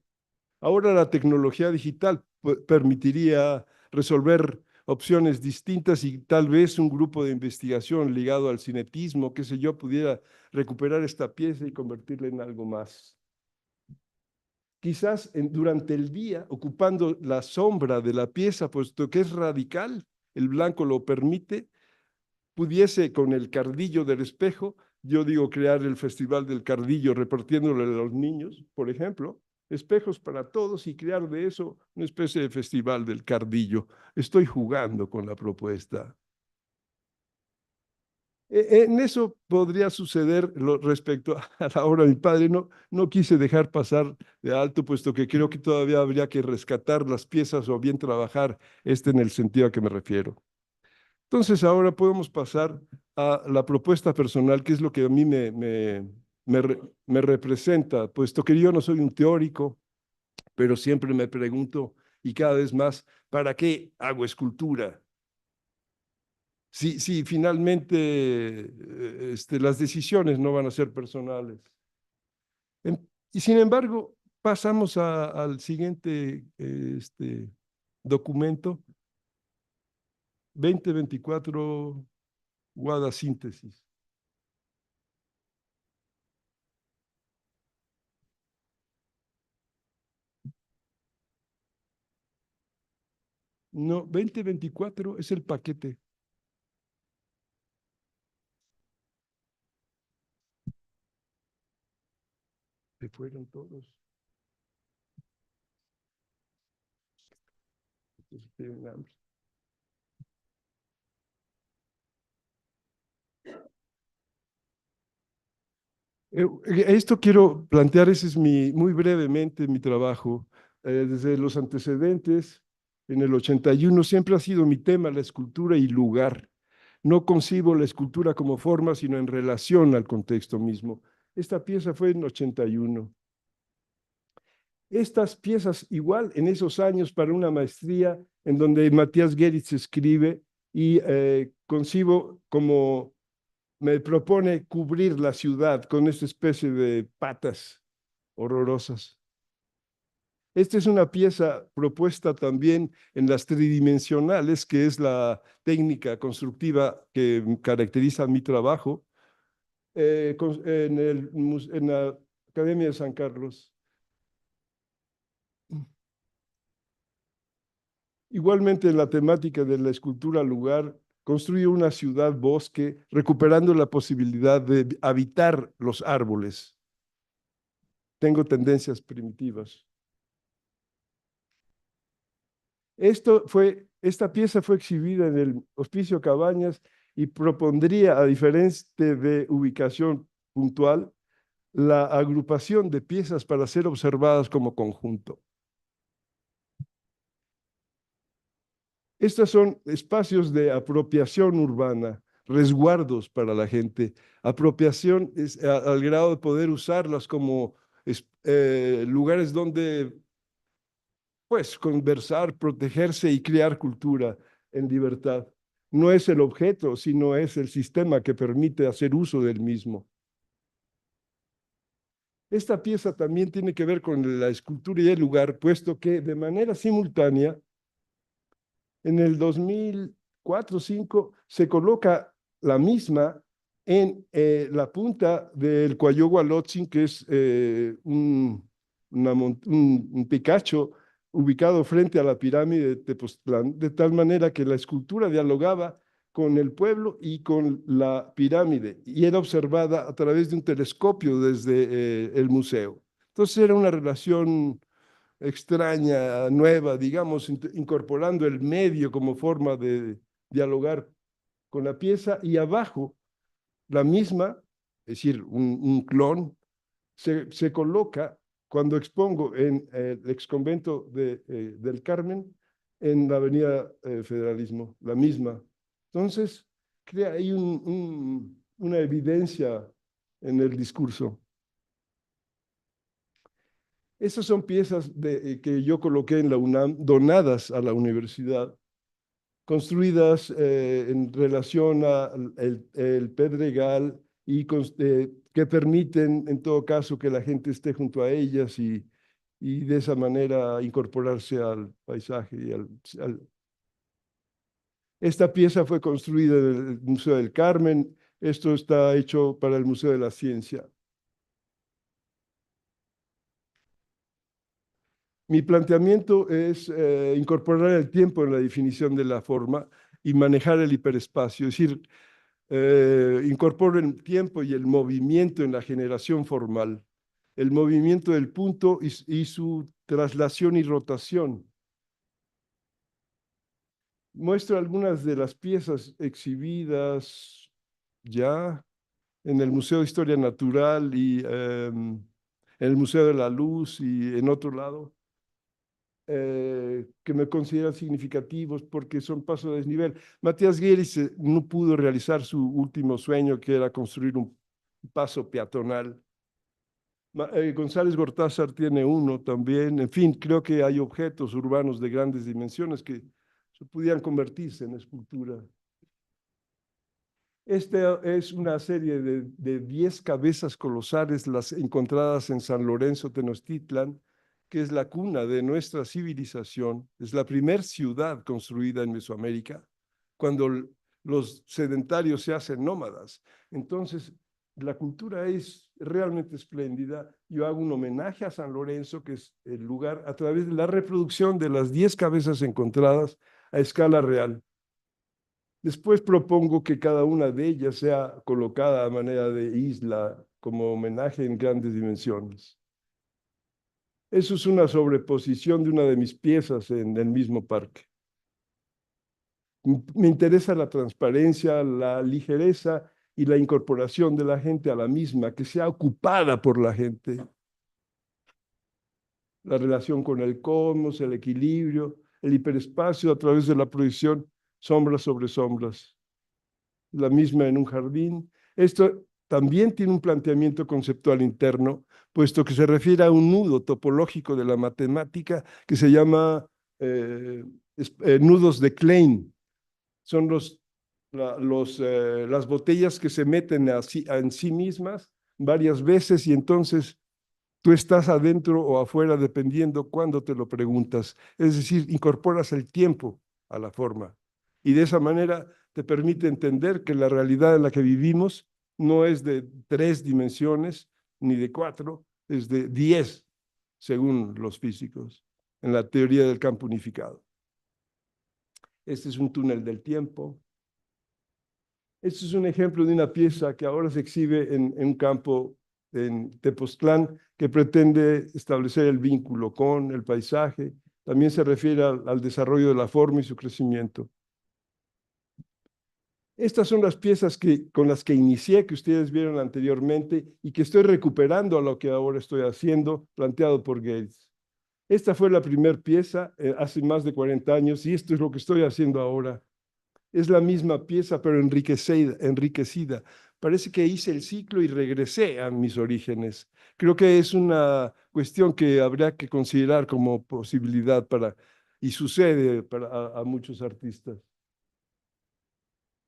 Speaker 15: ahora la tecnología digital permitiría resolver opciones distintas y tal vez un grupo de investigación ligado al cinetismo, qué sé yo, pudiera recuperar esta pieza y convertirla en algo más. Quizás durante el día, ocupando la sombra de la pieza, puesto que es radical, el blanco lo permite, pudiese con el cardillo del espejo, yo digo crear el Festival del Cardillo repartiéndole a los niños, por ejemplo, espejos para todos y crear de eso una especie de Festival del Cardillo. Estoy jugando con la propuesta. En eso podría suceder respecto a la obra de mi padre. No quise dejar pasar de alto, puesto que creo que todavía habría que rescatar las piezas o bien trabajar en el sentido a que me refiero. Entonces ahora podemos pasar a la propuesta personal, que es lo que a mí me representa, puesto que yo no soy un teórico, pero siempre me pregunto, y cada vez más, ¿para qué hago escultura? Si finalmente las decisiones no van a ser personales. Y sin embargo, pasamos al siguiente documento. 2024 Guada Síntesis. No, 2024 es el paquete. Se fueron todos. Tienen hambre. Esto quiero plantear, ese es muy brevemente mi trabajo. Desde los antecedentes, en el 81, siempre ha sido mi tema la escultura y lugar. No concibo la escultura como forma, sino en relación al contexto mismo. Esta pieza fue en 81. Estas piezas, igual en esos años para una maestría, en donde Matías Geritz escribe y concibo como me propone cubrir la ciudad con esta especie de patas horrorosas. Esta es una pieza propuesta también en las tridimensionales, que es la técnica constructiva que caracteriza mi trabajo, en la Academia de San Carlos. Igualmente en la temática de la escultura lugar, construye una ciudad-bosque, recuperando la posibilidad de habitar los árboles. Tengo tendencias primitivas. Esta pieza fue exhibida en el Hospicio Cabañas y propondría, a diferencia de ubicación puntual, la agrupación de piezas para ser observadas como conjunto. Estos son espacios de apropiación urbana, resguardos para la gente. Apropiación es al grado de poder usarlas como lugares donde pues conversar, protegerse y crear cultura en libertad. No es el objeto, sino es el sistema que permite hacer uso del mismo. Esta pieza también tiene que ver con la escultura y el lugar, puesto que de manera simultánea, en el 2004-2005, se coloca la misma en la punta del Cuayogualotzin, que es un picacho ubicado frente a la pirámide de Tepoztlán, de tal manera que la escultura dialogaba con el pueblo y con la pirámide, y era observada a través de un telescopio desde el museo. Entonces era una relación extraña, nueva, digamos, incorporando el medio como forma de dialogar con la pieza, y abajo la misma, es decir, un clon, se coloca cuando expongo en el exconvento del Carmen, en la Avenida Federalismo, la misma. Entonces, crea ahí una evidencia en el discurso. Esas son piezas que yo coloqué en la UNAM, donadas a la universidad, construidas en relación al el Pedregal y que permiten, en todo caso, que la gente esté junto a ellas y de esa manera incorporarse al paisaje. Esta pieza fue construida en el Museo del Carmen. Esto está hecho para el Museo de la Ciencia. Mi planteamiento es incorporar el tiempo en la definición de la forma y manejar el hiperespacio, es decir, incorporo el tiempo y el movimiento en la generación formal, el movimiento del punto y su traslación y rotación. Muestro algunas de las piezas exhibidas ya en el Museo de Historia Natural y en el Museo de la Luz y en otro lado. Que me consideran significativos porque son pasos de desnivel. Matías Geritz no pudo realizar su último sueño, que era construir un paso peatonal. González Gortázar tiene uno también. En fin, creo que hay objetos urbanos de grandes dimensiones que pudieran convertirse en escultura. Esta es una serie de 10 cabezas colosales, las encontradas en San Lorenzo, Tenochtitlan, que es la cuna de nuestra civilización, es la primer ciudad construida en Mesoamérica, cuando los sedentarios se hacen nómadas. Entonces, la cultura es realmente espléndida. Yo hago un homenaje a San Lorenzo, que es el lugar, a través de la reproducción de las 10 cabezas encontradas a escala real. Después propongo que cada una de ellas sea colocada a manera de isla, como homenaje en grandes dimensiones. Eso es una sobreposición de una de mis piezas en el mismo parque. Me interesa la transparencia, la ligereza y la incorporación de la gente a la misma, que sea ocupada por la gente. La relación con el cosmos, el equilibrio, el hiperespacio a través de la proyección, sombras sobre sombras. La misma en un jardín. Esto también tiene un planteamiento conceptual interno, puesto que se refiere a un nudo topológico de la matemática que se llama nudos de Klein. Son las botellas que se meten en sí mismas varias veces y entonces tú estás adentro o afuera dependiendo cuándo te lo preguntas. Es decir, incorporas el tiempo a la forma. Y de esa manera te permite entender que la realidad en la que vivimos no es de 3 dimensiones ni de 4, es de 10, según los físicos, en la teoría del campo unificado. Este es un túnel del tiempo. Este es un ejemplo de una pieza que ahora se exhibe en un campo en Tepoztlán que pretende establecer el vínculo con el paisaje. También se refiere al desarrollo de la forma y su crecimiento. Estas son las piezas con las que inicié, que ustedes vieron anteriormente y que estoy recuperando a lo que ahora estoy haciendo, planteado por Gates. Esta fue la primera pieza hace más de 40 años y esto es lo que estoy haciendo ahora. Es la misma pieza, pero enriquecida. Parece que hice el ciclo y regresé a mis orígenes. Creo que es una cuestión que habría que considerar como posibilidad y sucede a muchos artistas.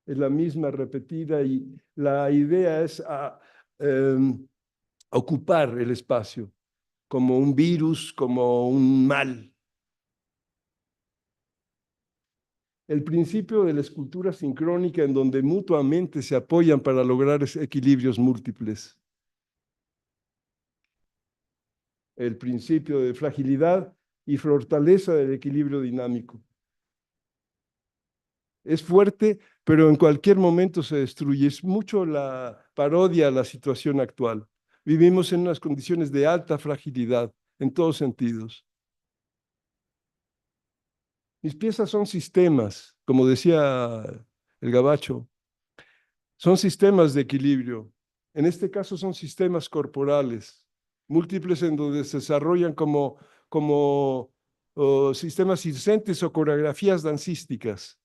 Speaker 15: Es la misma repetida y la idea es ocupar el espacio como un virus, como un mal. El principio de la escultura sincrónica en donde mutuamente se apoyan para lograr equilibrios múltiples. El principio de fragilidad y fortaleza del equilibrio dinámico. Es fuerte, pero en cualquier momento se destruye. Es mucho la parodia a la situación actual. Vivimos en unas condiciones de alta fragilidad en todos sentidos. Mis piezas son sistemas, como decía el gabacho. Son sistemas de equilibrio. En este caso son sistemas corporales, múltiples en donde se desarrollan como sistemas circenses o coreografías dancísticas.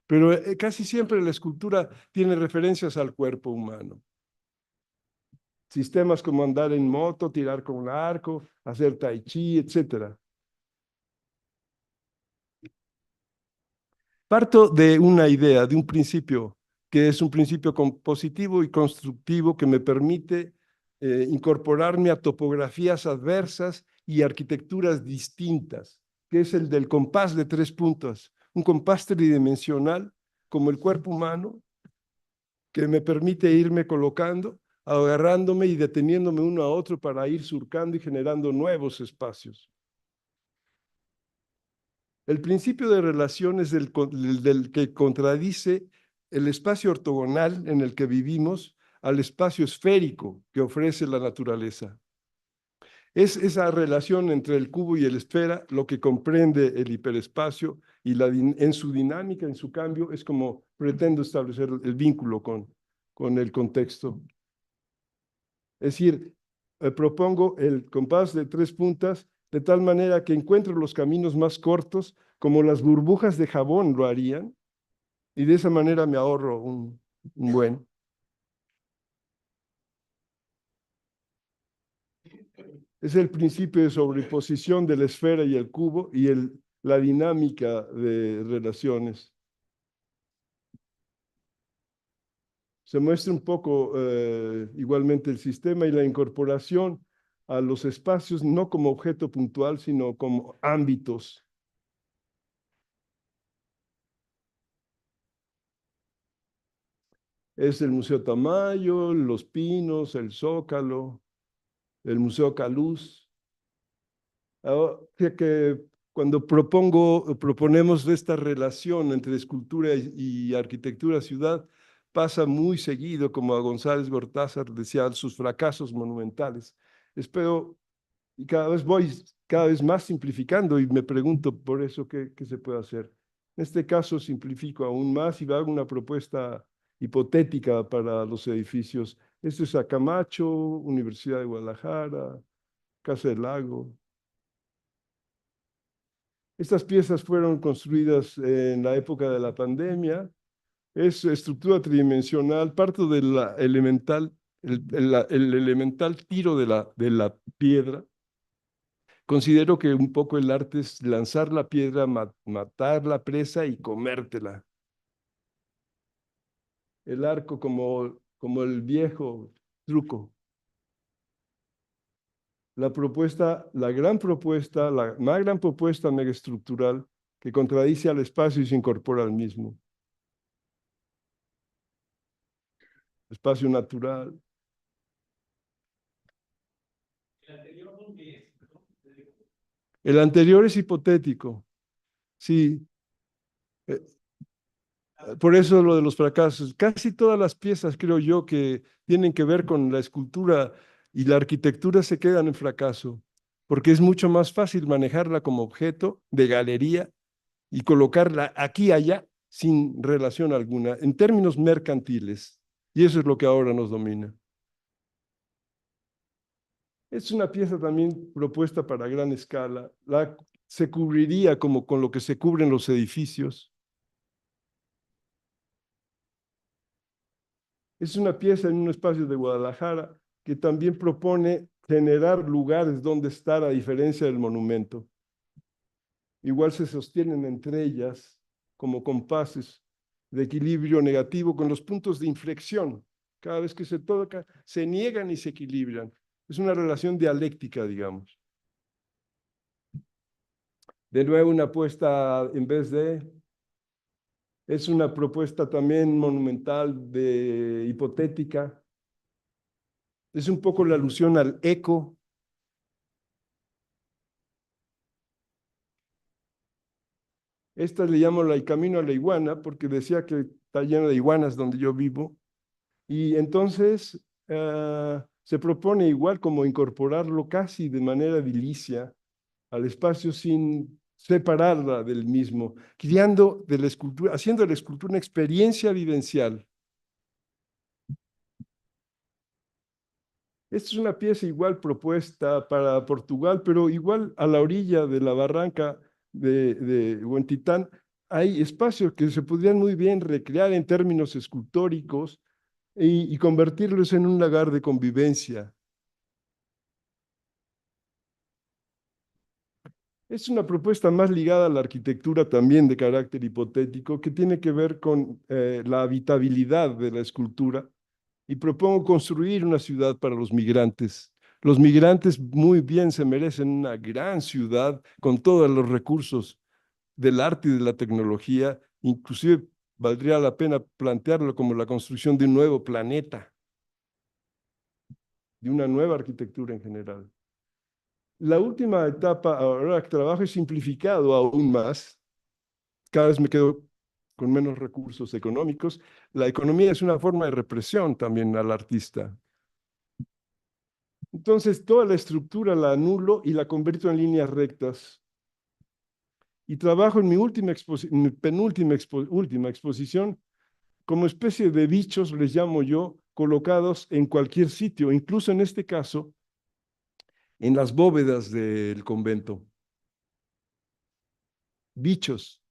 Speaker 15: Pero casi siempre la escultura tiene referencias al cuerpo humano. Sistemas como andar en moto, tirar con un arco, hacer tai chi, etc. Parto de una idea, de un principio, que es un principio positivo y constructivo que me permite incorporarme a topografías adversas y arquitecturas distintas, que es el del compás de 3 puntas, un compás tridimensional como el cuerpo humano, que me permite irme colocando, agarrándome y deteniéndome uno a otro para ir surcando y generando nuevos espacios. El principio de relación es del que contradice el espacio ortogonal en el que vivimos al espacio esférico que ofrece la naturaleza. Es esa relación entre el cubo y el esfera lo que comprende el hiperespacio y en su dinámica, en su cambio, es como pretendo establecer el vínculo con el contexto. Es decir, propongo el compás de 3 puntas de tal manera que encuentro los caminos más cortos, como las burbujas de jabón lo harían, y de esa manera me ahorro un buen. Es el principio de sobreposición de la esfera y el cubo y la dinámica de relaciones. Se muestra un poco igualmente el sistema y la incorporación a los espacios no como objeto puntual, sino como ámbitos. Es el Museo Tamayo, Los Pinos, el Zócalo, el Museo Caluz. Fíjate que cuando proponemos esta relación entre escultura y arquitectura ciudad, pasa muy seguido, como a González Gortázar decía, sus fracasos monumentales. Espero, y cada vez más simplificando y me pregunto por eso qué se puede hacer. En este caso simplifico aún más y hago una propuesta hipotética para los edificios. Esto es Acamacho, Universidad de Guadalajara, Casa del Lago. Estas piezas fueron construidas en la época de la pandemia. Es estructura tridimensional, parto del elemental, el elemental tiro de la piedra. Considero que un poco el arte es lanzar la piedra, matar la presa y comértela. El arco como el viejo truco. La propuesta, la más gran propuesta megaestructural que contradice al espacio y se incorpora al mismo. Espacio natural. El anterior es hipotético, sí. Por eso lo de los fracasos. Casi todas las piezas, creo yo, que tienen que ver con la escultura y la arquitectura se quedan en fracaso, porque es mucho más fácil manejarla como objeto de galería y colocarla aquí y allá sin relación alguna, en términos mercantiles. Y eso es lo que ahora nos domina. Es una pieza también propuesta para gran escala. Se cubriría como con lo que se cubren los edificios. Es una pieza en un espacio de Guadalajara que también propone generar lugares donde estar a diferencia del monumento. Igual se sostienen entre ellas como compases de equilibrio negativo con los puntos de inflexión. Cada vez que se toca, se niegan y se equilibran. Es una relación dialéctica, digamos. De nuevo, una apuesta en vez de... Es una propuesta también monumental, hipotética. Es un poco la alusión al eco. Esta le llamo el camino a la iguana porque decía que está lleno de iguanas donde yo vivo. Y entonces se propone igual como incorporarlo casi de manera edilicia al espacio sin separarla del mismo, creando de la escultura, haciendo de la escultura una experiencia vivencial. Esta es una pieza igual propuesta para Portugal, pero igual a la orilla de la barranca de Huentitán hay espacios que se podrían muy bien recrear en términos escultóricos y convertirlos en un lugar de convivencia. Es una propuesta más ligada a la arquitectura también de carácter hipotético que tiene que ver con la habitabilidad de la escultura y propongo construir una ciudad para los migrantes. Los migrantes muy bien se merecen una gran ciudad con todos los recursos del arte y de la tecnología. Inclusive valdría la pena plantearlo como la construcción de un nuevo planeta, de una nueva arquitectura en general. La última etapa, ahora que trabajo, es simplificado aún más. Cada vez me quedo con menos recursos económicos. La economía es una forma de represión también al artista. Entonces, toda la estructura la anulo y la convierto en líneas rectas. Y trabajo en mi penúltima última exposición como especie de bichos, les llamo yo, colocados en cualquier sitio, incluso en este caso, en las bóvedas del convento. Bichos.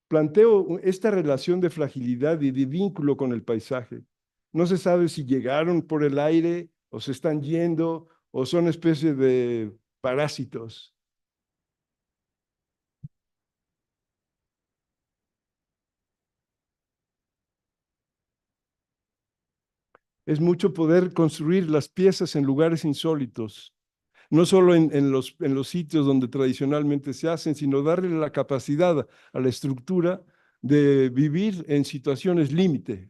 Speaker 15: Planteo esta relación de fragilidad y de vínculo con el paisaje. No se sabe si llegaron por el aire o se están yendo o son especie de parásitos. Es mucho poder construir las piezas en lugares insólitos, no solo en los sitios donde tradicionalmente se hacen, sino darle la capacidad a la estructura de vivir en situaciones límite,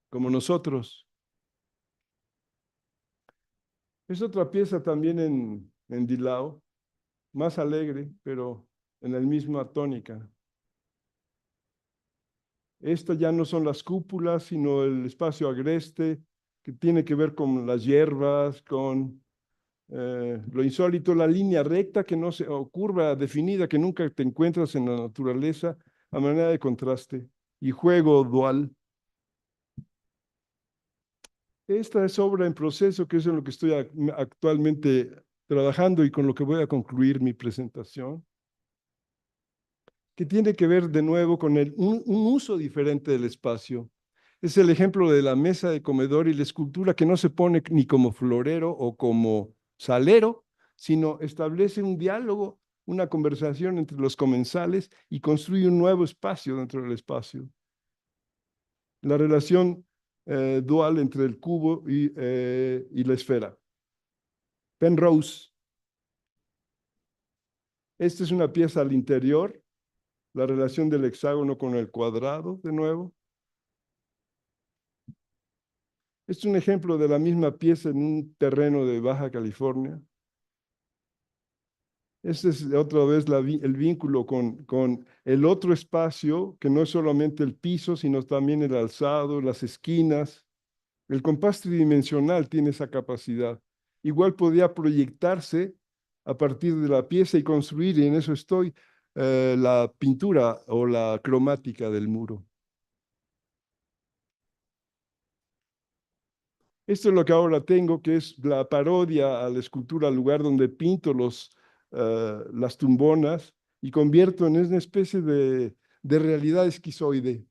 Speaker 15: como nosotros. Es otra pieza también en Dilao, más alegre, pero en la misma tónica. Estas ya no son las cúpulas, sino el espacio agreste, que tiene que ver con las hierbas, con lo insólito, la línea recta que no se, o curva definida que nunca te encuentras en la naturaleza, a manera de contraste y juego dual. Esta es obra en proceso, que es en lo que estoy actualmente trabajando y con lo que voy a concluir mi presentación, que tiene que ver de nuevo con un uso diferente del espacio. Es el ejemplo de la mesa de comedor y la escultura que no se pone ni como florero o como salero, sino establece un diálogo, una conversación entre los comensales y construye un nuevo espacio dentro del espacio. La relación dual entre el cubo y la esfera. Penrose. Esta es una pieza al interior, la relación del hexágono con el cuadrado, de nuevo. Este es un ejemplo de la misma pieza en un terreno de Baja California. Este es otra vez el vínculo con el otro espacio, que no es solamente el piso, sino también el alzado, las esquinas. El compás tridimensional tiene esa capacidad. Igual podía proyectarse a partir de la pieza y construir, y en eso estoy, la pintura o la cromática del muro. Esto es lo que ahora tengo, que es la parodia a la escultura, al lugar donde pinto las tumbonas y convierto en una especie de realidad esquizoide.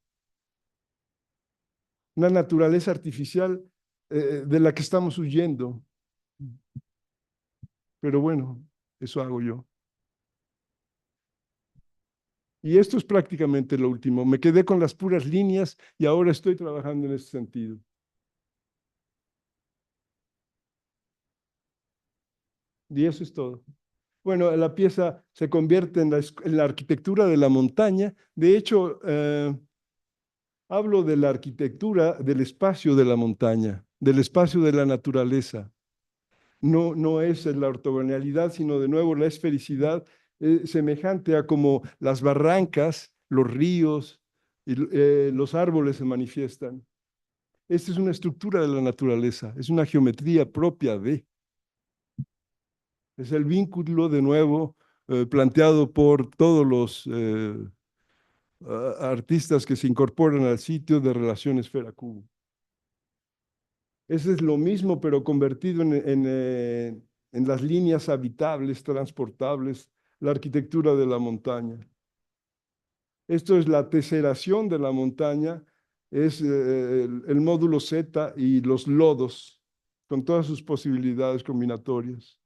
Speaker 15: Una naturaleza artificial de la que estamos huyendo. Pero bueno, eso hago yo. Y esto es prácticamente lo último. Me quedé con las puras líneas y ahora estoy trabajando en ese sentido. Y eso es todo. Bueno, la pieza se convierte en la arquitectura de la montaña. De hecho, hablo de la arquitectura del espacio de la montaña, del espacio de la naturaleza. No es la ortogonalidad, sino de nuevo la esfericidad, semejante a como las barrancas, los ríos y los árboles se manifiestan. Esta es una estructura de la naturaleza, es una geometría propia de. Es el vínculo de nuevo planteado por todos los artistas que se incorporan al sitio de relación esfera-cubo. Ese es lo mismo, pero convertido en las líneas habitables, transportables, la arquitectura de la montaña. Esto es la teselación de la montaña, es el módulo Z y los lodos, con todas sus posibilidades combinatorias.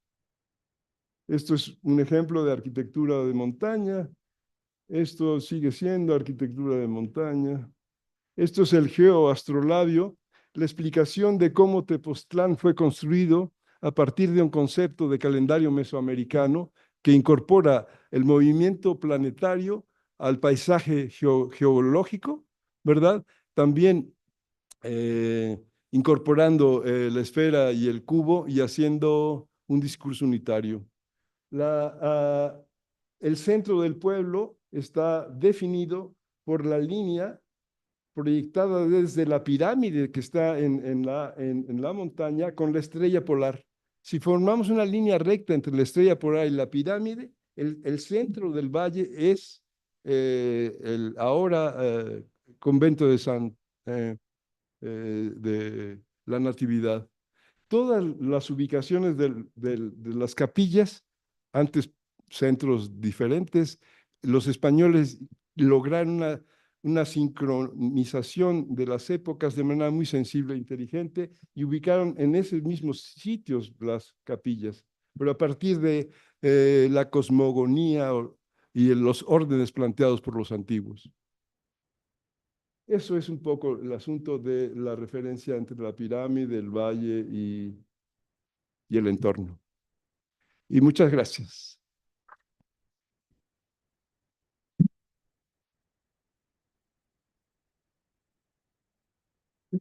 Speaker 15: Esto es un ejemplo de arquitectura de montaña. Esto sigue siendo arquitectura de montaña. Esto es el geoastrolabio, la explicación de cómo Tepoztlán fue construido a partir de un concepto de calendario mesoamericano que incorpora el movimiento planetario al paisaje geológico, ¿verdad? También incorporando la esfera y el cubo y haciendo un discurso unitario. El centro del pueblo está definido por la línea proyectada desde la pirámide que está en la montaña con la estrella polar. Si formamos una línea recta entre la estrella polar y la pirámide, el centro del valle es el ahora convento de la Natividad. Todas las ubicaciones de las capillas, antes centros diferentes, los españoles lograron una sincronización de las épocas de manera muy sensible e inteligente y ubicaron en esos mismos sitios las capillas. Pero a partir de la cosmogonía y los órdenes planteados por los antiguos. Eso es un poco el asunto de la referencia entre la pirámide, el valle y el entorno. Y muchas gracias.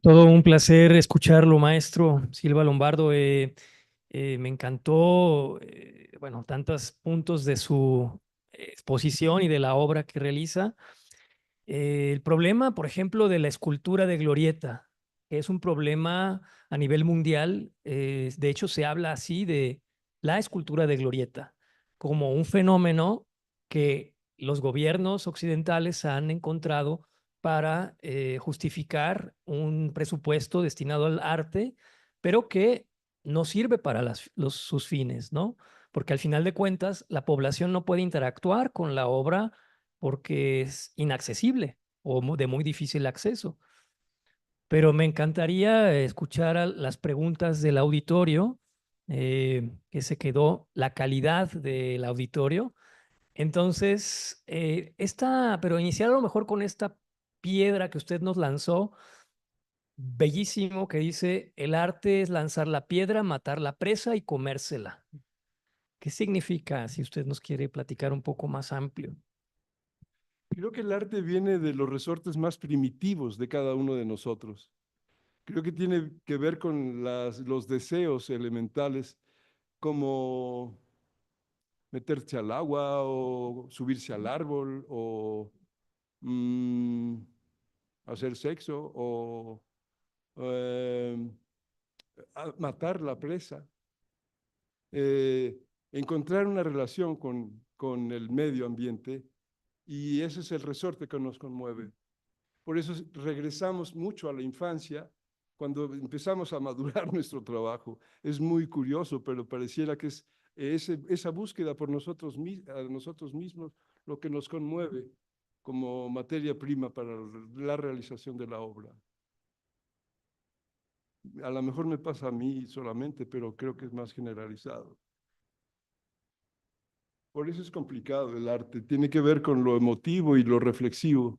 Speaker 1: Todo un placer escucharlo, maestro Silva Lombardo. Me encantó, bueno, tantos puntos de su exposición y de la obra que realiza. El problema, por ejemplo, de la escultura de Glorieta, que es un problema a nivel mundial. De hecho, se habla así de la escultura de Glorieta como un fenómeno que los gobiernos occidentales han encontrado para justificar un presupuesto destinado al arte, pero que no sirve para sus fines, ¿no? Porque al final de cuentas, la población no puede interactuar con la obra porque es inaccesible o de muy difícil acceso. Pero me encantaría escuchar las preguntas del auditorio, que se quedó la calidad del auditorio. Entonces, pero iniciar a lo mejor con esta piedra que usted nos lanzó, bellísimo, que dice, el arte es lanzar la piedra, matar la presa y comérsela. ¿Qué significa, si usted nos quiere platicar un poco más amplio?
Speaker 15: Creo que el arte viene de los resortes más primitivos de cada uno de nosotros. Creo que tiene que ver con los deseos elementales, como meterse al agua o subirse al árbol o hacer sexo o matar la presa. Encontrar una relación con el medio ambiente, y ese es el resorte que nos conmueve. Por eso regresamos mucho a la infancia cuando empezamos a madurar nuestro trabajo. Es muy curioso, pero pareciera que es esa búsqueda por nosotros mismos lo que nos conmueve como materia prima para la realización de la obra. A lo mejor me pasa a mí solamente, pero creo que es más generalizado. Por eso es complicado el arte, tiene que ver con lo emotivo y lo reflexivo.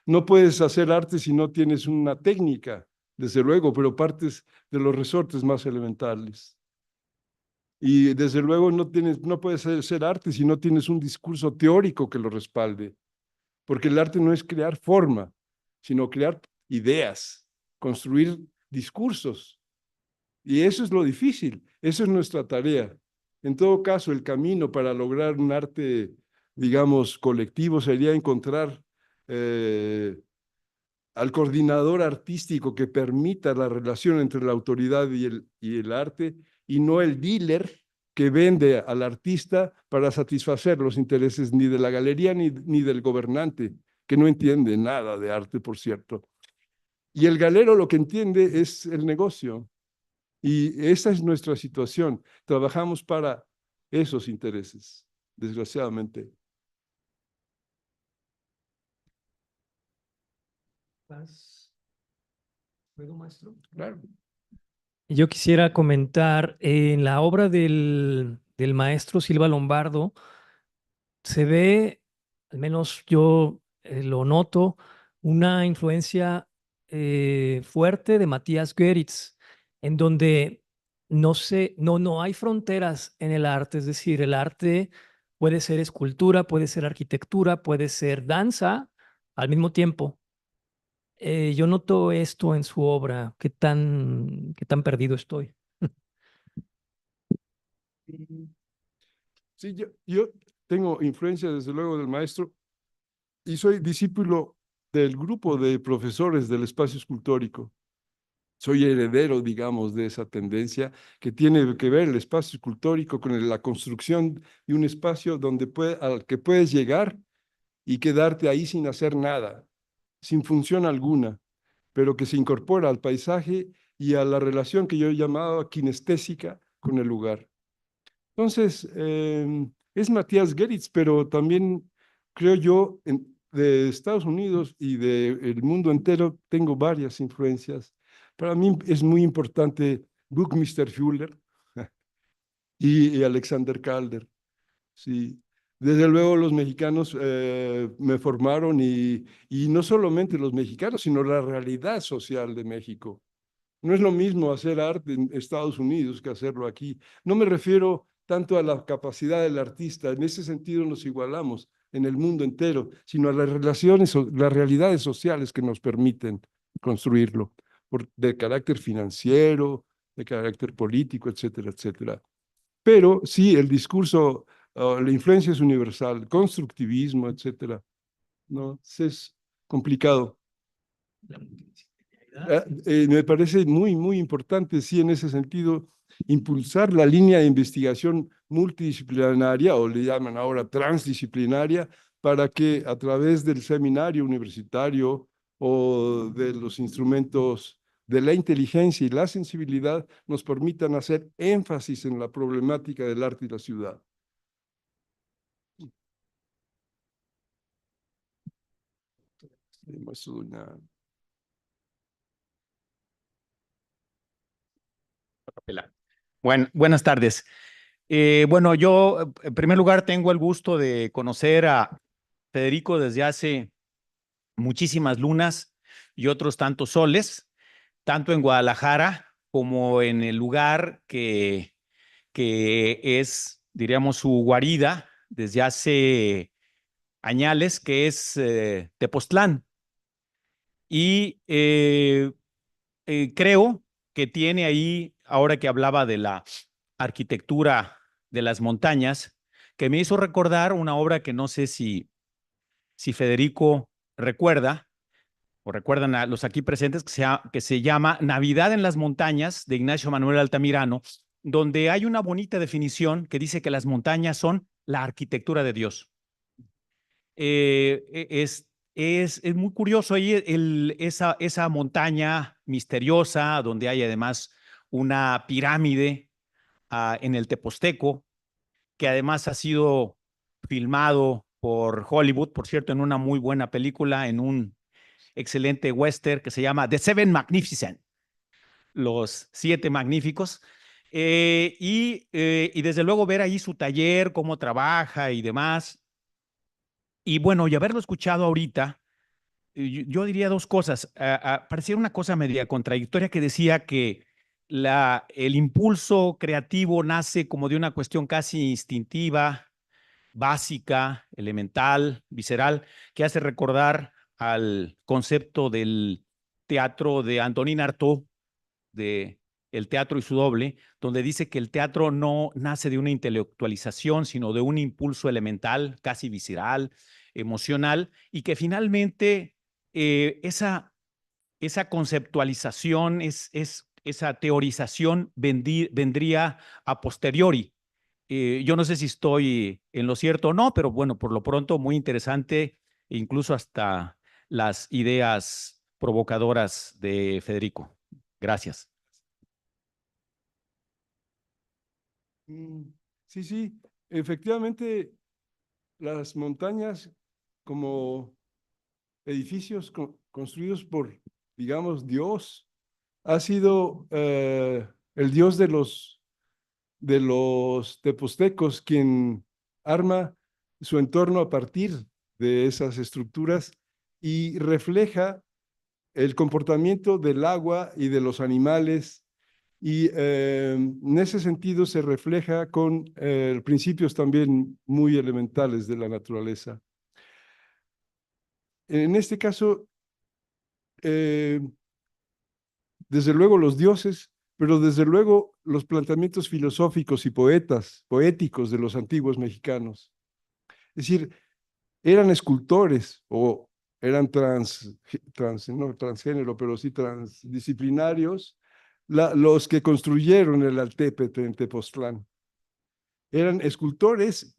Speaker 15: No puedes hacer arte si no tienes una técnica, desde luego, pero partes de los resortes más elementales. Y desde luego no puedes hacer arte si no tienes un discurso teórico que lo respalde, porque el arte no es crear forma, sino crear ideas, construir discursos. Y eso es lo difícil, eso es nuestra tarea. En todo caso, el camino para lograr un arte, digamos, colectivo sería encontrar al coordinador artístico que permita la relación entre la autoridad y el arte, y no el dealer que vende al artista para satisfacer los intereses ni de la galería ni del gobernante, que no entiende nada de arte, por cierto. Y el galero lo que entiende es el negocio. Y esa es nuestra situación. Trabajamos para esos intereses, desgraciadamente.
Speaker 1: ¿Puedo, maestro?
Speaker 15: Claro.
Speaker 1: Yo quisiera comentar, en la obra del maestro Silva Lombardo, se ve, al menos yo lo noto, una influencia fuerte de Matías Goeritz, en donde no hay fronteras en el arte. Es decir, el arte puede ser escultura, puede ser arquitectura, puede ser danza al mismo tiempo. Yo noto esto en su obra. Qué tan perdido estoy?
Speaker 15: Sí, yo tengo influencia desde luego del maestro y soy discípulo del grupo de profesores del espacio escultórico. Soy heredero, digamos, de esa tendencia que tiene que ver el espacio escultórico con la construcción de un espacio al que puedes llegar y quedarte ahí sin hacer nada, sin función alguna, pero que se incorpora al paisaje y a la relación que yo he llamado kinestésica con el lugar. Entonces, es Matías Goeritz, pero también creo yo de Estados Unidos y del mundo entero tengo varias influencias. Para mí es muy importante Buckminster Fuller y Alexander Calder. Sí. Desde luego los mexicanos me formaron y no solamente los mexicanos, sino la realidad social de México. No es lo mismo hacer arte en Estados Unidos que hacerlo aquí. No me refiero tanto a la capacidad del artista, en ese sentido nos igualamos en el mundo entero, sino a las relaciones, las realidades sociales que nos permiten construirlo, de carácter financiero, de carácter político, etcétera, etcétera. Pero sí, el discurso, la influencia es universal, constructivismo, etcétera. No, es complicado. Me parece muy, muy importante, sí, en ese sentido, impulsar la línea de investigación multidisciplinaria, o le llaman ahora transdisciplinaria, para que a través del seminario universitario o de los instrumentos de la inteligencia y la sensibilidad nos permitan hacer énfasis en la problemática del arte y la ciudad.
Speaker 16: Buenas tardes. Bueno, yo en primer lugar tengo el gusto de conocer a Federico desde hace muchísimas lunas y otros tantos soles, tanto en Guadalajara como en el lugar que es, diríamos, su guarida desde hace añales, que es Tepoztlán. Y creo que tiene ahí, ahora que hablaba de la arquitectura de las montañas, que me hizo recordar una obra que no sé si Federico recuerda, o recuerdan a los aquí presentes, que se llama Navidad en las montañas, de Ignacio Manuel Altamirano, donde hay una bonita definición que dice que las montañas son la arquitectura de Dios. Es muy curioso ahí esa montaña misteriosa, donde hay además una pirámide en el Teposteco, que además ha sido filmado por Hollywood, por cierto, en una muy buena película, en un excelente western que se llama The Seven Magnificent, los siete magníficos. Y desde luego ver ahí su taller, cómo trabaja y demás. Y bueno, y haberlo escuchado ahorita, yo diría dos cosas. Parecía una cosa media contradictoria que decía que el impulso creativo nace como de una cuestión casi instintiva, básica, elemental, visceral, que hace recordar al concepto del teatro de Antonin Artaud, de El teatro y su doble, donde dice que el teatro no nace de una intelectualización, sino de un impulso elemental, casi visceral, emocional, y que finalmente esa conceptualización, esa teorización vendría a posteriori. Yo no sé si estoy en lo cierto o no, pero bueno, por lo pronto muy interesante, incluso hasta las ideas provocadoras de Federico. Gracias.
Speaker 15: Sí, sí, efectivamente, las montañas como edificios construidos por, digamos, Dios, ha sido el Dios de los tepostecos quien arma su entorno a partir de esas estructuras y refleja el comportamiento del agua y de los animales, y en ese sentido se refleja con principios también muy elementales de la naturaleza. En este caso, desde luego los dioses, pero desde luego los planteamientos filosóficos y poéticos de los antiguos mexicanos. Es decir, eran escultores o eran no transgénero, pero sí transdisciplinarios, los que construyeron el Altépetl en Tepoztlán. Eran escultores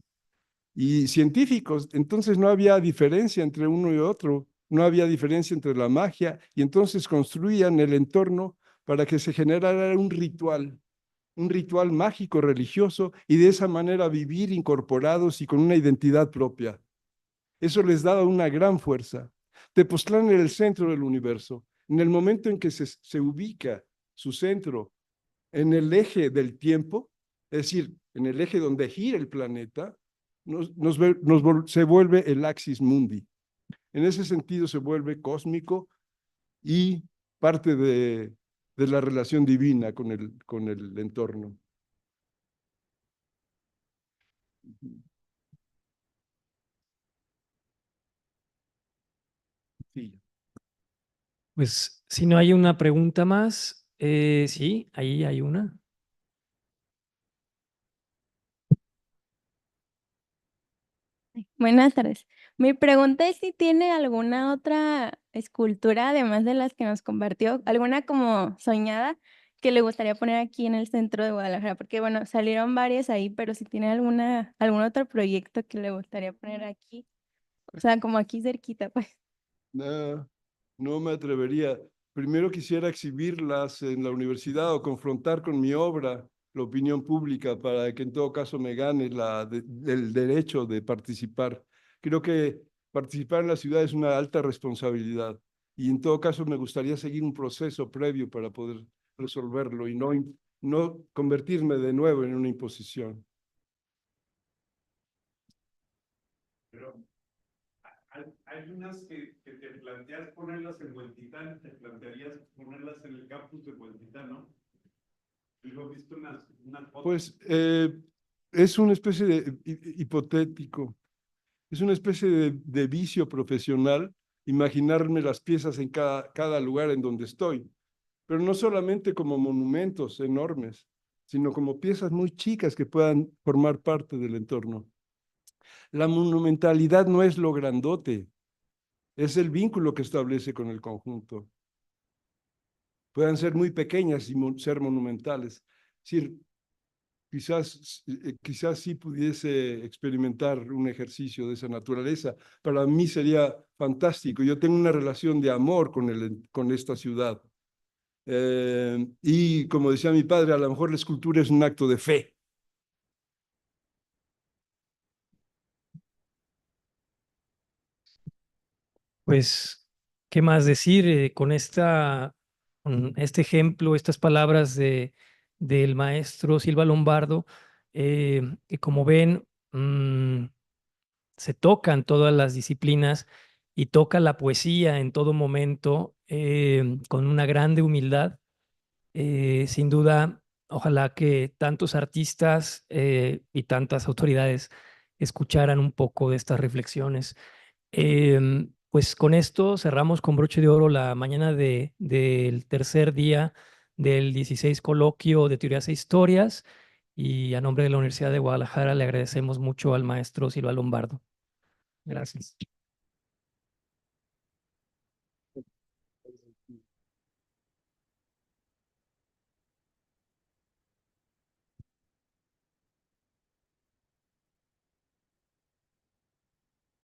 Speaker 15: y científicos, entonces no había diferencia entre uno y otro, no había diferencia entre la magia, y entonces construían el entorno para que se generara un ritual mágico religioso, y de esa manera vivir incorporados y con una identidad propia. Eso les daba una gran fuerza. Tepoztlán era el centro del universo. En el momento en que se ubica su centro en el eje del tiempo, es decir, en el eje donde gira el planeta, se vuelve el axis mundi. En ese sentido se vuelve cósmico y parte de la relación divina con el entorno. Sí.
Speaker 1: Pues si no hay una pregunta más, sí, ahí hay una.
Speaker 17: Buenas tardes. Mi pregunta es si tiene alguna otra escultura, además de las que nos compartió, alguna como soñada que le gustaría poner aquí en el centro de Guadalajara, porque bueno, salieron varias ahí, pero si tiene algún otro proyecto que le gustaría poner aquí, o sea, como aquí cerquita, pues.
Speaker 15: No, no me atrevería. Primero quisiera exhibirlas en la universidad o confrontar con mi obra la opinión pública para que en todo caso me gane el derecho de participar. Creo que participar en la ciudad es una alta responsabilidad y en todo caso me gustaría seguir un proceso previo para poder resolverlo y no convertirme de nuevo en una imposición.
Speaker 18: Pero hay unas que te planteas ponerlas en Huentitán, te plantearías ponerlas en el campus de Huentitán, ¿no? Luego he visto unas fotos.
Speaker 15: Pues es una especie de hipotético, es una especie de vicio profesional imaginarme las piezas en cada lugar en donde estoy, pero no solamente como monumentos enormes, sino como piezas muy chicas que puedan formar parte del entorno. La monumentalidad no es lo grandote, es el vínculo que establece con el conjunto. Puedan ser muy pequeñas y ser monumentales. Es decir, quizás sí pudiese experimentar un ejercicio de esa naturaleza. Para mí sería fantástico. Yo tengo una relación de amor con esta ciudad. Y como decía mi padre, a lo mejor la escultura es un acto de fe.
Speaker 1: Pues, ¿qué más decir con este ejemplo, estas palabras del maestro Silva Lombardo? Que como ven, se tocan todas las disciplinas y toca la poesía en todo momento con una grande humildad. Sin duda, ojalá que tantos artistas y tantas autoridades escucharan un poco de estas reflexiones. Pues con esto cerramos con broche de oro la mañana del tercer día del 16 Coloquio de Teorías e Historias, y a nombre de la Universidad de Guadalajara le agradecemos mucho al maestro Silva Lombardo. Gracias.